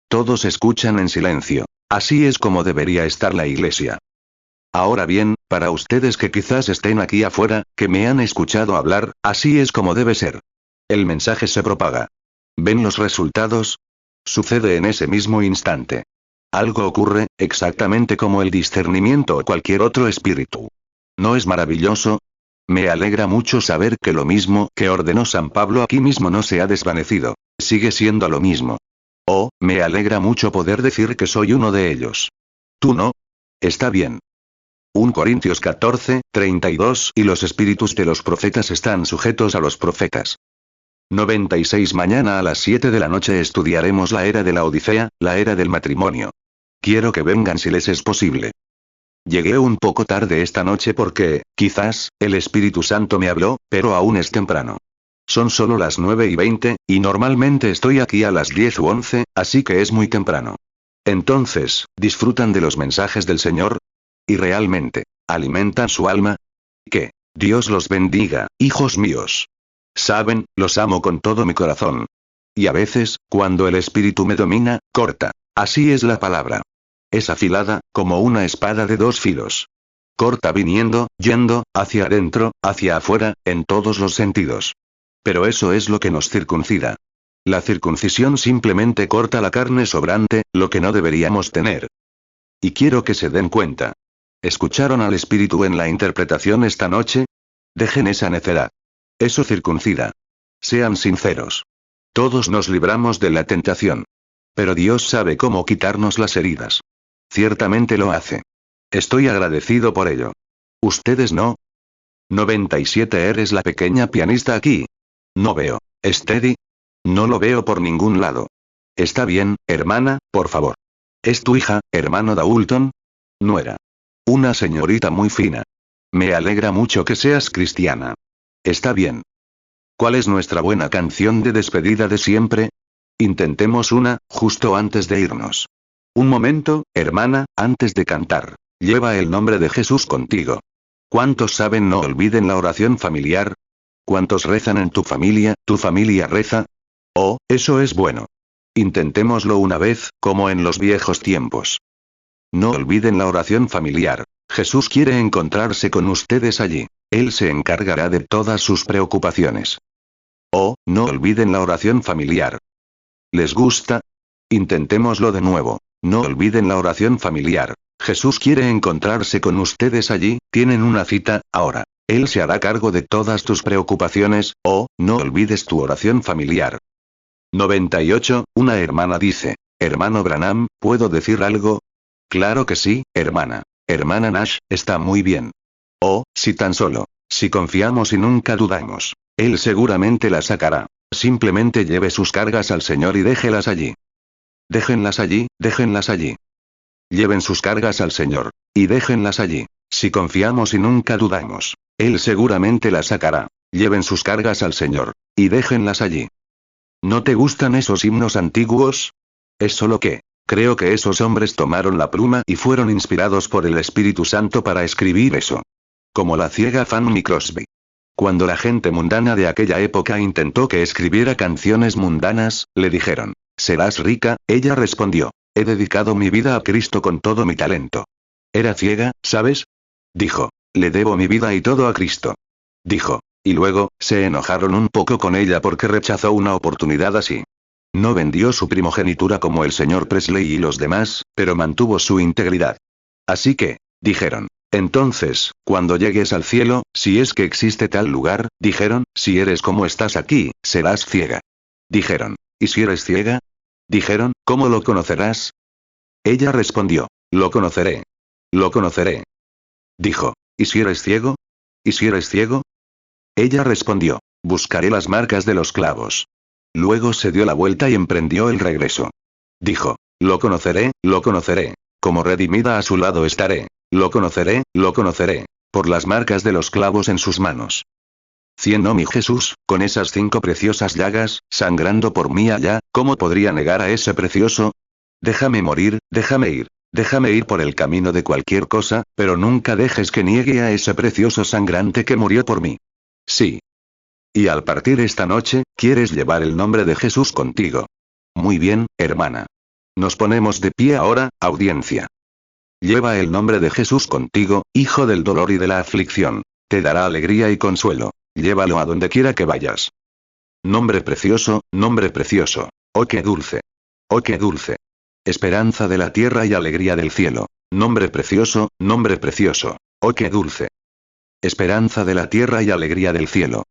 Todos escuchan en silencio. Así es como debería estar la iglesia. Ahora bien, para ustedes que quizás estén aquí afuera, que me han escuchado hablar, así es como debe ser. El mensaje se propaga. ¿Ven los resultados? Sucede en ese mismo instante. Algo ocurre, exactamente como el discernimiento o cualquier otro espíritu. ¿No es maravilloso? Me alegra mucho saber que lo mismo que ordenó San Pablo aquí mismo no se ha desvanecido. Sigue siendo lo mismo. Oh, me alegra mucho poder decir que soy uno de ellos. ¿Tú no? Está bien. 1 Corintios 14, 32. Y los espíritus de los profetas están sujetos a los profetas. 96. Mañana a las 7 de la noche estudiaremos la era de la Odisea, la era del matrimonio. Quiero que vengan si les es posible. Llegué un poco tarde esta noche porque, quizás, el Espíritu Santo me habló, pero aún es temprano. Son solo las 9:20, y normalmente estoy aquí a las 10 u 11, así que es muy temprano. Entonces, ¿disfrutan de los mensajes del Señor? ¿Y realmente, alimentan su alma? Que Dios los bendiga, hijos míos. Saben, los amo con todo mi corazón. Y a veces, cuando el Espíritu me domina, corta. Así es la palabra. Es afilada, como una espada de 2 filos. Corta viniendo, yendo, hacia adentro, hacia afuera, en todos los sentidos. Pero eso es lo que nos circuncida. La circuncisión simplemente corta la carne sobrante, lo que no deberíamos tener. Y quiero que se den cuenta. ¿Escucharon al Espíritu en la interpretación esta noche? Dejen esa necedad. Eso circuncida. Sean sinceros. Todos nos libramos de la tentación. Pero Dios sabe cómo quitarnos las heridas. Ciertamente lo hace. Estoy agradecido por ello. ¿Ustedes no? 97. ¿Eres la pequeña pianista aquí? No veo. ¿Steady? No lo veo por ningún lado. Está bien, hermana, por favor. ¿Es tu hija, hermano Dalton? Nuera. Una señorita muy fina. Me alegra mucho que seas cristiana. Está bien. ¿Cuál es nuestra buena canción de despedida de siempre? Intentemos una, justo antes de irnos. Un momento, hermana, antes de cantar. Lleva el nombre de Jesús contigo. ¿Cuántos saben no olviden la oración familiar? ¿Cuántos rezan en tu familia reza? Oh, eso es bueno. Intentémoslo una vez, como en los viejos tiempos. No olviden la oración familiar. Jesús quiere encontrarse con ustedes allí. Él se encargará de todas sus preocupaciones. Oh, no olviden la oración familiar. ¿Les gusta? Intentémoslo de nuevo. No olviden la oración familiar. Jesús quiere encontrarse con ustedes allí, tienen una cita, ahora. Él se hará cargo de todas tus preocupaciones, oh, no olvides tu oración familiar. 98. Una hermana dice, hermano Branham, ¿puedo decir algo? Claro que sí, hermana. Hermana Nash, está muy bien. Oh, si tan solo. Si confiamos y nunca dudamos. Él seguramente la sacará. Simplemente lleve sus cargas al Señor y déjelas allí. Déjenlas allí, déjenlas allí. Lleven sus cargas al Señor. Y déjenlas allí. Si confiamos y nunca dudamos. Él seguramente las sacará. Lleven sus cargas al Señor. Y déjenlas allí. ¿No te gustan esos himnos antiguos? Es solo que, creo que esos hombres tomaron la pluma y fueron inspirados por el Espíritu Santo para escribir eso. Como la ciega Fanny Crosby. Cuando la gente mundana de aquella época intentó que escribiera canciones mundanas, le dijeron, ¿serás rica? Ella respondió, he dedicado mi vida a Cristo con todo mi talento. Era ciega, ¿sabes? Dijo, le debo mi vida y todo a Cristo. Dijo, y luego, se enojaron un poco con ella porque rechazó una oportunidad así. No vendió su primogenitura como el señor Presley y los demás, pero mantuvo su integridad. Así que, dijeron, entonces, cuando llegues al cielo, si es que existe tal lugar, dijeron, si eres como estás aquí, serás ciega. Dijeron, ¿y si eres ciega? Dijeron, ¿cómo lo conocerás? Ella respondió, lo conoceré. Lo conoceré. Dijo, ¿y si eres ciego? ¿Y si eres ciego? Ella respondió, buscaré las marcas de los clavos. Luego se dio la vuelta y emprendió el regreso. Dijo, lo conoceré, como redimida a su lado estaré. Lo conoceré, por las marcas de los clavos en sus manos. Oh mi Jesús, con esas 5 preciosas llagas, sangrando por mí allá, ¿cómo podría negar a ese precioso? Déjame morir, déjame ir por el camino de cualquier cosa, pero nunca dejes que niegue a ese precioso sangrante que murió por mí. Sí. Y al partir esta noche, ¿quieres llevar el nombre de Jesús contigo? Muy bien, hermana. Nos ponemos de pie ahora, audiencia. Lleva el nombre de Jesús contigo, hijo del dolor y de la aflicción. Te dará alegría y consuelo. Llévalo a donde quiera que vayas. Nombre precioso, nombre precioso. Oh qué dulce. Oh qué dulce. Esperanza de la tierra y alegría del cielo. Nombre precioso, nombre precioso. Oh qué dulce. Esperanza de la tierra y alegría del cielo.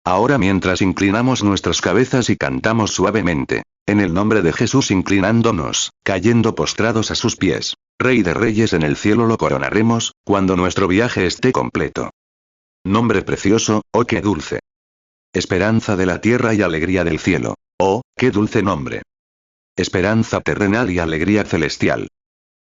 Ahora mientras inclinamos nuestras cabezas y cantamos suavemente. En el nombre de Jesús inclinándonos, cayendo postrados a sus pies. Rey de reyes en el cielo lo coronaremos, cuando nuestro viaje esté completo. Nombre precioso, oh qué dulce. Esperanza de la tierra y alegría del cielo. Oh, qué dulce nombre. Esperanza terrenal y alegría celestial.